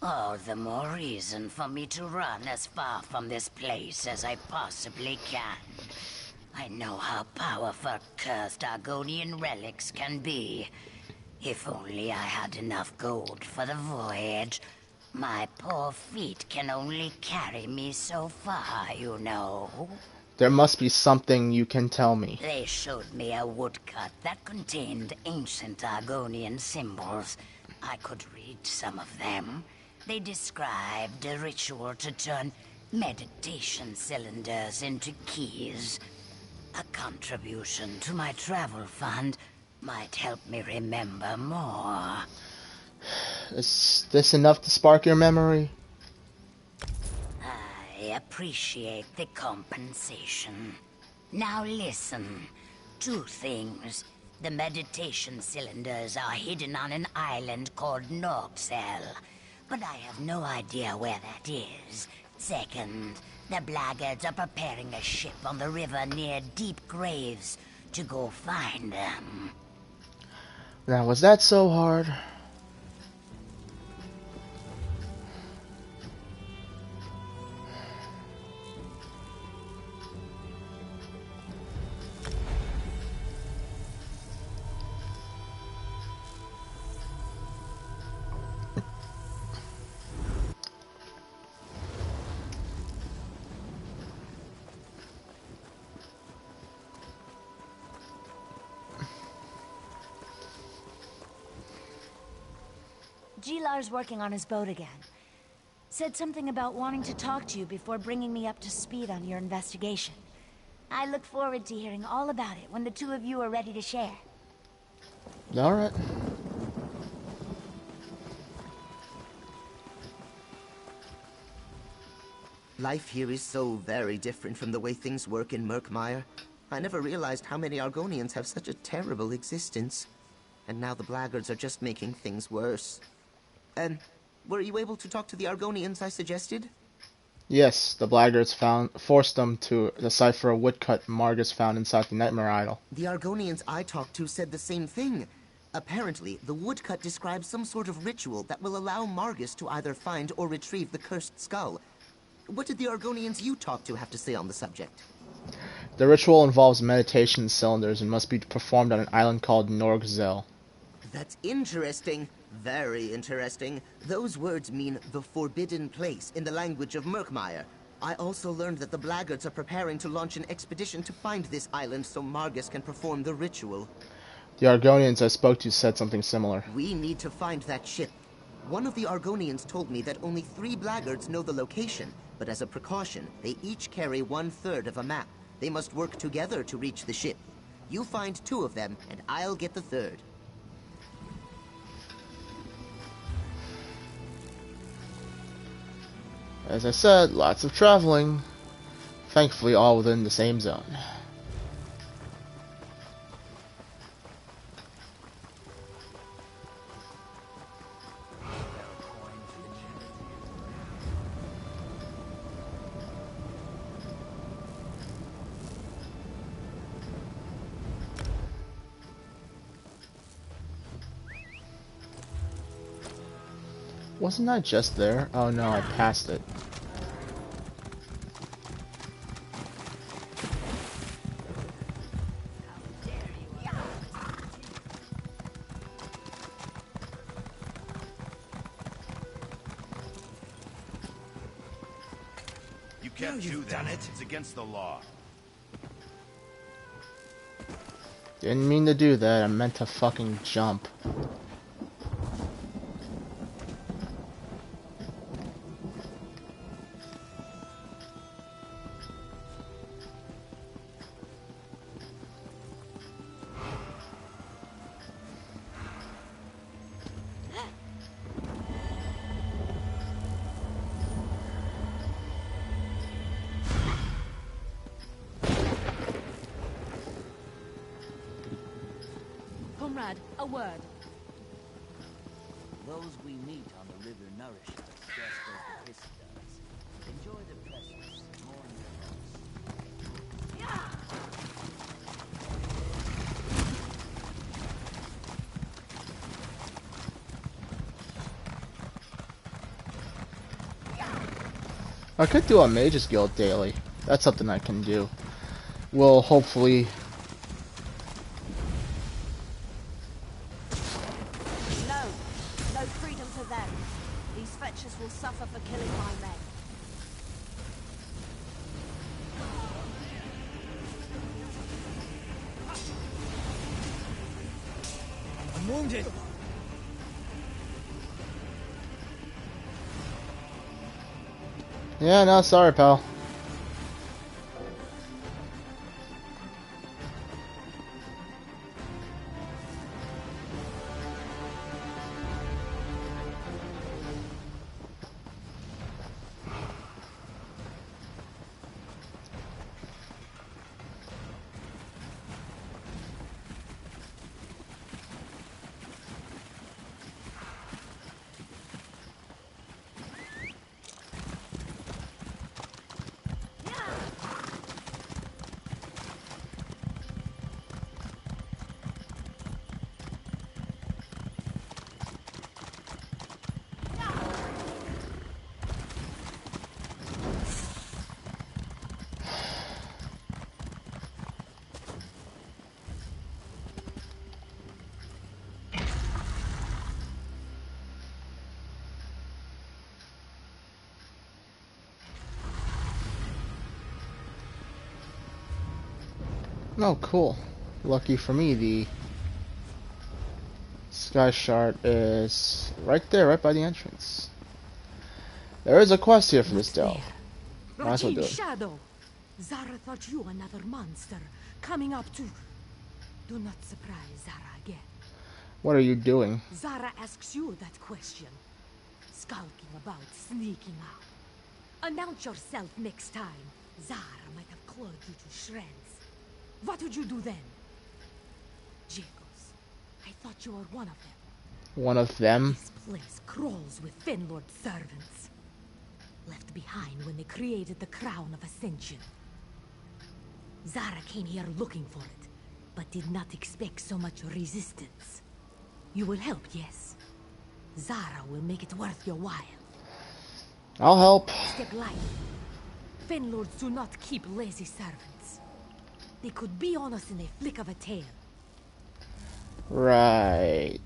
All the more reason for me to run as far from this place as I possibly can. I know how powerful cursed Argonian relics can be. If only I had enough gold for the voyage. My poor feet can only carry me so far, you know. There must be something you can tell me. They showed me a woodcut that contained ancient Argonian symbols. I could read some of them. They described a ritual to turn meditation cylinders into keys. A contribution to my travel fund might help me remember more. Is this enough to spark your memory? I appreciate the compensation. Now listen. 2 things. The meditation cylinders are hidden on an island called Norxel, but I have no idea where that is. Second, the blackguards are preparing a ship on the river near Deep Graves to go find them. Now, was that so hard? Gilar's working on his boat again. Said something about wanting to talk to you before bringing me up to speed on your investigation. I look forward to hearing all about it when the 2 of you are ready to share. Alright. Life here is so very different from the way things work in Murkmire. I never realized how many Argonians have such a terrible existence. And now the blackguards are just making things worse. Were you able to talk to the Argonians I suggested? Yes, the blackguards forced them to decipher a woodcut Margus found inside the Nightmare Idol. The Argonians I talked to said the same thing. Apparently, the woodcut describes some sort of ritual that will allow Margus to either find or retrieve the cursed skull. What did the Argonians you talked to have to say on the subject? The ritual involves meditation cylinders and must be performed on an island called Norgzel. That's interesting. Very interesting. Those words mean the forbidden place in the language of Murkmire. I also learned that the blackguards are preparing to launch an expedition to find this island so Margus can perform the ritual. The Argonians I spoke to said something similar. We need to find that ship. One of the Argonians told me that only 3 blackguards know the location, but as a precaution, they each carry 1/3 of a map. They must work together to reach the ship. You find 2 of them, and I'll get the 3rd. As I said, lots of traveling. Thankfully, all within the same zone. Wasn't I just there? Oh no, I passed it. You can't do that. It's against the law. Didn't mean to do that, I meant to fucking jump. Comrade, a word. Those we meet on the river nourish us just as the piss does. Enjoy the presence, mourn the I could do a Mage's Guild daily. That's something I can do. Will hopefully... No freedom to them. These fetchers will suffer for killing my men. I'm wounded. Yeah, no, sorry, pal. Oh, cool. Lucky for me, the Sky Shard is right there, right by the entrance. There is a quest here for this delve. Might as well do it. Shadow! Zara thought you another monster, coming up to... Do not surprise Zara again. What are you doing? Zara asks you that question. Skulking about, sneaking out. Announce yourself next time. Zara might have clawed you to shreds. What would you do then? Jacobs, I thought you were one of them. One of them? This place crawls with Fenlord servants. Left behind when they created the Crown of Ascension. Zara came here looking for it, but did not expect so much resistance. You will help, yes? Zara will make it worth your while. I'll help. Step light. Fenlords do not keep lazy servants. They could be on us in a flick of a tail. Right.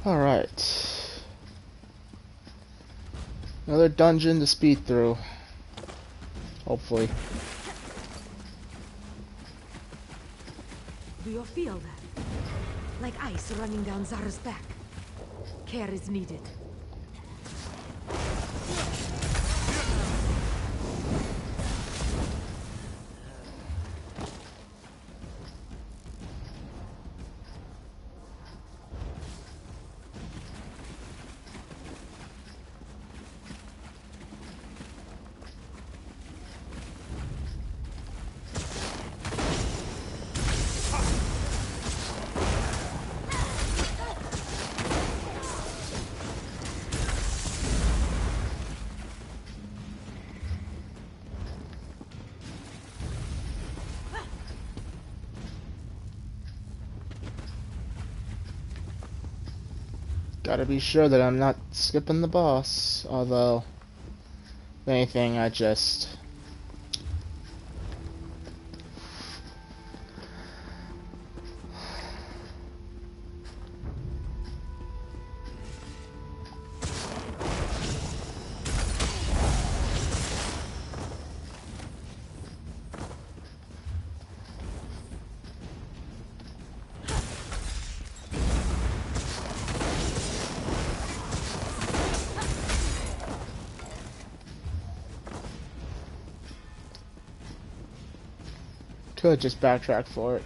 Alright. Another dungeon to speed through. Hopefully. Do you feel that? Like ice running down Zara's back. Care is needed. Gotta be sure that I'm not skipping the boss. Although, if anything, I just... Could just backtrack for it.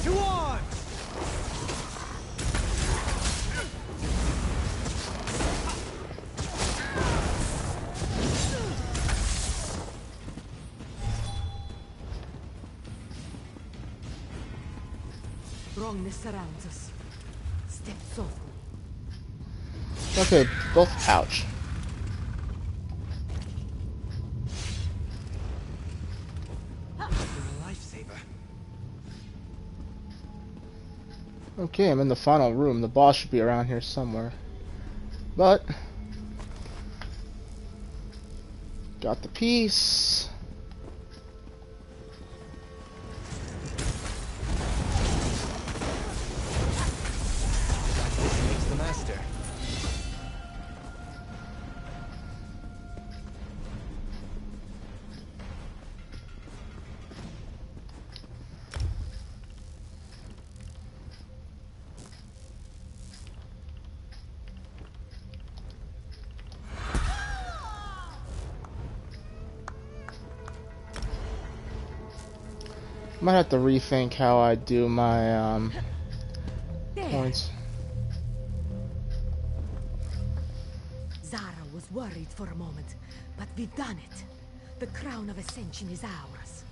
To arms! Wrongness surrounds us. Step softly. Okay, both ouch. You're a lifesaver. Okay, I'm in the final room. The boss should be around here somewhere. But got the piece. This makes the master. Might have to rethink how I do my points. Zara was worried for a moment, but we've done it. The crown of ascension is ours.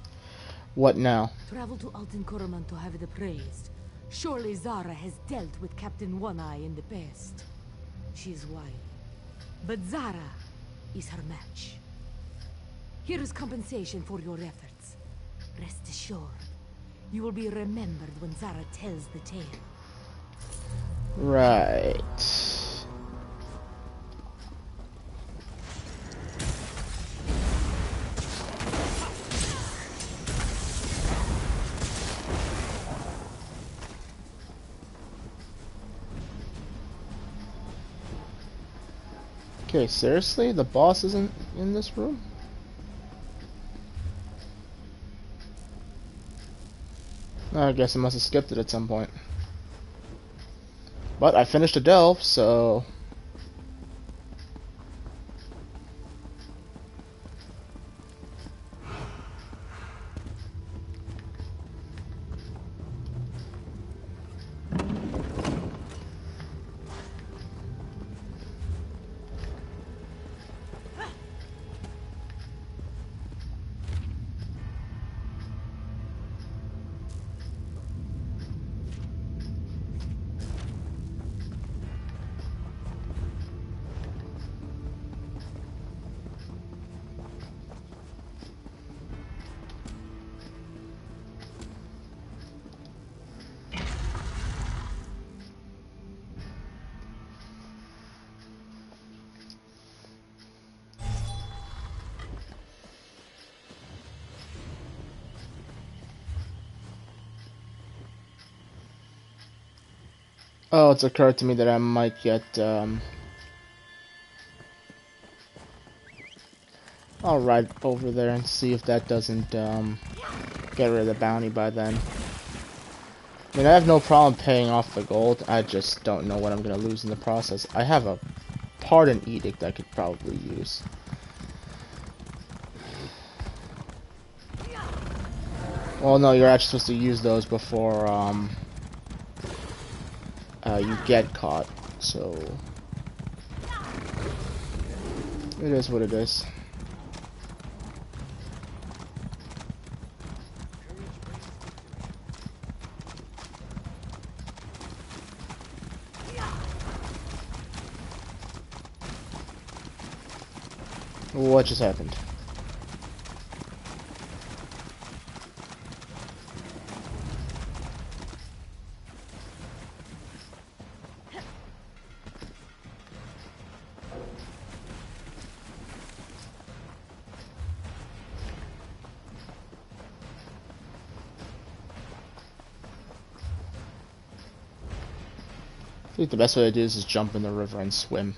What now? Travel to Alten Korman to have it appraised. Surely Zara has dealt with Captain One-Eye in the past. She is wily, but Zara is her match. Here is compensation for your efforts. Rest assured, you will be remembered when Zara tells the tale. Right. Okay, seriously? The boss isn't in this room? I guess I must have skipped it at some point. But I finished a delve, so... Oh, it's occurred to me that I might get, I'll ride over there and see if that doesn't, get rid of the bounty by then. I mean, I have no problem paying off the gold, I just don't know what I'm gonna lose in the process. I have a pardon edict I could probably use. Well, no, you're actually supposed to use those before, you get caught, so it is what it is. What just happened? I think the best way to do this is jump in the river and swim.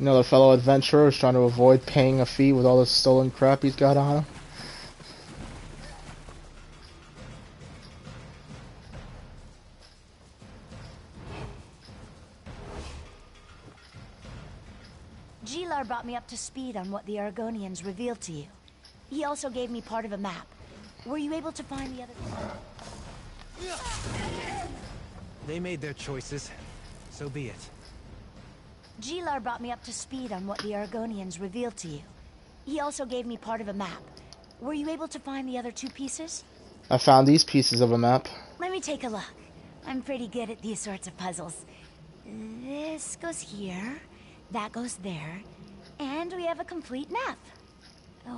Another fellow adventurer is trying to avoid paying a fee with all the stolen crap he's got on him. Gilar brought me up to speed on what the Argonians revealed to you. He also gave me part of a map. Were you able to find the other... They made their choices. So be it. Gilar brought me up to speed on what the Argonians revealed to you. He also gave me part of a map. Were you able to find the other two pieces? I found these pieces of a map. Let me take a look. I'm pretty good at these sorts of puzzles. This goes here, that goes there, and we have a complete map.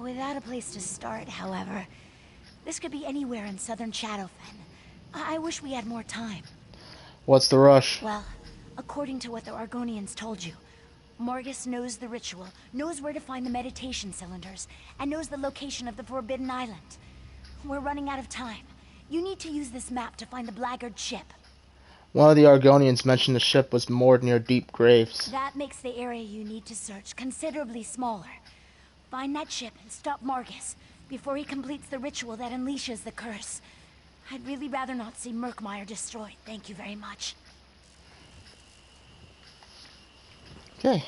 Without a place to start, however. This could be anywhere in southern Shadowfen. I wish we had more time. What's the rush? Well, according to what the Argonians told you, Morgus knows the ritual, knows where to find the meditation cylinders, and knows the location of the Forbidden Island. We're running out of time. You need to use this map to find the Blackguard ship. One of the Argonians mentioned the ship was moored near deep graves. That makes the area you need to search considerably smaller. Find that ship and stop Morgus before he completes the ritual that unleashes the curse. I'd really rather not see Murkmire destroyed. Thank you very much. Okay.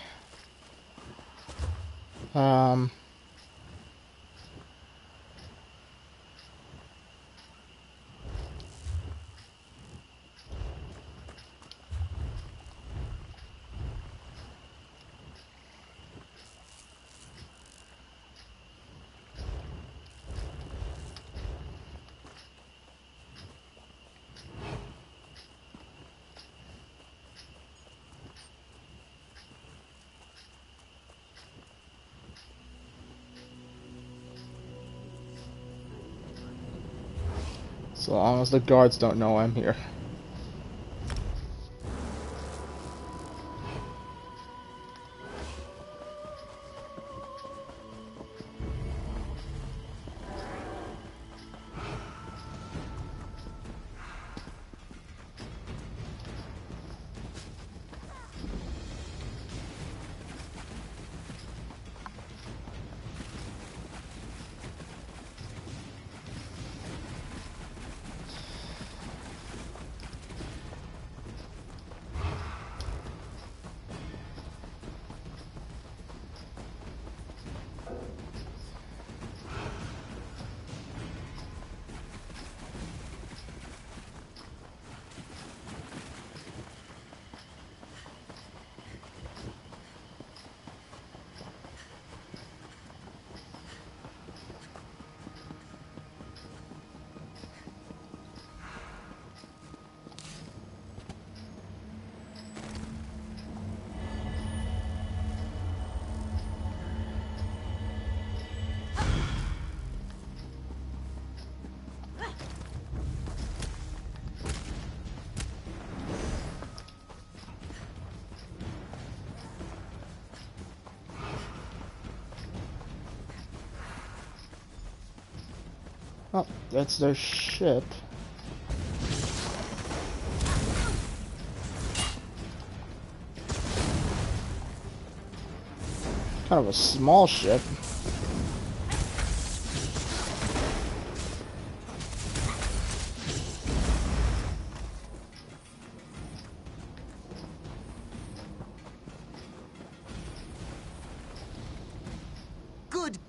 So long as the guards don't know I'm here. Oh, that's their ship. Kind of a small ship.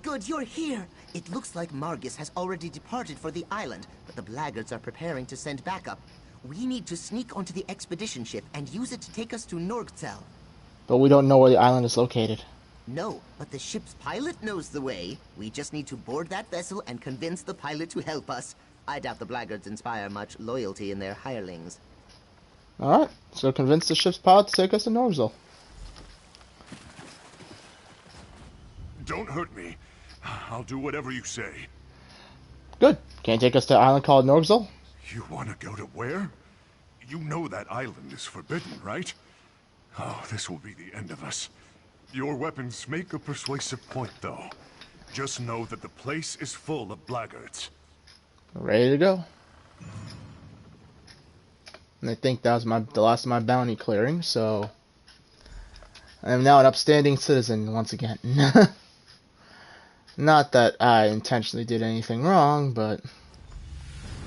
Good, you're here. It looks like Margus has already departed for the island, but the Blackguards are preparing to send backup. We need to sneak onto the expedition ship and use it to take us to Norgtel. But we don't know where the island is located. No, but the ship's pilot knows the way. We just need to board that vessel and convince the pilot to help us. I doubt the Blackguards inspire much loyalty in their hirelings. Alright, so convince the ship's pilot to take us to Norgzel. Don't hurt me. I'll do whatever you say. Good. Can't take us to an island called Norgzel? You want to go to where? You know that island is forbidden, right? Oh, this will be the end of us. Your weapons make a persuasive point, though. Just know that the place is full of blackguards. Ready to go. And I think that was the last of my bounty clearing, so... I am now an upstanding citizen once again. Not that I intentionally did anything wrong, but...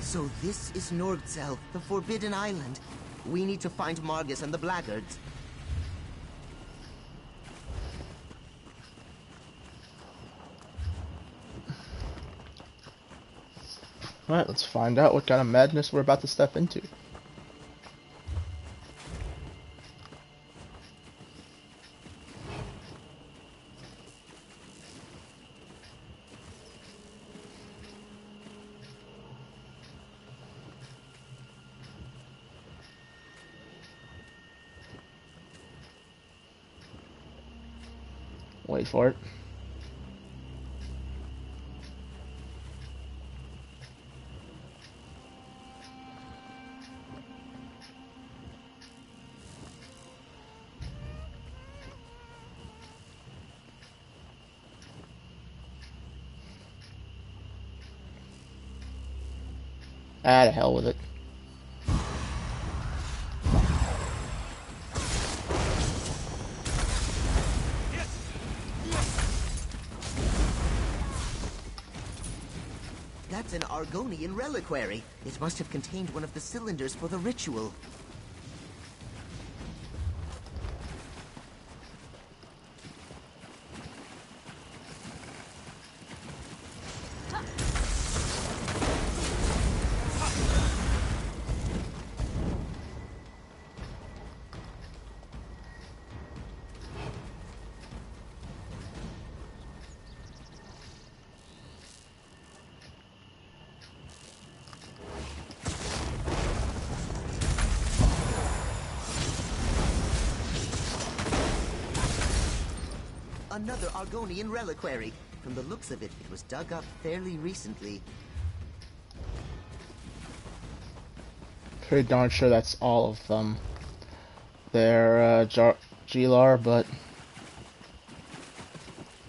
So this is Nordzel, the Forbidden Island. We need to find Margus and the Blackguards. Alright, let's find out what kind of madness we're about to step into. Wait for it. Ah, to hell with it. That's an Argonian reliquary. It must have contained one of the cylinders for the ritual. Another Argonian reliquary. From the looks of it, it was dug up fairly recently. Pretty darn sure that's all of them. They're Gilar, but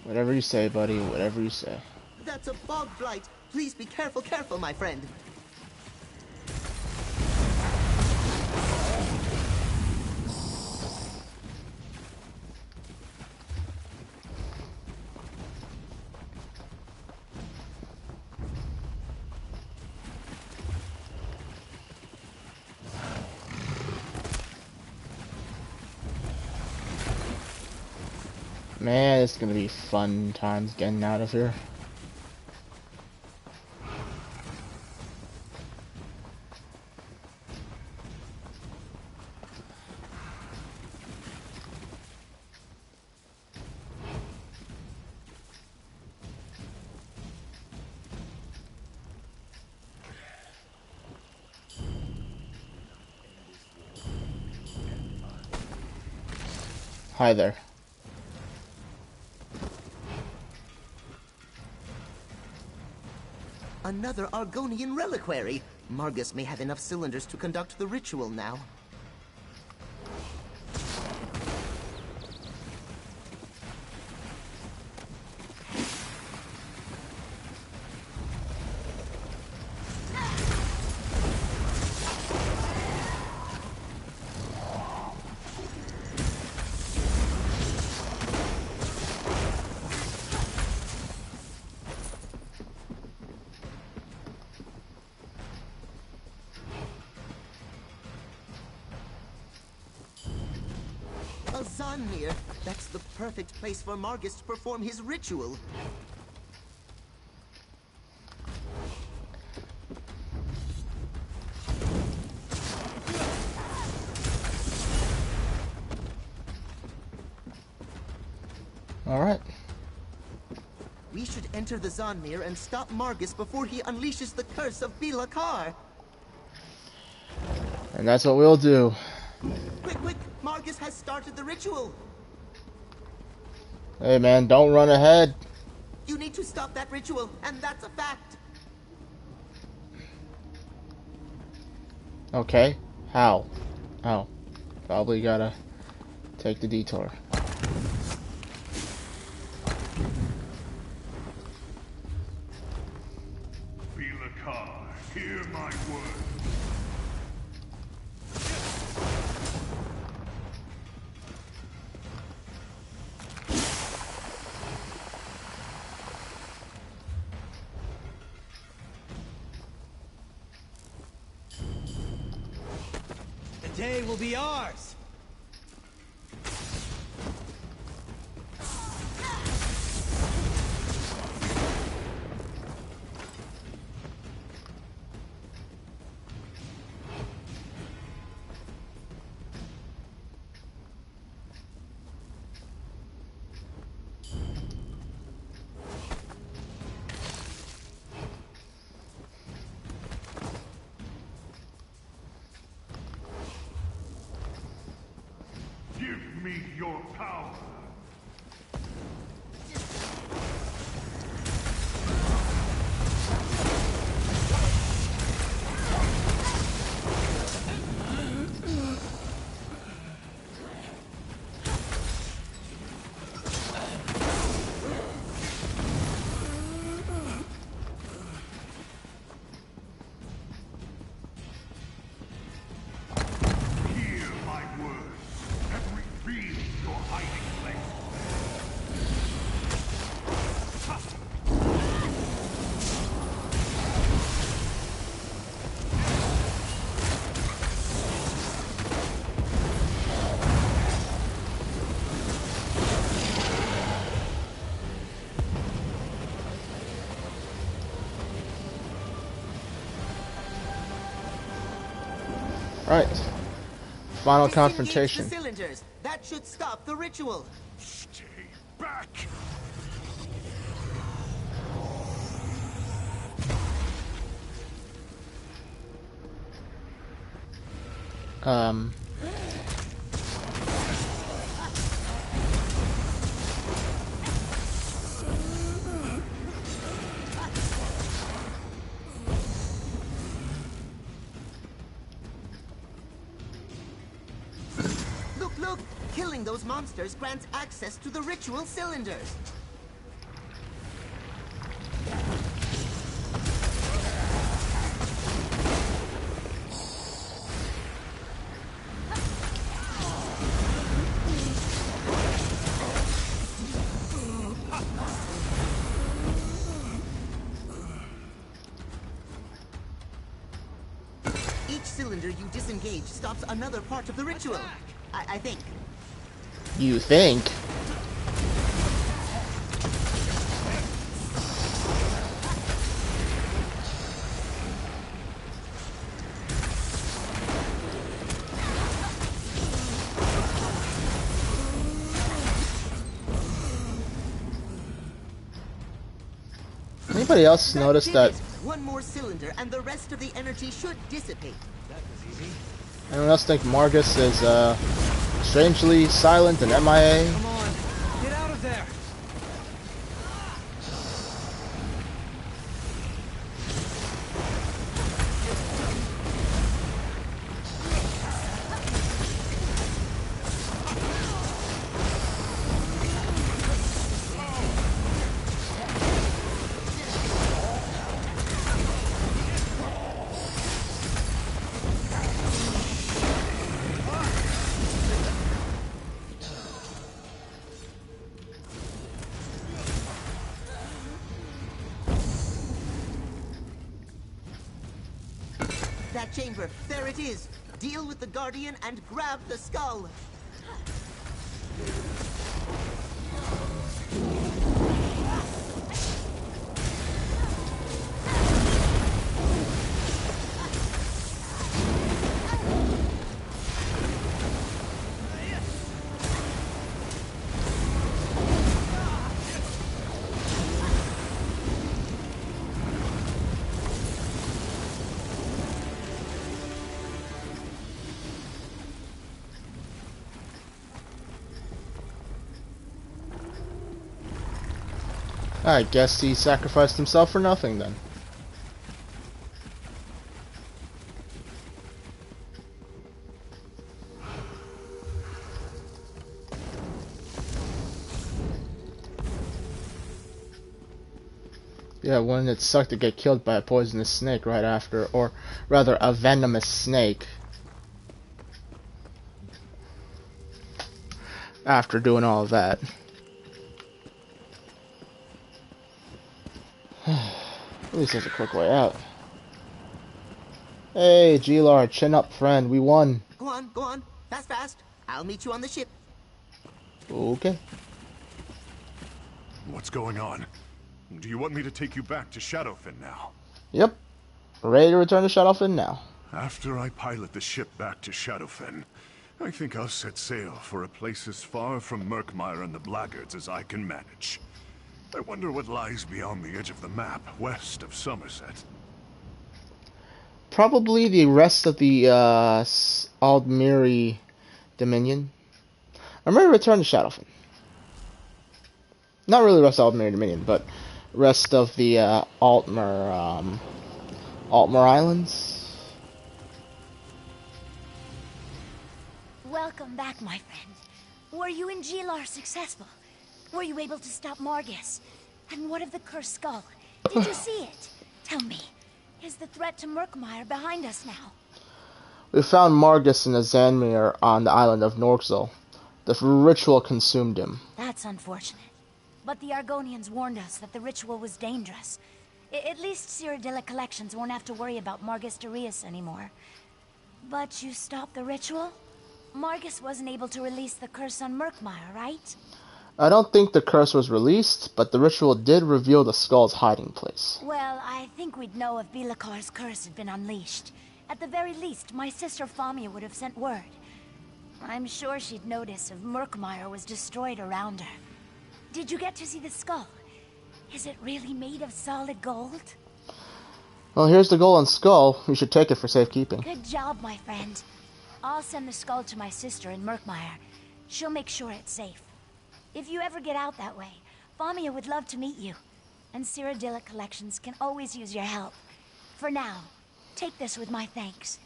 whatever you say, buddy. Whatever you say. That's a bog blight. Please be careful, my friend. Man, it's gonna be fun times getting out of here. Hi there. Another Argonian reliquary. Margus may have enough cylinders to conduct the ritual now. Zanmir. That's the perfect place for Margus to perform his ritual. Alright. We should enter the Zanmir and stop Margus before he unleashes the curse of Bilakar. And that's what we'll do. Quick! Margus has started the ritual! Hey man, don't run ahead. You need to stop that ritual, and that's a fact! Okay, how? Oh, probably gotta take the detour. Bilakar, hear my word. day will be ours. Give me your power. Hear my words and reveal your hiding place. Right. Final Disengage confrontation. the cylinders. That should stop the ritual. Stay back. Um. Look, look! Killing those monsters grants access to the ritual cylinders. Each cylinder you disengage stops another part of the ritual. I think. You think? Anybody else notice did that? it. One more cylinder and the rest of the energy should dissipate. That was easy. Anyone else think Margus is strangely silent and MIA? Come on, get out of there. That chamber, there it is. Deal with the Guardian and grab the skull. I guess he sacrificed himself for nothing then. Yeah, wouldn't it suck to get killed by a poisonous snake right after, or rather a venomous snake after doing all of that. At least there's a quick way out. Hey, G-Lard, chin up, friend. We won. Go I'll meet you on the ship. Okay. What's going on? Do you want me to take you back to Shadowfen now? Yep. Ready to return to Shadowfen now. After I pilot the ship back to Shadowfen, I think I'll set sail for a place as far from Murkmire and the Blackguards as I can manage. I wonder what lies beyond the edge of the map, west of Somerset. Probably the rest of the Aldmeri Dominion. I'm ready to return to Shadowfen. Not really rest of Aldmeri Dominion, but rest of the Altmer Islands. Welcome back, my friend. Were you in Gilar successful? Were you able to stop Margus? And what of the cursed skull? Did you see it? Tell me, is the threat to Murkmire behind us now? We found Margus in a Zanmir on the island of Norxel. The ritual consumed him. That's unfortunate. But the Argonians warned us that the ritual was dangerous. At least Cyrodiilic collections won't have to worry about Margus Darius anymore. But you stopped the ritual? Margus wasn't able to release the curse on Murkmire, right? I don't think the curse was released, but the ritual did reveal the skull's hiding place. Well, I think we'd know if Bilakar's curse had been unleashed. At the very least, my sister Famia would have sent word. I'm sure she'd notice if Murkmire was destroyed around her. Did you get to see the skull? Is it really made of solid gold? Well, here's the golden skull. You should take it for safekeeping. Good job, my friend. I'll send the skull to my sister in Murkmire. She'll make sure it's safe. If you ever get out that way, Famia would love to meet you. And Cyrodiilic collections can always use your help. For now, take this with my thanks.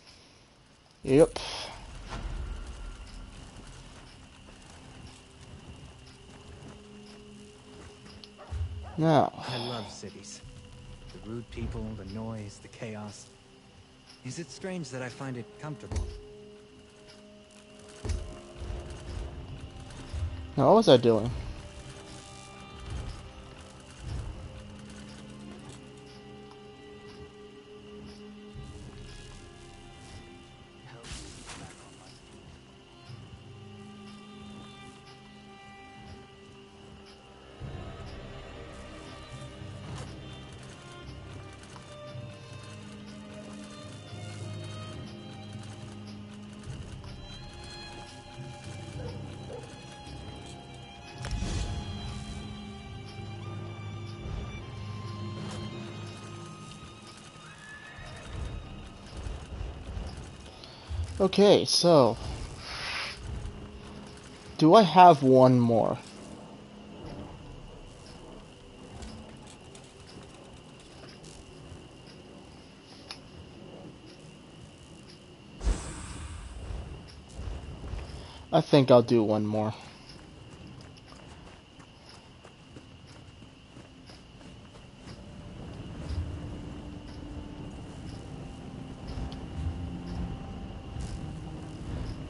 Yep. Now. I love cities. The rude people, the noise, the chaos. Is it strange that I find it comfortable? Now, what was I doing? Okay, so do I have one more? I think I'll do one more.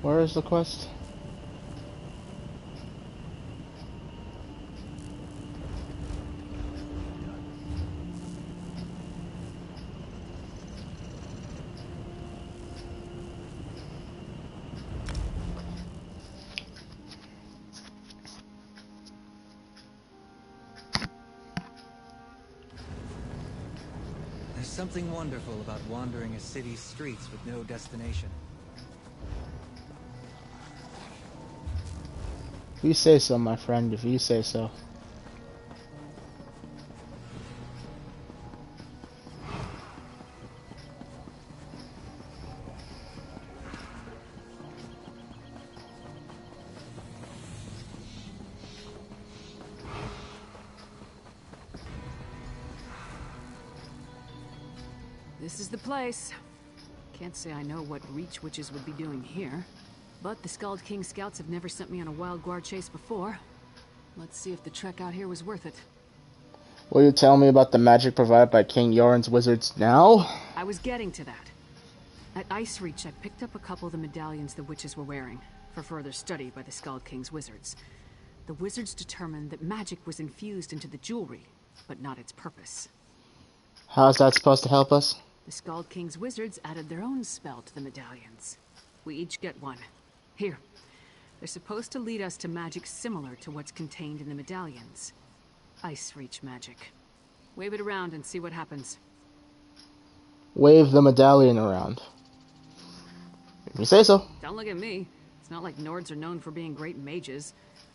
Where is the quest? There's something wonderful about wandering a city's streets with no destination. If you say so, my friend, if you say so. This is the place. Can't say I know what Reach Witches would be doing here. But the Skald King scouts have never sent me on a wild guard chase before. Let's see if the trek out here was worth it. Will you tell me about the magic provided by King Yoren's wizards now? I was getting to that. At Ice Reach, I picked up a couple of the medallions the witches were wearing, for further study by the Skald King's wizards. The wizards determined that magic was infused into the jewelry, but not its purpose. How's that supposed to help us? The Skald King's wizards added their own spell to the medallions. We each get one. Here. They're supposed to lead us to magic similar to what's contained in the medallions. Ice Reach magic. Wave it around and see what happens. Wave the medallion around. If you say so. Don't look at me. It's not like Nords are known for being great mages.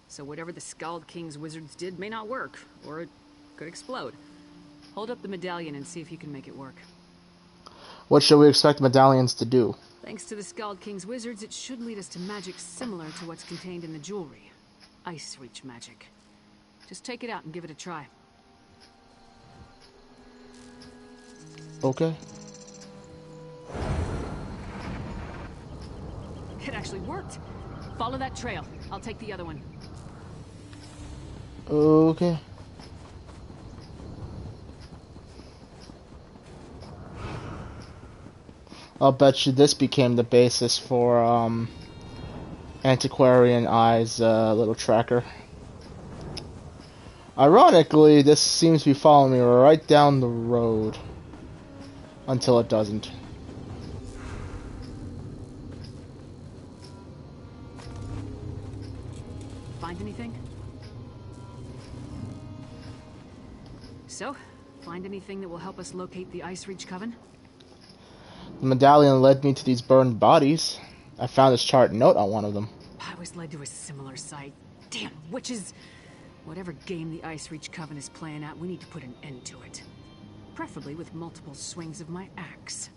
So whatever the Skald King's wizards did may not work, or it could explode. Hold up the medallion and see if you can make it work. What should we expect medallions to do? Thanks to the Skald King's wizards, it should lead us to magic similar to what's contained in the jewelry. Ice Reach magic. Just take it out and give it a try. Okay. It actually worked. Follow that trail. I'll take the other one. Okay. I'll bet you this became the basis for Antiquarian Eye's little tracker. Ironically, this seems to be following me right down the road. Until it doesn't. Find anything? So, find anything that will help us locate the Ice Reach Coven? The medallion led me to these burned bodies. I found this chart note on one of them. I was led to a similar site. Damn witches! Whatever game the Ice Reach Coven is playing at, we need to put an end to it. Preferably with multiple swings of my axe.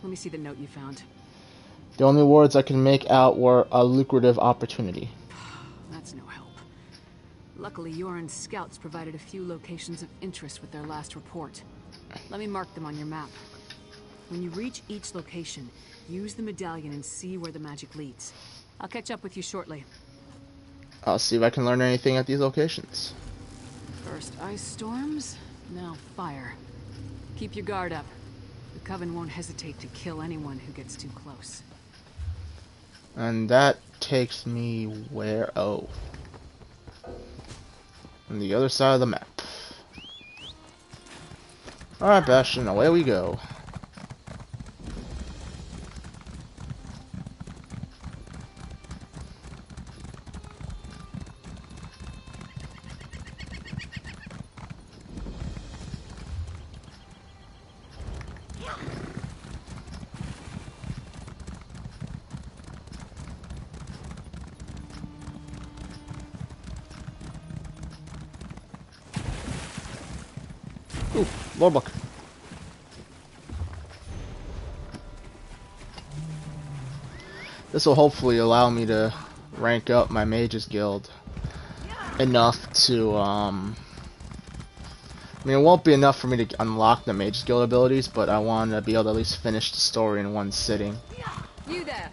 Let me see the note you found. The only words I could make out were a lucrative opportunity. That's no help. Luckily, Yoren's scouts provided a few locations of interest with their last report. Let me mark them on your map. When you reach each location, use the medallion and see where the magic leads. I'll catch up with you shortly. I'll see if I can learn anything at these locations. First ice storms, now fire. Keep your guard up. The Coven won't hesitate to kill anyone who gets too close. And that takes me where? Oh. On the other side of the map. Alright, Bastion, away we go. Ooh, lore book. This will hopefully allow me to rank up my Mages Guild enough to, I mean, it won't be enough for me to unlock the Mages Guild abilities, but I want to be able to at least finish the story in one sitting. You there?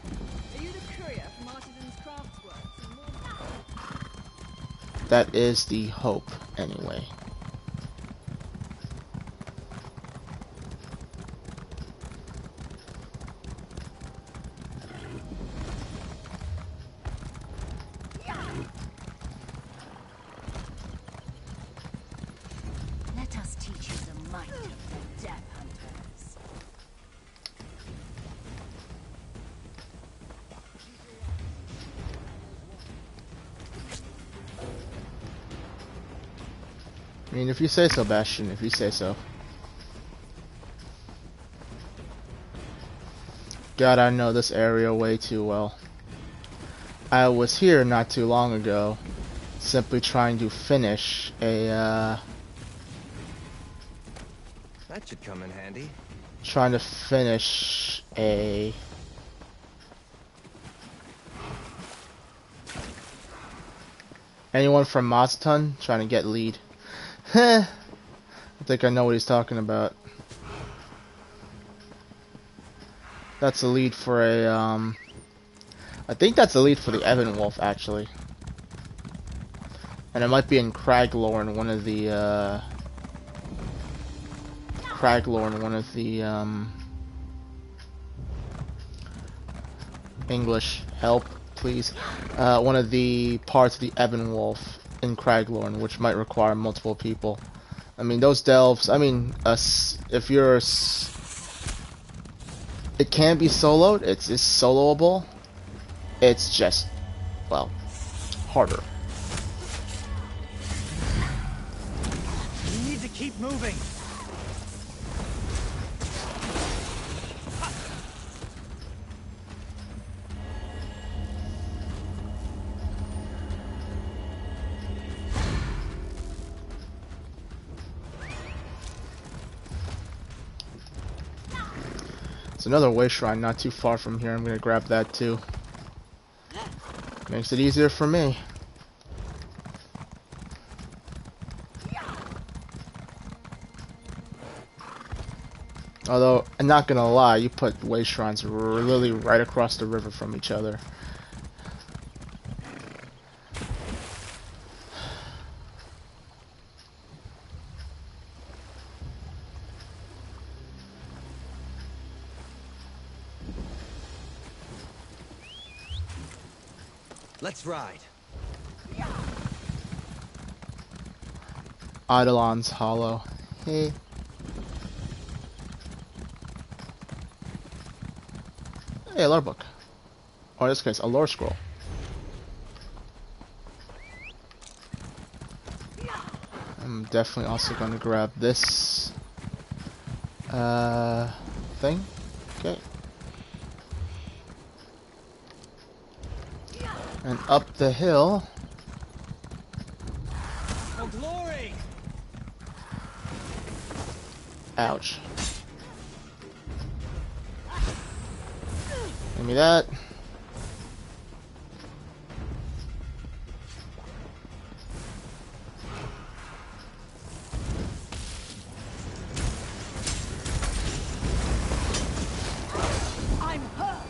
Are you the courier from Artisan's Craftsworks? That is the hope, anyway. Let us teach you the might of the Death Hunters. I mean, if you say so, Bastion, if you say so. God, I know this area way too well. I was here not too long ago, simply trying to finish a, That should come in handy. trying to finish a... Anyone from Mazatun trying to get lead? Heh. I think I know what he's talking about. That's a lead for a, I think that's a lead for the Evan Wolf, actually. And it might be in Craglorn, one of the, English, help, please. One of the parts of the Evan Wolf in Craglorn, which might require multiple people. I mean, those delves, I mean, if you're... It can be soloed, it's soloable. It's just, well, harder. We need to keep moving. It's another way shrine not too far from here. I'm gonna grab that too. Makes it easier for me. Although, I'm not gonna lie, you put way shrines really right across the river from each other. Let's ride. Eidolon's Hollow. Hey. Hey, a lore book. Or in this case, a lore scroll. I'm definitely also going to grab this thing. Okay. And up the hill. For glory! Ouch. Give me that. I'm hurt.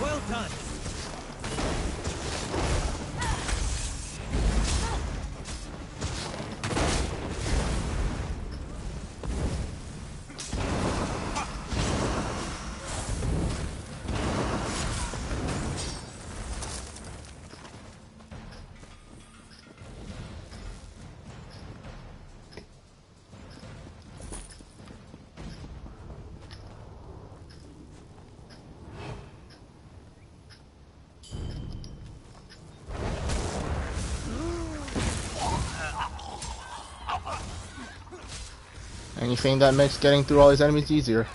Well done. Anything that makes getting through all these enemies easier.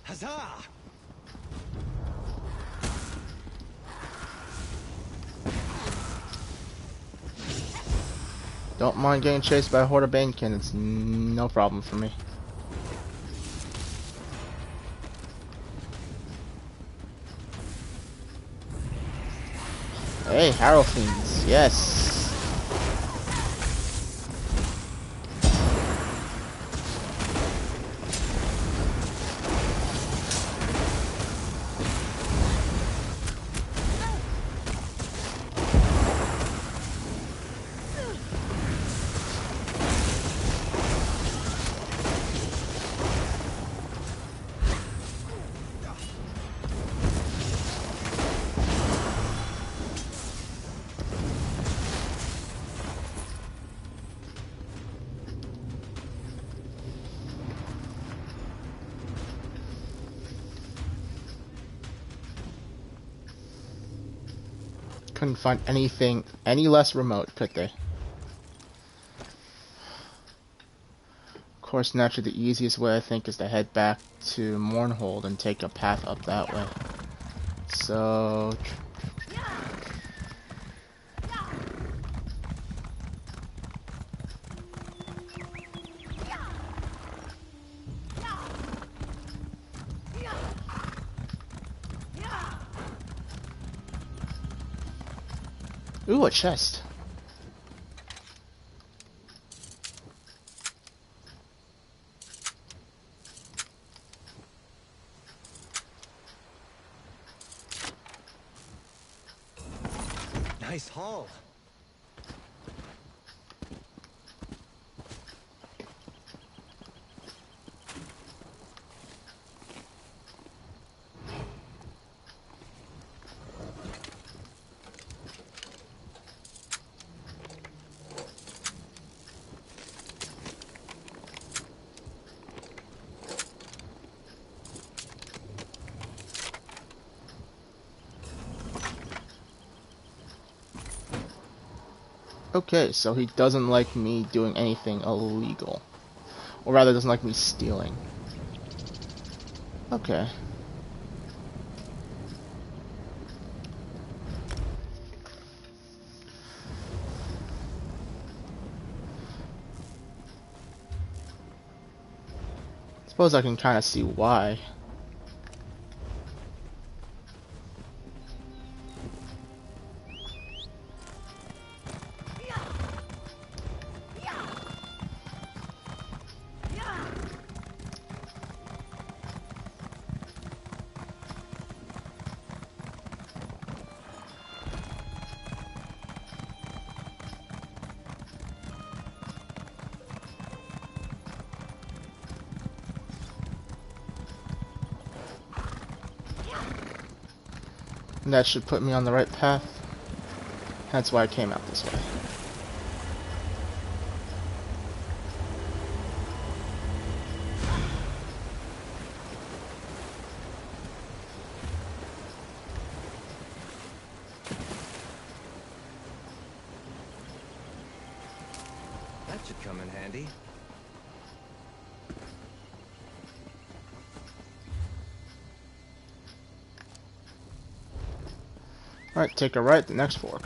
Huzzah! Don't mind getting chased by a horde of Banekin, it's no problem for me. Hey, Harrow Fiends, yes. Couldn't find anything any less remote, could they? Of course, naturally the easiest way I think is to head back to Mournhold and take a path up that way. So... Ooh, a chest. Nice haul. Okay, so he doesn't like me doing anything illegal. Or rather, doesn't like me stealing. Okay. Suppose I can kind of see why. And that should put me on the right path. That's why I came out this way. That should come in handy. Alright, take a right at the next fork.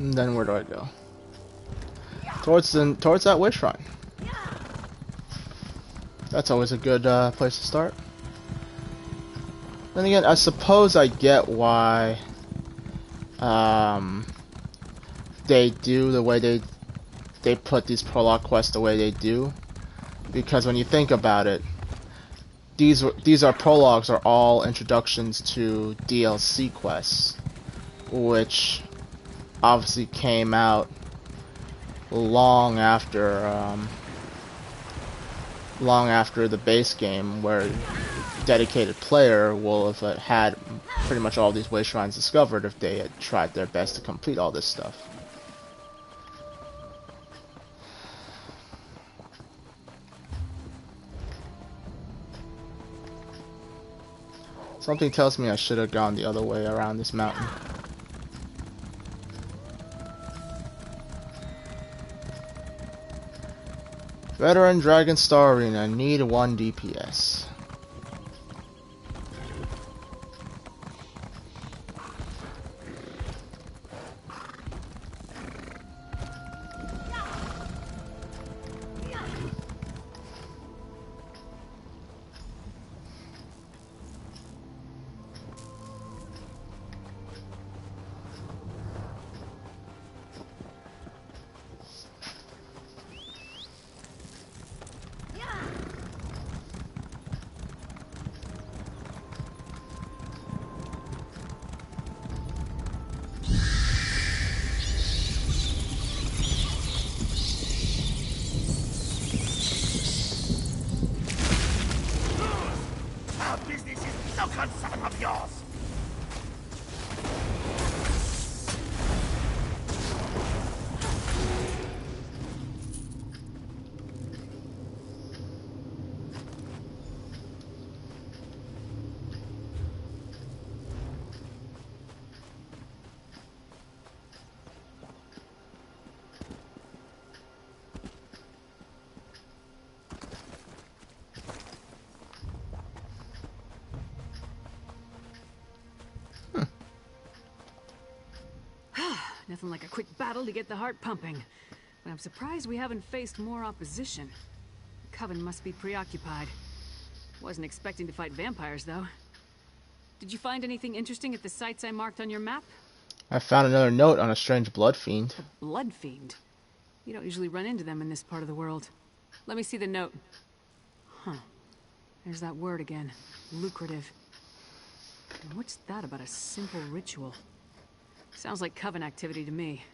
And then where do I go? Towards that wish shrine. That's always a good place to start. Then again, I suppose I get why they do the way they put these prologue quests the way they do, because when you think about it, these are prologues are all introductions to DLC quests, which obviously came out long after the base game, where dedicated player will have had pretty much all these way shrines discovered if they had tried their best to complete all this stuff. Something tells me I should have gone the other way around this mountain. Veteran Dragon Star Arena, need 1 DPS. Our business is no concern of yours. Nothing like a quick battle to get the heart pumping. But I'm surprised we haven't faced more opposition. The Coven must be preoccupied. Wasn't expecting to fight vampires, though. Did you find anything interesting at the sites I marked on your map? I found another note on a strange blood fiend. A blood fiend? You don't usually run into them in this part of the world. Let me see the note. Huh. There's that word again. Lucrative. And what's that about a simple ritual? Sounds like Coven activity to me.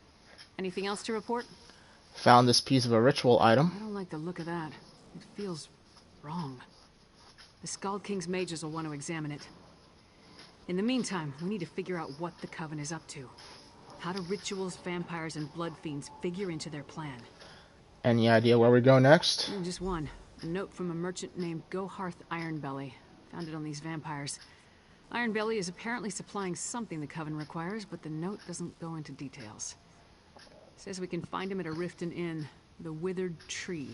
Anything else to report? Found this piece of a ritual item. I don't like the look of that. It feels wrong. The Skald King's mages will want to examine it. In the meantime, we need to figure out what the Coven is up to. How do rituals, vampires, and blood fiends figure into their plan? Any idea where we go next? Just one. A note from a merchant named Goharth Ironbelly. Found it on these vampires. Ironbelly is apparently supplying something the Coven requires, but the note doesn't go into details. Says we can find him at a Riften Inn, the Withered Tree.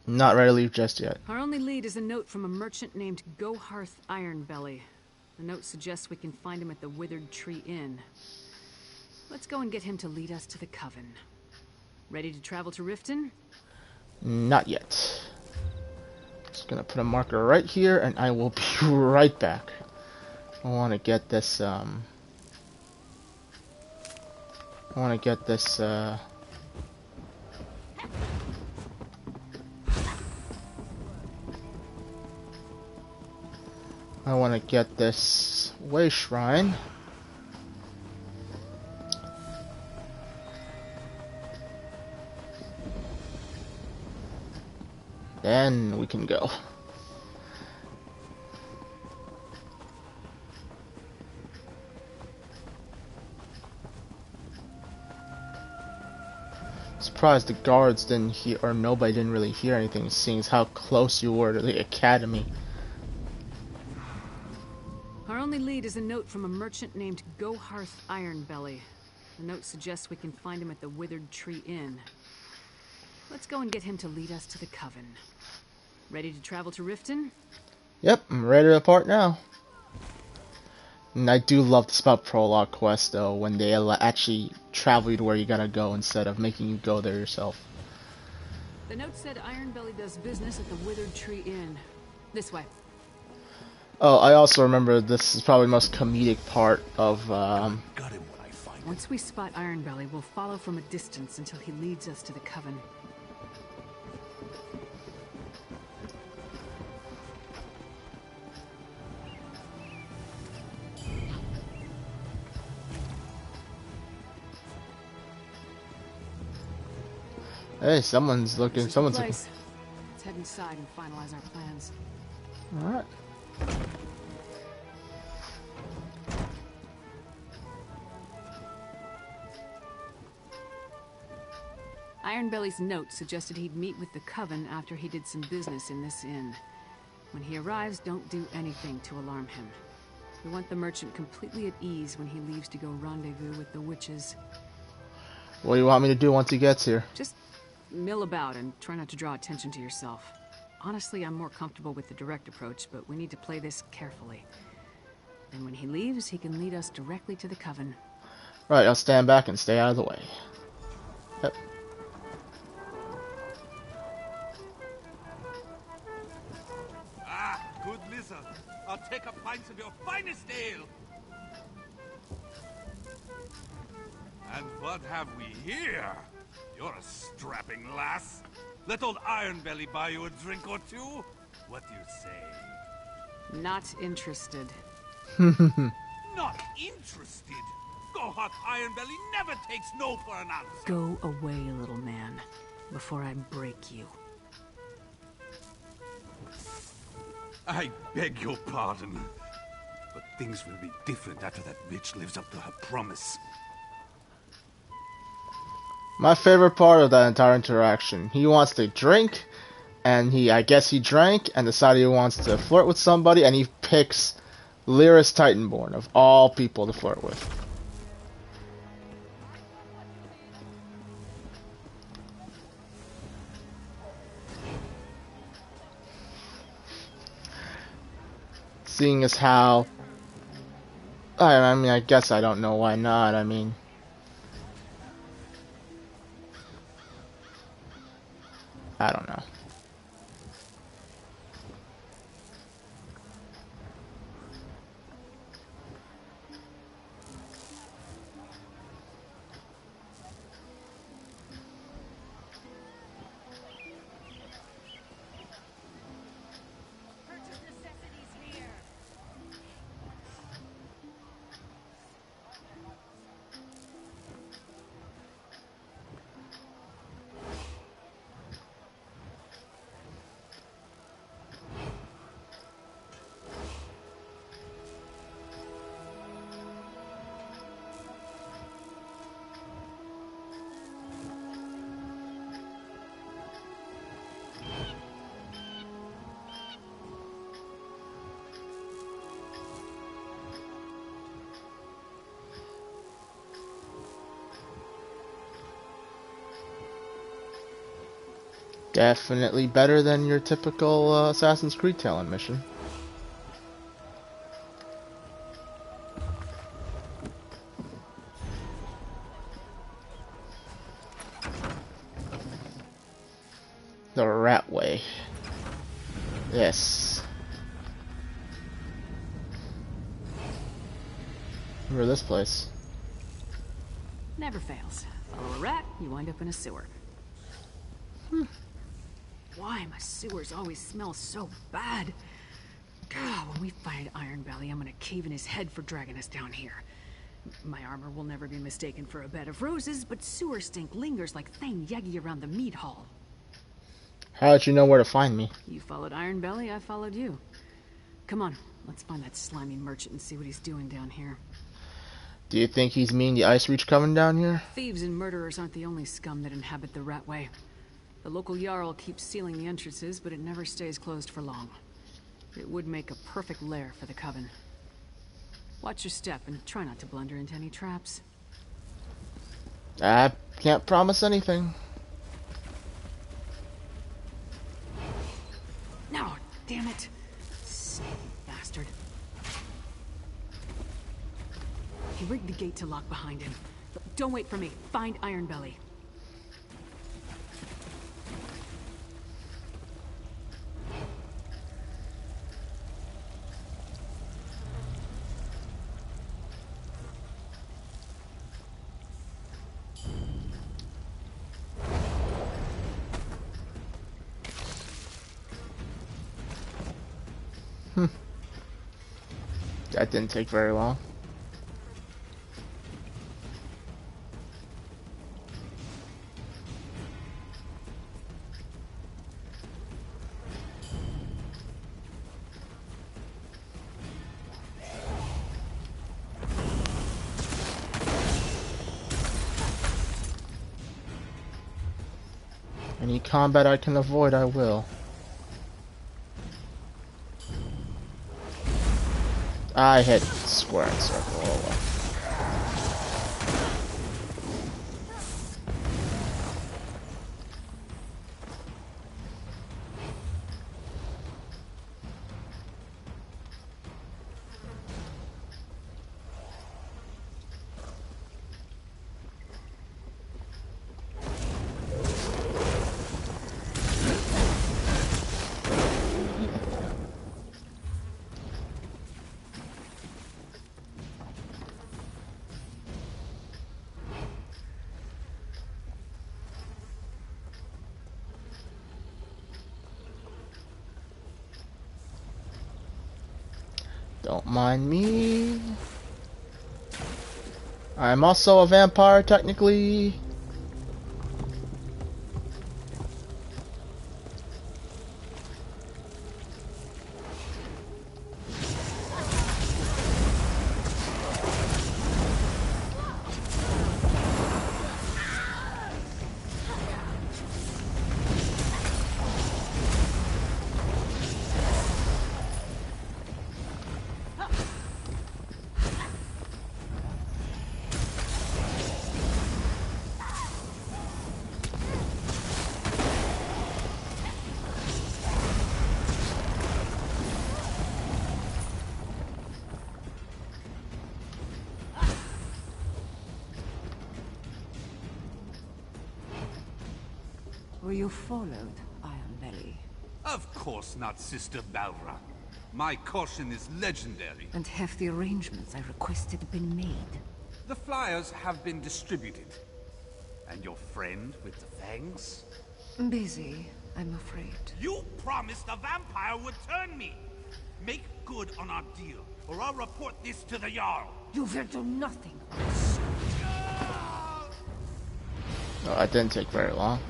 Not ready to leave just yet. Our only lead is a note from a merchant named Goharth Ironbelly. The note suggests we can find him at the Withered Tree Inn. Let's go and get him to lead us to the Coven. Ready to travel to Riften? Not yet. Just gonna put a marker right here, and I will be right back. I want to get this. I want to get this. I want to get this way shrine. Then we can go. Surprised the guards didn't hear, or nobody didn't really hear anything, seeing as how close you were to the academy. Our only lead is a note from a merchant named Goharth Ironbelly. The note suggests we can find him at the Withered Tree Inn. Let's go and get him to lead us to the Coven. Ready to travel to Riften? Yep, I'm ready to depart now. And I do love this about Prologue quests, though, when they actually travel you to where you gotta go instead of making you go there yourself. The note said Ironbelly does business at the Withered Tree Inn. This way. Oh, I also remember this is probably the most comedic part of, Once we spot Ironbelly, we'll follow from a distance until he leads us to the Coven. Hey, someone's looking. Someone's looking. Let's head inside and finalize our plans. All right. Ironbelly's note suggested he'd meet with the Coven after he did some business in this inn. When he arrives, don't do anything to alarm him. We want the merchant completely at ease when he leaves to go rendezvous with the witches. What do you want me to do once he gets here? Just mill about and try not to draw attention to yourself. Honestly, I'm more comfortable with the direct approach, but we need to play this carefully. And when he leaves, he can lead us directly to the Coven. Right, I'll stand back and stay out of the way. Yep. Ah, good lizard. I'll take a pint of your finest ale. And what have we here? You're a strapping lass. Let old Ironbelly buy you a drink or two. What do you say? Not interested. Not interested? Goharth Ironbelly never takes no for an answer. Go away, little man, before I break you. I beg your pardon. But things will be different after that bitch lives up to her promise. My favorite part of that entire interaction. He wants to drink, and I guess he drank, and decided he wants to flirt with somebody, and he picks Lyris Titanborn, of all people to flirt with. Seeing as how... I mean, I guess I don't know why not, I mean... I don't know. Definitely better than your typical Assassin's Creed Talon mission. The rat way. Yes. Remember this place. Never fails. Follow a rat, you wind up in a sewer. Why my sewers always smell so bad? God, when we find Iron Belly, I'm gonna cave in his head for dragging us down here. My armor will never be mistaken for a bed of roses, but sewer stink lingers like Thane Yagi around the meat hall. How did you know where to find me? You followed Iron Belly, I followed you. Come on, let's find that slimy merchant and see what he's doing down here. Do you think he's mean the Ice Reach coming down here? Thieves and murderers aren't the only scum that inhabit the Ratway. The local Jarl keeps sealing the entrances, but it never stays closed for long. It would make a perfect lair for the Coven. Watch your step and try not to blunder into any traps. I can't promise anything. No, damn it. Sneaky bastard. He rigged the gate to lock behind him. But don't wait for me. Find Iron Belly. That didn't take very long. Any combat I can avoid, I will. I hit square and circle. Oh well. Don't mind me. I'm also a vampire, technically. Were you followed, Iron Belly? Of course not, Sister Balra. My caution is legendary. And have the arrangements I requested been made? The flyers have been distributed. And your friend with the fangs? Busy, I'm afraid. You promised a vampire would turn me! Make good on our deal, or I'll report this to the Jarl! You will do nothing. Oh, that didn't take very long.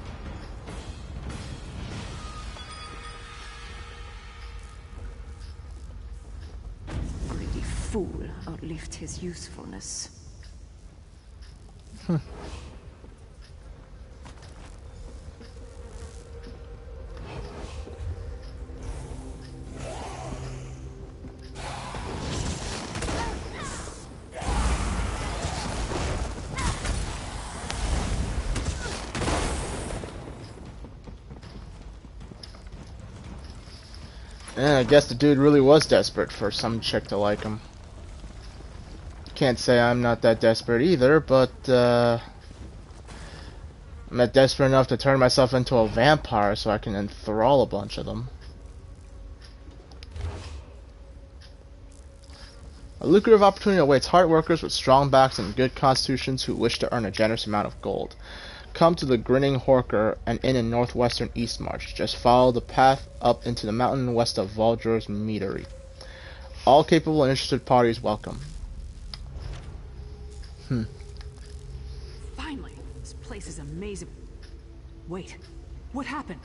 Greedy fool outlived his usefulness. And I guess the dude really was desperate for some chick to like him. Can't say I'm not that desperate either, but I'm not desperate enough to turn myself into a vampire so I can enthrall a bunch of them. A lucrative opportunity awaits hard workers with strong backs and good constitutions who wish to earn a generous amount of gold. Come to the Grinning Horker, an inn in northwestern Eastmarch. Just follow the path up into the mountain west of Valdre's Meadery. All capable and interested parties welcome. Finally, this place is amazing. Wait, what happened?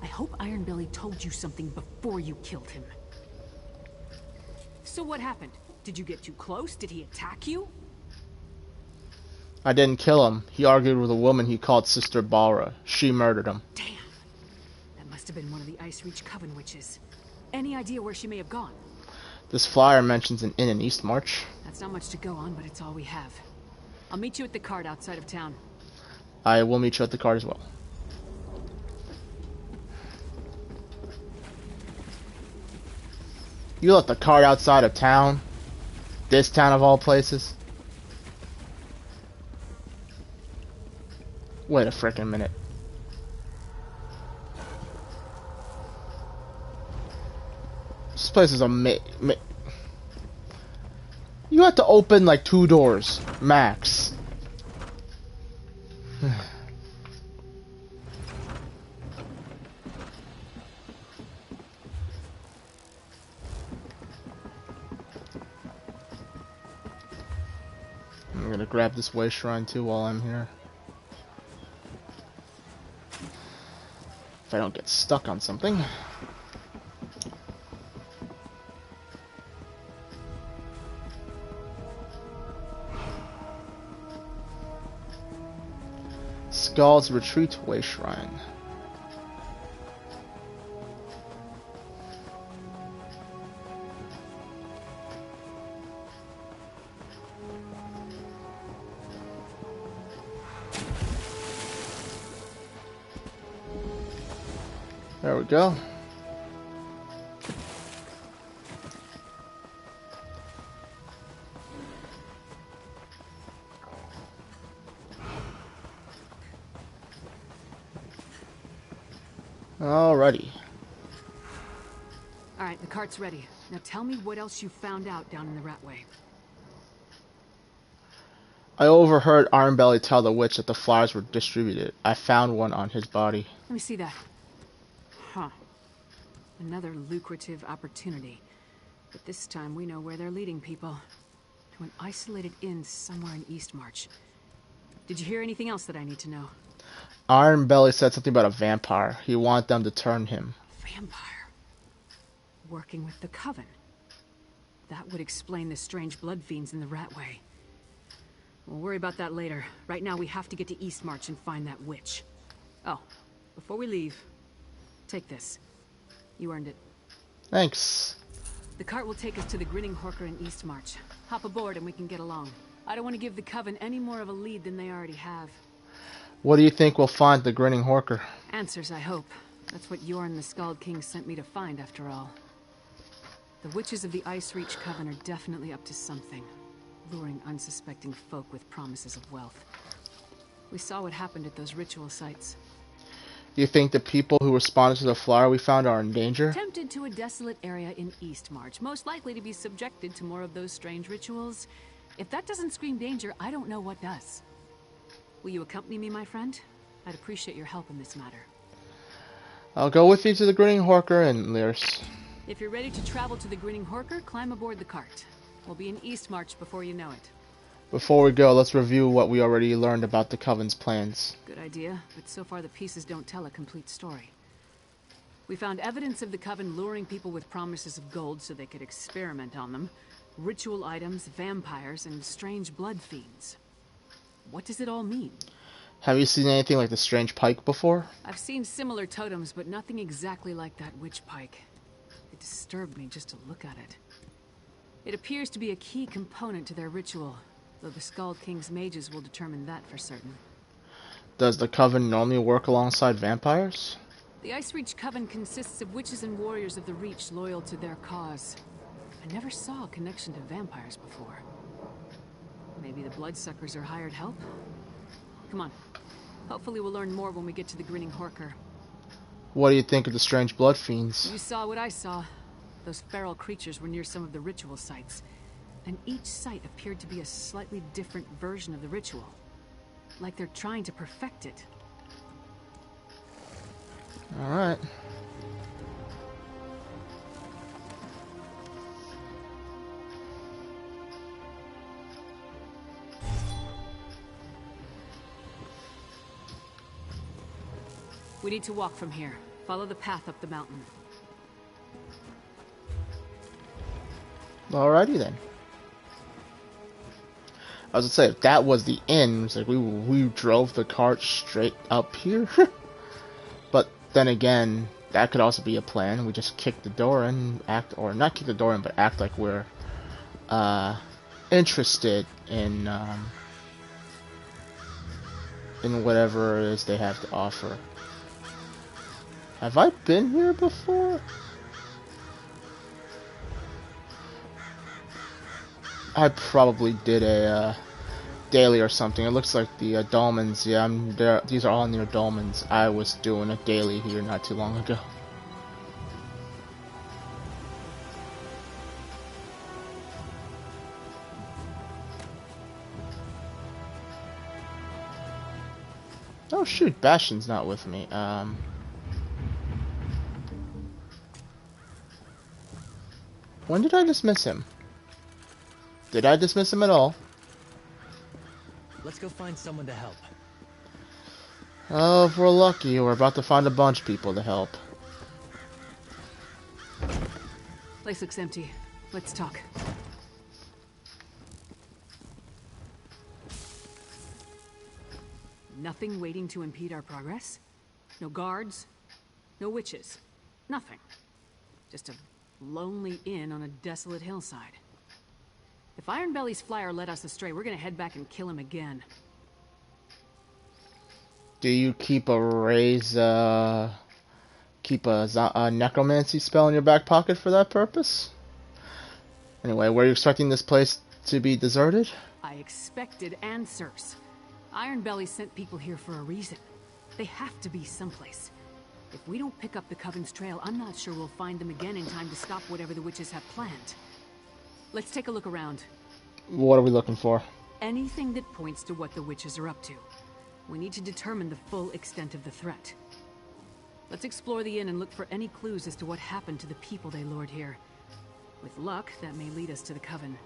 I hope Ironbelly told you something before you killed him. So what happened? Did you get too close? Did he attack you? I didn't kill him. He argued with a woman he called Sister Balra. She murdered him. Damn. That must have been one of the Ice Reach Coven witches. Any idea where she may have gone? This flyer mentions an inn in Eastmarch. That's not much to go on, but it's all we have. I'll meet you at the cart outside of town. I will meet you at the cart as well. You left the cart outside of town? This town of all places? Wait a frickin' minute. This place is you have to open like 2 doors, max. I'm gonna grab this way shrine too while I'm here. If I don't get stuck on something. Skull's Retreat Way Shrine. There we go. Alrighty. Alright, the cart's ready. Now tell me what else you found out down in the Ratway. I overheard Ironbelly tell the witch that the flyers were distributed. I found one on his body. Let me see that. Huh. Another lucrative opportunity. But this time we know where they're leading people. To an isolated inn somewhere in Eastmarch. Did you hear anything else that I need to know? Ironbelly said something about a vampire. He wanted them to turn him. Vampire? Working with the Coven. That would explain the strange blood fiends in the Ratway. We'll worry about that later. Right now we have to get to Eastmarch and find that witch. Oh, before we leave, take this. You earned it. Thanks. The cart will take us to the Grinning Horker in Eastmarch. Hop aboard and we can get along. I don't want to give the Coven any more of a lead than they already have. What do you think we'll find at the Grinning Horker? Answers, I hope. That's what Yorn the Skald King sent me to find, after all. The witches of the Ice Reach Coven are definitely up to something. Luring unsuspecting folk with promises of wealth. We saw what happened at those ritual sites. You think the people who responded to the flyer we found are in danger? Tempted to a desolate area in Eastmarch, most likely to be subjected to more of those strange rituals. If that doesn't scream danger, I don't know what does. Will you accompany me, my friend? I'd appreciate your help in this matter. I'll go with you to the Grinning Horker and Lyris. If you're ready to travel to the Grinning Horker, climb aboard the cart. We'll be in Eastmarch before you know it. Before we go, let's review what we already learned about the Coven's plans. Good idea, but so far the pieces don't tell a complete story. We found evidence of the Coven luring people with promises of gold so they could experiment on them. Ritual items, vampires, and strange blood fiends. What does it all mean? Have you seen anything like the strange pike before? I've seen similar totems, but nothing exactly like that witch pike. It disturbed me just to look at it. It appears to be a key component to their ritual, though the Skald King's mages will determine that for certain. Does the Coven normally work alongside vampires? The Ice Reach Coven consists of witches and warriors of the Reach loyal to their cause. I never saw a connection to vampires before. Maybe the Bloodsuckers are hired help? Come on. Hopefully we'll learn more when we get to the Grinning Horker. What do you think of the strange blood fiends? You saw what I saw. Those feral creatures were near some of the ritual sites. And each site appeared to be a slightly different version of the ritual. Like they're trying to perfect it. Alright. We need to walk from here. Follow the path up the mountain. Alrighty then. I was gonna say, if that was the inn, it's like we drove the cart straight up here. But then again, that could also be a plan. We just kick the door in, or not kick the door in, but act like we're interested in whatever it is they have to offer. Have I been here before? I probably did a daily or something. It looks like the dolmens. Yeah, I'm there. These are all near dolmens. I was doing a daily here not too long ago. Oh shoot, Bastion's not with me. When did I dismiss him? Did I dismiss him at all? Let's go find someone to help. Oh, if we're lucky, we're about to find a bunch of people to help. Place looks empty. Let's talk. Nothing waiting to impede our progress? No guards? No witches? Nothing. Just a lonely inn on a desolate hillside. If Ironbelly's flyer led us astray, we're gonna head back and kill him again. Do you keep a necromancy spell in your back pocket for that purpose? Anyway, were you expecting this place to be deserted? I expected answers. Ironbelly sent people here for a reason. They have to be someplace. If we don't pick up the Coven's trail, I'm not sure we'll find them again in time to stop whatever the witches have planned. Let's take a look around. What are we looking for? Anything that points to what the witches are up to. We need to determine the full extent of the threat. Let's explore the inn and look for any clues as to what happened to the people they lured here. With luck, that may lead us to the Coven.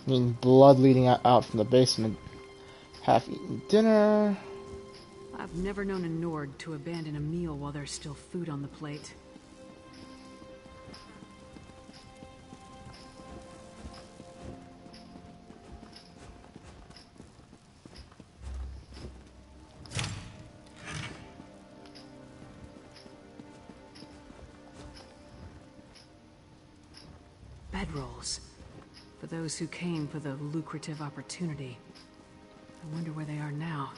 I mean, blood leading out from the basement. Half-eaten dinner. I've never known a Nord to abandon a meal while there's still food on the plate. Bedrolls. For those who came for the lucrative opportunity. I wonder where they are now.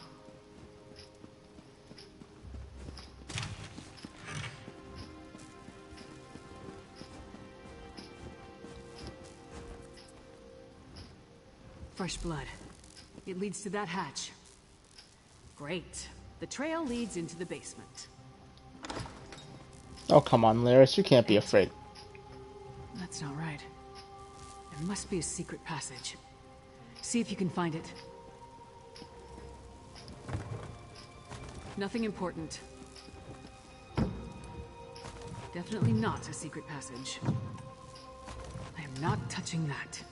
Fresh blood. It leads to that hatch. Great. The trail leads into the basement. Oh, come on, Laris. You can't be afraid. That's not right. There must be a secret passage. See if you can find it. Nothing important. Definitely not a secret passage. I am not touching that.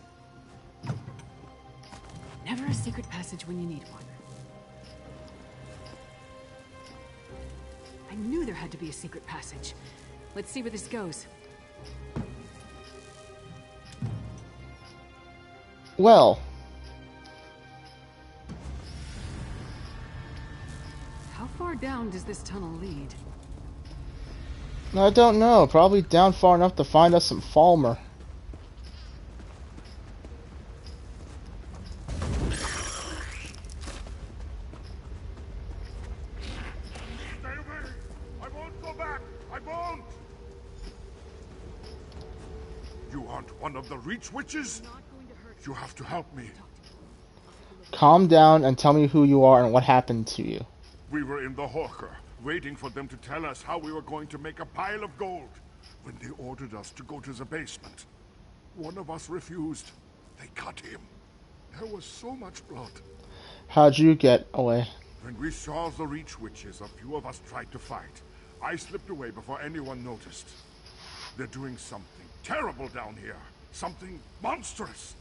Never a secret passage when you need one. I knew there had to be a secret passage. Let's see where this goes. Well. How far down does this tunnel lead? I don't know. Probably down far enough to find us some Falmer. Stay away! I won't go back! I won't! You aren't one of the Reach Witches? You have to help me. Calm down and tell me who you are and what happened to you. We were in the Hawker, waiting for them to tell us how we were going to make a pile of gold, when they ordered us to go to the basement. One of us refused. They cut him. There was so much blood. How'd you get away? When we saw the Reach Witches, a few of us tried to fight. I slipped away before anyone noticed. They're doing something terrible down here. Something monstrous.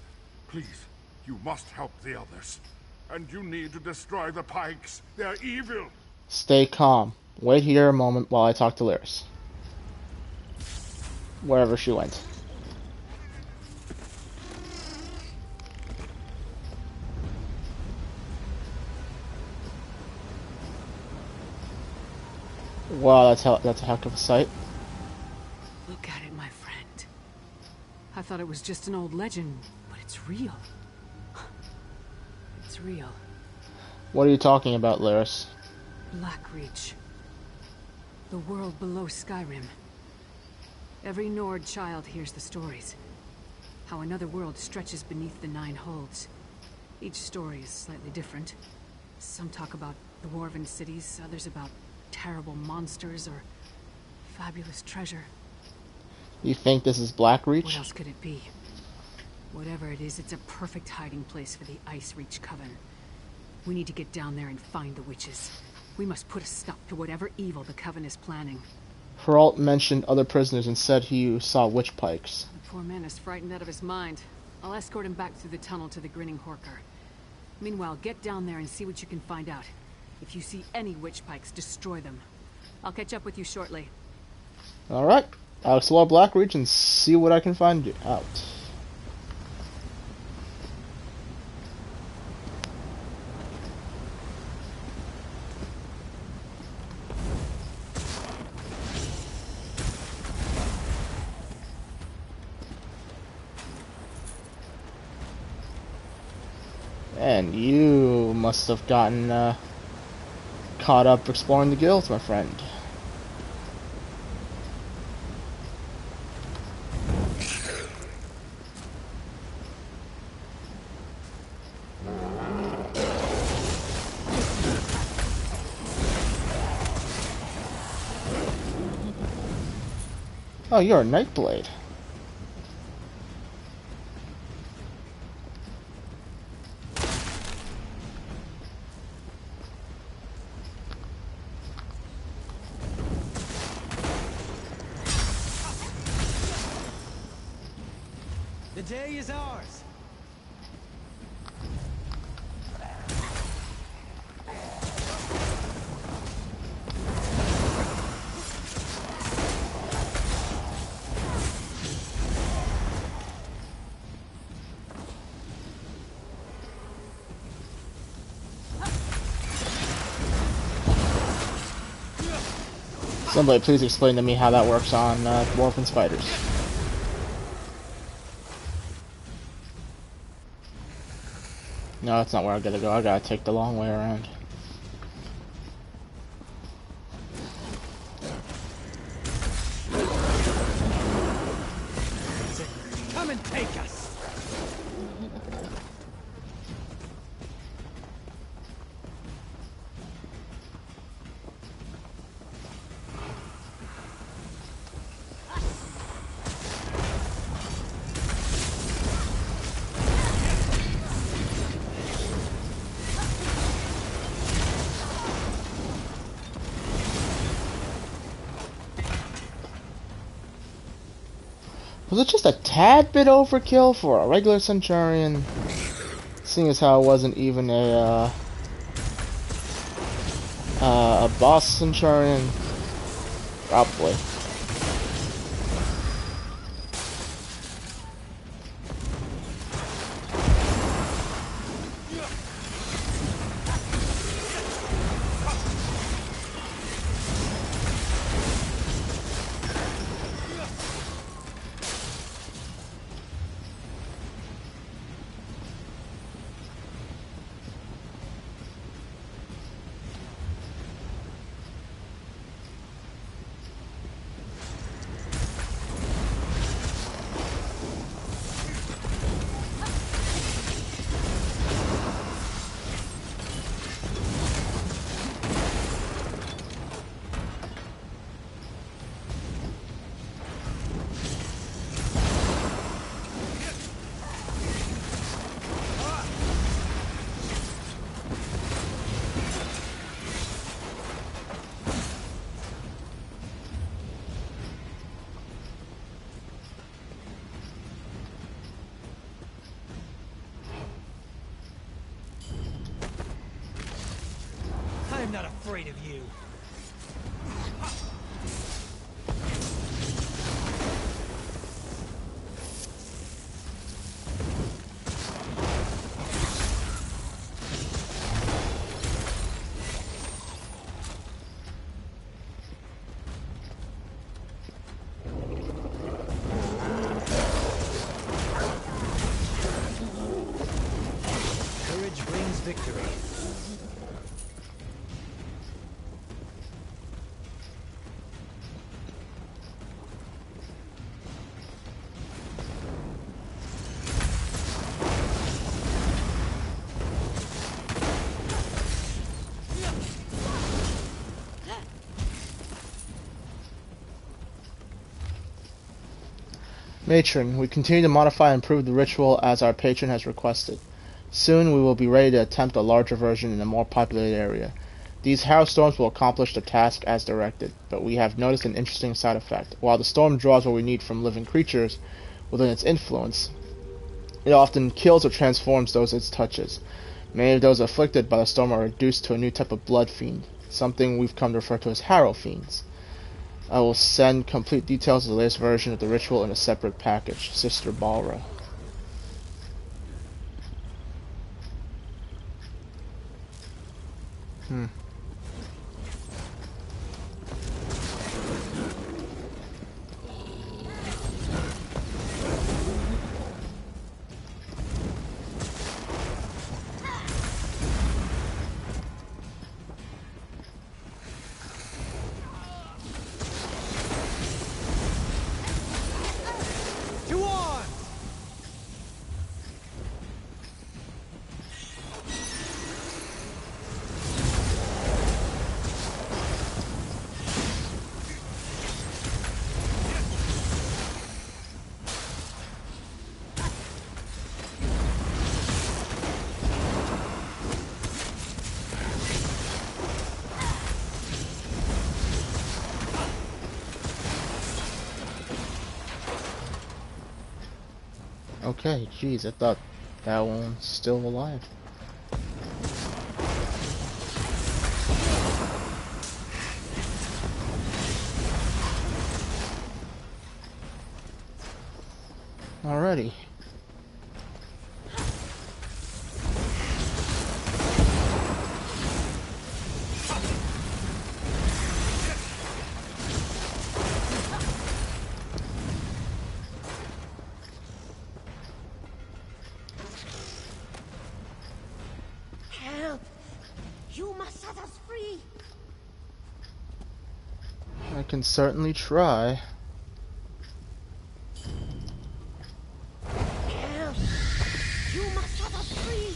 Please, you must help the others. And you need to destroy the Pikes. They're evil. Stay calm. Wait here a moment while I talk to Lyris. Wherever she went. Wow, that's a heck of a sight. Look at it, my friend. I thought it was just an old legend, but it's real. It's real. What are you talking about, Lyris? Blackreach. The world below Skyrim. Every Nord child hears the stories. How another world stretches beneath the Nine Holds. Each story is slightly different. Some talk about dwarven cities, others about terrible monsters or fabulous treasure. You think this is Blackreach? What else could it be? Whatever it is, it's a perfect hiding place for the Ice Reach Coven. We need to get down there and find the witches. We must put a stop to whatever evil the Coven is planning. Geralt mentioned other prisoners and said he saw witch pikes. The poor man is frightened out of his mind. I'll escort him back through the tunnel to the Grinning Horker. Meanwhile, get down there and see what you can find out. If you see any witch pikes, destroy them. I'll catch up with you shortly. Alright, I'll explore Blackreach and see what I can find out. And you must have gotten caught up exploring the guilds, my friend. Oh, you're a Nightblade. The day is ours. Somebody please explain to me how that works on dwarven spiders. No, that's not where I gotta go. I gotta take the long way around. Come and take us. Was it just a tad bit overkill for a regular Centurion? Seeing as how it wasn't even a boss Centurion? Probably. Matron, we continue to modify and improve the ritual as our patron has requested. Soon we will be ready to attempt a larger version in a more populated area. These harrow storms will accomplish the task as directed, but we have noticed an interesting side effect. While the storm draws what we need from living creatures within its influence, it often kills or transforms those it touches. Many of those afflicted by the storm are reduced to a new type of blood fiend, something we've come to refer to as harrow fiends. I will send complete details of the latest version of the ritual in a separate package. Sister Balra. Okay, jeez, I thought that one was still alive. Alrighty. Help! You must set us free! I can certainly try. Help! You must set us free!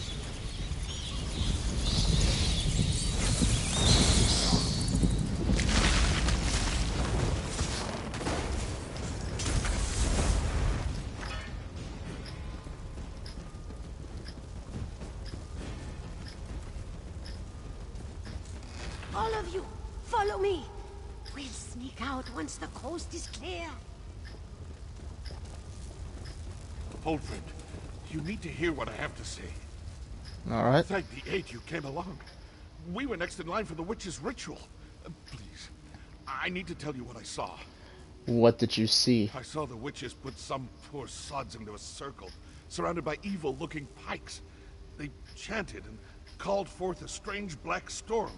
All of you, follow me! We'll sneak out once the coast is clear. Old friend, you need to hear what I have to say. Alright. Thank the 8 you came along. We were next in line for the witch's ritual. Please, I need to tell you what I saw. What did you see? I saw the witches put some poor sods into a circle, surrounded by evil-looking pikes. They chanted and called forth a strange black storm.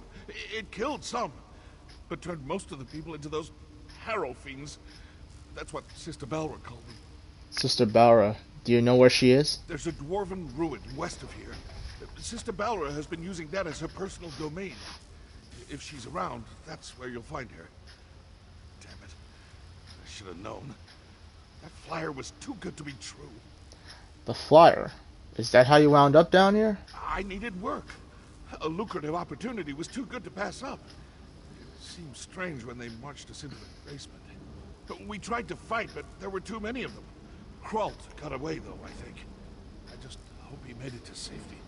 It killed some, but turned most of the people into those harrow fiends. That's what Sister Balra called them. Sister Balra, do you know where she is? There's a dwarven ruin west of here. Sister Balra has been using that as her personal domain. If she's around, that's where you'll find her. Damn it. I should have known. That flyer was too good to be true. The flyer? Is that how you wound up down here? I needed work. A lucrative opportunity was too good to pass up. It seemed strange when they marched us into the basement. We tried to fight, but there were too many of them. Kralt got away, though, I think. I just hope he made it to safety.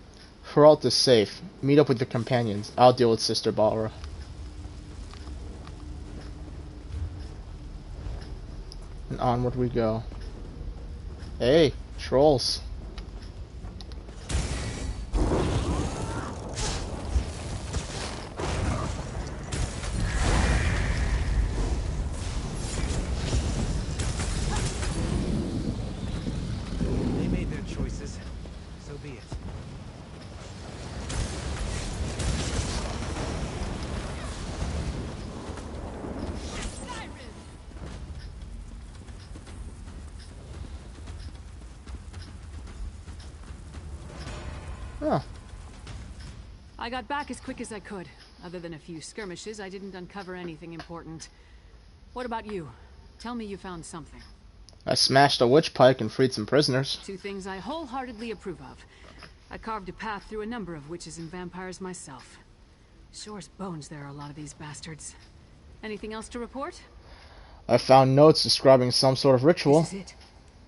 Kralt is safe. Meet up with your companions. I'll deal with Sister Balra. And onward we go. Hey, trolls. They made their choices. So be it. Huh. I got back as quick as I could. Other than a few skirmishes, I didn't uncover anything important. What about you? Tell me you found something. I smashed a witch pike and freed some prisoners. Two things I wholeheartedly approve of. I carved a path through a number of witches and vampires myself. Sure as bones there are a lot of these bastards. Anything else to report? I found notes describing some sort of ritual. This is it.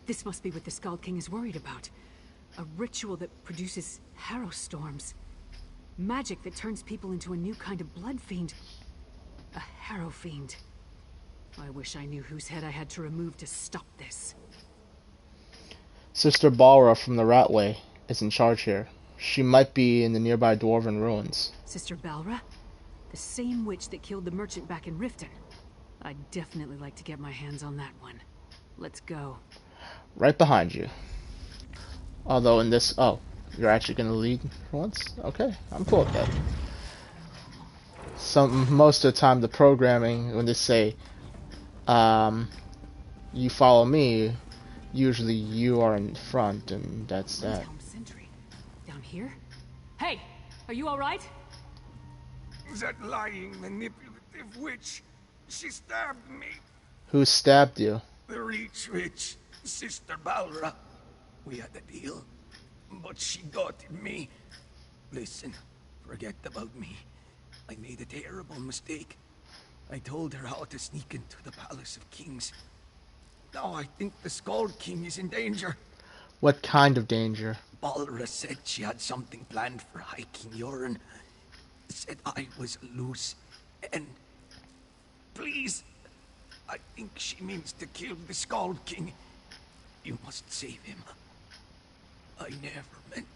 This must be what the Skald King is worried about. A ritual that produces harrow storms. Magic that turns people into a new kind of blood fiend. A harrow fiend. I wish I knew whose head I had to remove to stop this. Sister Balra from the Ratway is in charge here. She might be in the nearby dwarven ruins. Sister Balra? The same witch that killed the merchant back in Riften. I'd definitely like to get my hands on that one. Let's go. Right behind you. Although in this... Oh, you're actually going to lead for once? Okay, I'm cool with that. Most of the time, the programming, when they say, you follow me, usually you are in front, and that's that. Sentry. Down here? Hey! Are you alright? That lying, manipulative witch. She stabbed me. Who stabbed you? The Reach Witch, Sister Balra. We had a deal, but she doubted me. Listen, forget about me. I made a terrible mistake. I told her how to sneak into the Palace of Kings. Now I think the Skald King is in danger. What kind of danger? Balra said she had something planned for High King Yoren. Said I was loose, and... Please, I think she means to kill the Skald King. You must save him. I never meant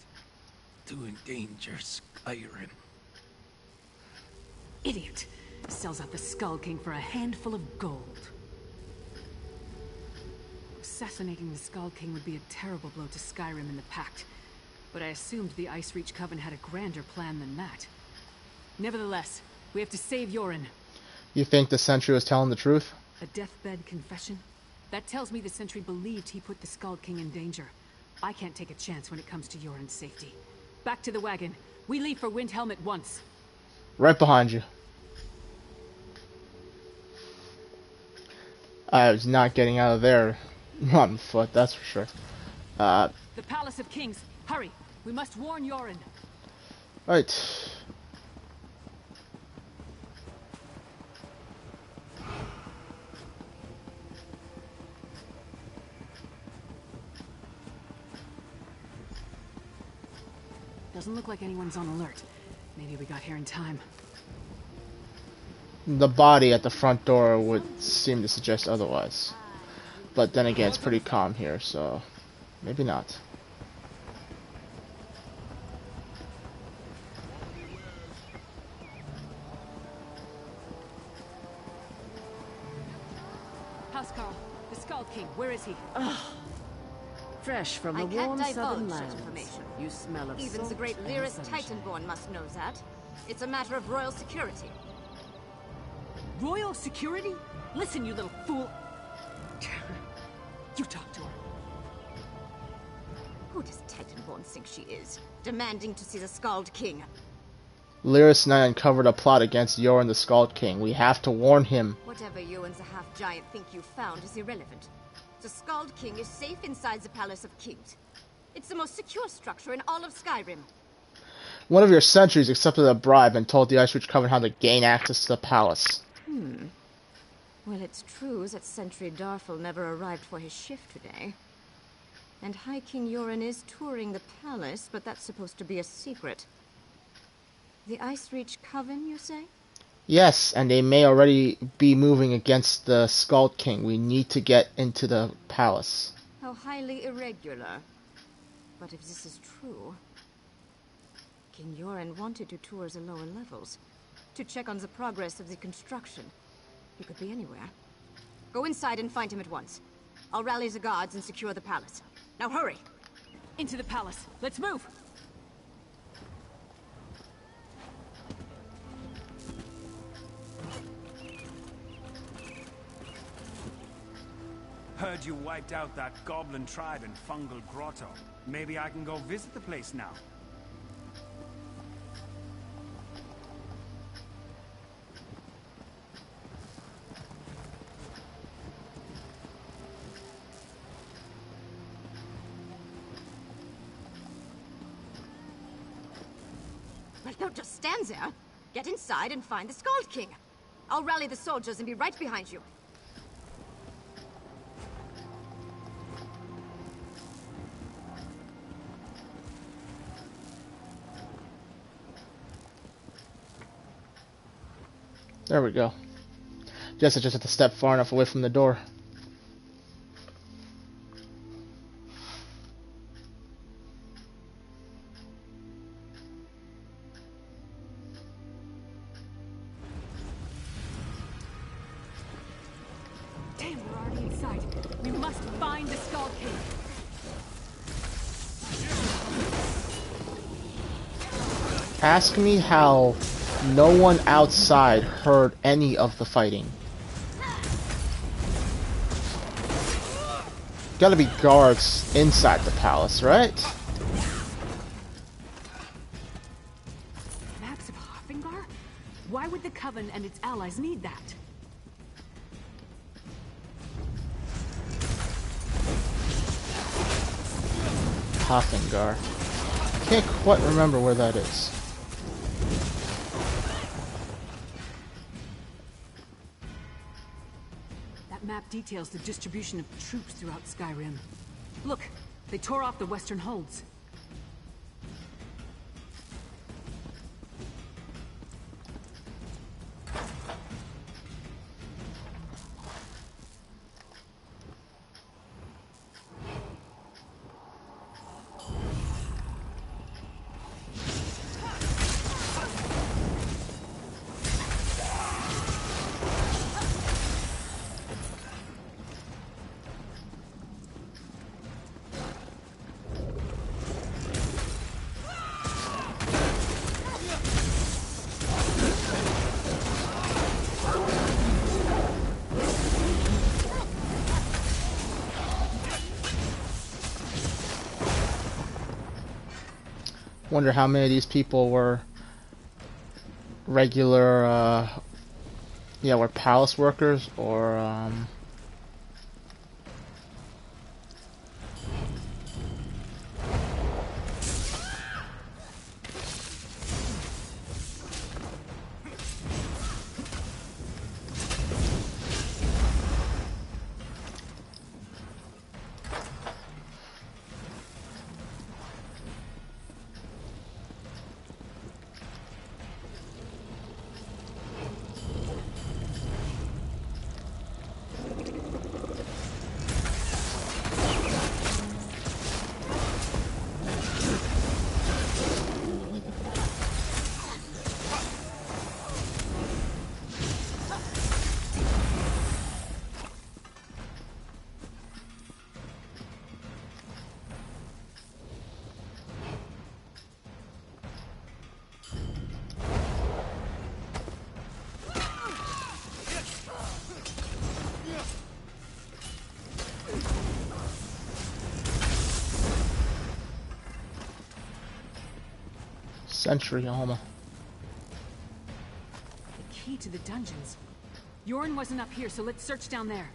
to endanger Skyrim. Idiot! Sells out the Skald King for a handful of gold. Assassinating the Skald King would be a terrible blow to Skyrim and the Pact, but I assumed the Ice Reach Coven had a grander plan than that. Nevertheless, we have to save Yoren. You think the sentry was telling the truth? A deathbed confession? That tells me the sentry believed he put the Skald King in danger. I can't take a chance when it comes to Yoren's safety. Back to the wagon. We leave for Windhelm at once. Right behind you. I was not getting out of there on foot, that's for sure. The Palace of Kings. Hurry! We must warn Yoren. Right. Doesn't look like anyone's on alert. Maybe we got here in time. The body at the front door would seem to suggest otherwise. But then again, it's pretty calm here, so maybe not. Housecarl, the Skald King, where is he? Fresh from the I can't warm divulge southern such lands. information. You smell of Even the salt great and lyrist sunshine. Titanborn must know that. It's a matter of royal security. Royal security? Listen, you little fool. You talk to her. Who does Titanborn think she is? Demanding to see the Skald King. Lyris and I uncovered a plot against Yoren the Skald King. We have to warn him. Whatever you and the half-giant think you found is irrelevant. The Skald King is safe inside the Palace of Kings. It's the most secure structure in all of Skyrim. One of your sentries accepted a bribe and told the Ice Reach Coven how to gain access to the palace. Well, it's true that Sentry Darfel never arrived for his shift today. And High King Yoren is touring the palace, but that's supposed to be a secret. The Ice Reach Coven, you say? Yes, and they may already be moving against the Skald King. We need to get into the palace. How highly irregular. But if this is true... King Yoren wanted to tour the lower levels, to check on the progress of the construction. He could be anywhere. Go inside and find him at once. I'll rally the guards and secure the palace. Now hurry! Into the palace. Let's move! Heard you wiped out that goblin tribe in Fungal Grotto. Maybe I can go visit the place now. Well, don't just stand there. Get inside and find the Skald King. I'll rally the soldiers and be right behind you. There we go. Guess I just have to step far enough away from the door. Damn, we're already inside. We must find the Skull King. Ask me how no one outside heard any of the fighting. Gotta be guards inside the palace, right? Maps of Hoffingar? Why would the Coven and its allies need that? Hoffingar. Can't quite remember where that is. That map details the distribution of troops throughout Skyrim. Look, they tore off the western holds. Wonder how many of these people were regular, were palace workers or, Century armor. The key to the dungeons. Yorn wasn't up here, so let's search down there.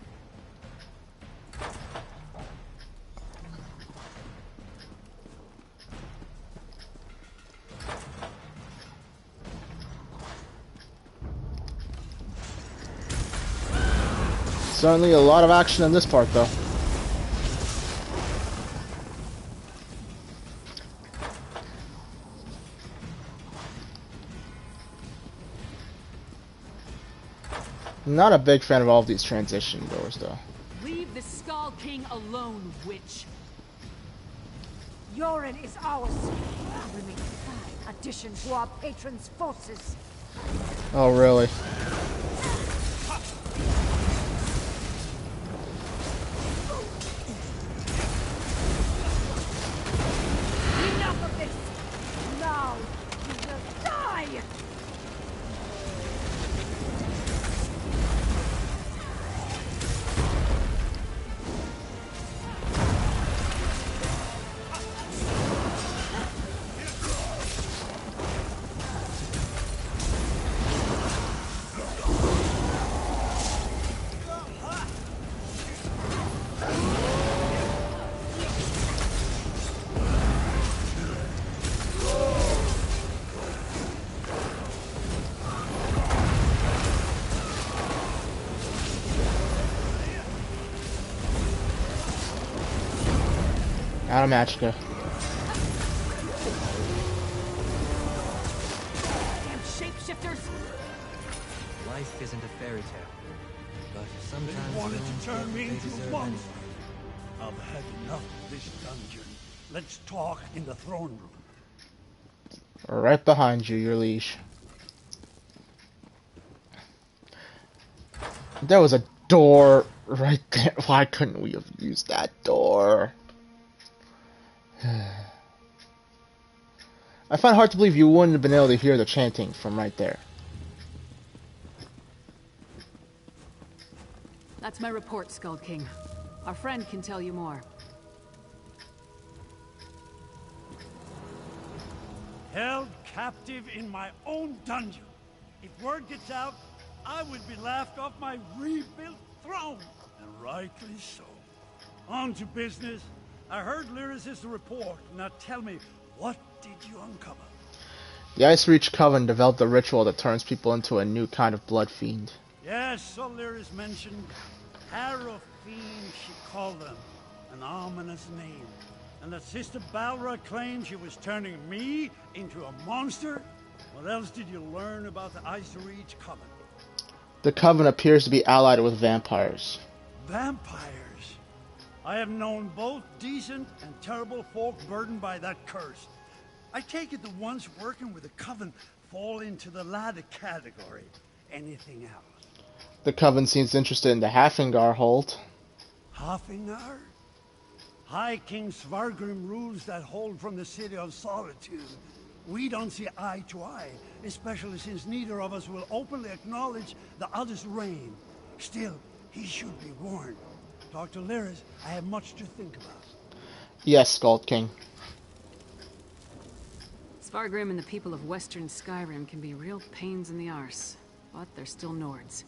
Certainly a lot of action in this part, though. Not a big fan of all of these transition doors, though. Leave the Skull King alone, witch. Yorin is ours. We make a fine addition to our patron's forces. Oh, really? Enough of this! Now you will die! Out of Magica. Damn shapeshifters! Life fairy tale. But They sometimes wanted villains to turn get me what they into a deserve monster. anyway. I've had enough of this dungeon. Let's talk in the throne room. Right behind you, your liege. There was a door right there. Why couldn't we have used that door? I find it hard to believe you wouldn't have been able to hear the chanting from right there. That's my report, Skald King. Our friend can tell you more. Held captive in my own dungeon. If word gets out, I would be laughed off my rebuilt throne. And rightly so. On to business. I heard Lyris' report. Now tell me, what did you uncover? The Ice Reach Coven developed a ritual that turns people into a new kind of blood fiend. Yes, so Lyris mentioned. Harrow Fiend, she called them. An ominous name. And that Sister Balra claimed she was turning me into a monster? What else did you learn about the Ice Reach Coven? The Coven appears to be allied with vampires. Vampires? I have known both decent and terrible folk burdened by that curse. I take it the ones working with the Coven fall into the latter category. Anything else? The Coven seems interested in the Hafengar hold. Hafengar? High King Svargrim rules that hold from the City of Solitude. We don't see eye to eye, especially since neither of us will openly acknowledge the other's reign. Still, he should be warned. Talk to Lyris. I have much to think about. Yes, Skald King. Svargrim and the people of Western Skyrim can be real pains in the arse, but they're still Nords.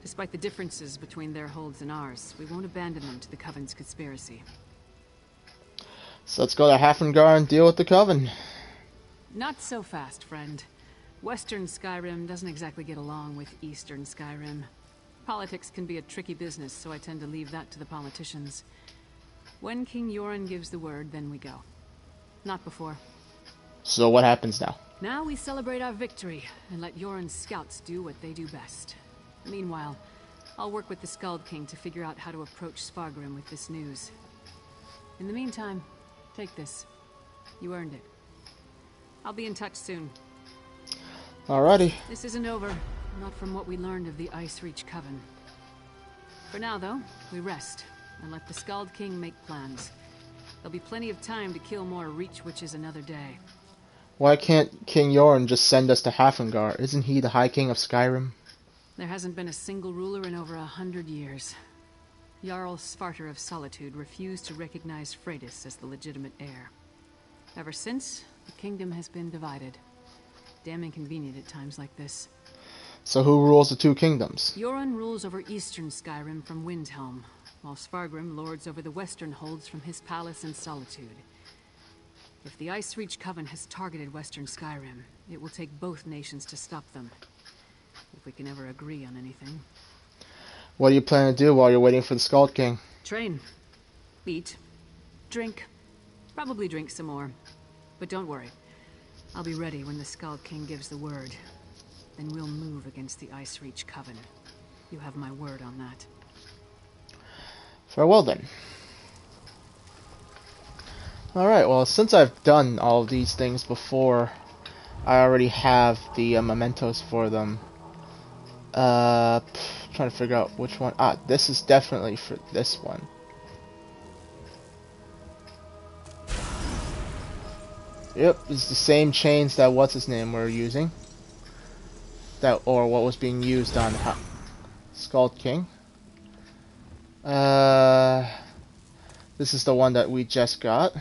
Despite the differences between their holds and ours, we won't abandon them to the Coven's conspiracy. So let's go to Hafengar and deal with the Coven. Not so fast, friend. Western Skyrim doesn't exactly get along with Eastern Skyrim. Politics can be a tricky business, so I tend to leave that to the politicians. When King Yoren gives the word, then we go. Not before. So what happens now? Now we celebrate our victory, and let Yoren's scouts do what they do best. Meanwhile, I'll work with the Skald King to figure out how to approach Svargrim with this news. In the meantime, take this. You earned it. I'll be in touch soon. Alrighty. This isn't over, not from what we learned of the Ice Reach Coven. For now, though, we rest, and let the Skald King make plans. There'll be plenty of time to kill more Reach Witches another day. Why can't King Yoren just send us to Hafengar? Isn't he the High King of Skyrim? There hasn't been a single ruler in over 100 years. Jarl Svarter of Solitude refused to recognize Freydis as the legitimate heir. Ever since, the kingdom has been divided. Damn inconvenient at times like this. So who rules the two kingdoms? Yoren rules over eastern Skyrim from Windhelm, while Svargrim lords over the western holds from his palace in Solitude. If the Ice Reach Coven has targeted western Skyrim, it will take both nations to stop them. If we can ever agree on anything. What do you plan to do while you're waiting for the Skald King? Train. Eat. Drink. Probably drink some more. But don't worry. I'll be ready when the Skald King gives the word. Then we'll move against the Ice Reach Coven. You have my word on that. Farewell then. Alright, well, since I've done all of these things before, I already have the mementos for them. Trying to figure out which one. Ah, this is definitely for this one. Yep, it's the same chains that what's-his-name were using. That, or what was being used on Skald King. This is the one that we just got.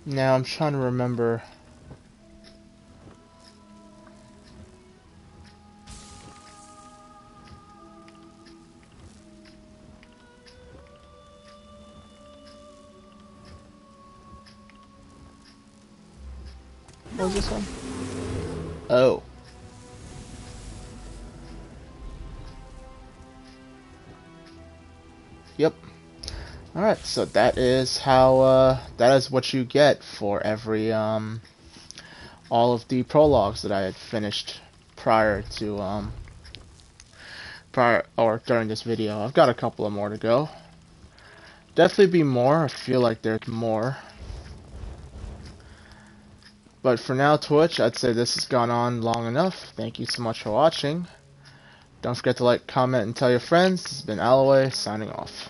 Now I'm trying to remember. What was this one? Oh. Yep. Alright, so that is how, that is what you get for every, all of the prologues that I had finished prior to, during this video. I've got a couple of more to go. Definitely be more. I feel like there's more. But for now, Twitch, I'd say this has gone on long enough. Thank you so much for watching. Don't forget to like, comment, and tell your friends. This has been Alloway, signing off.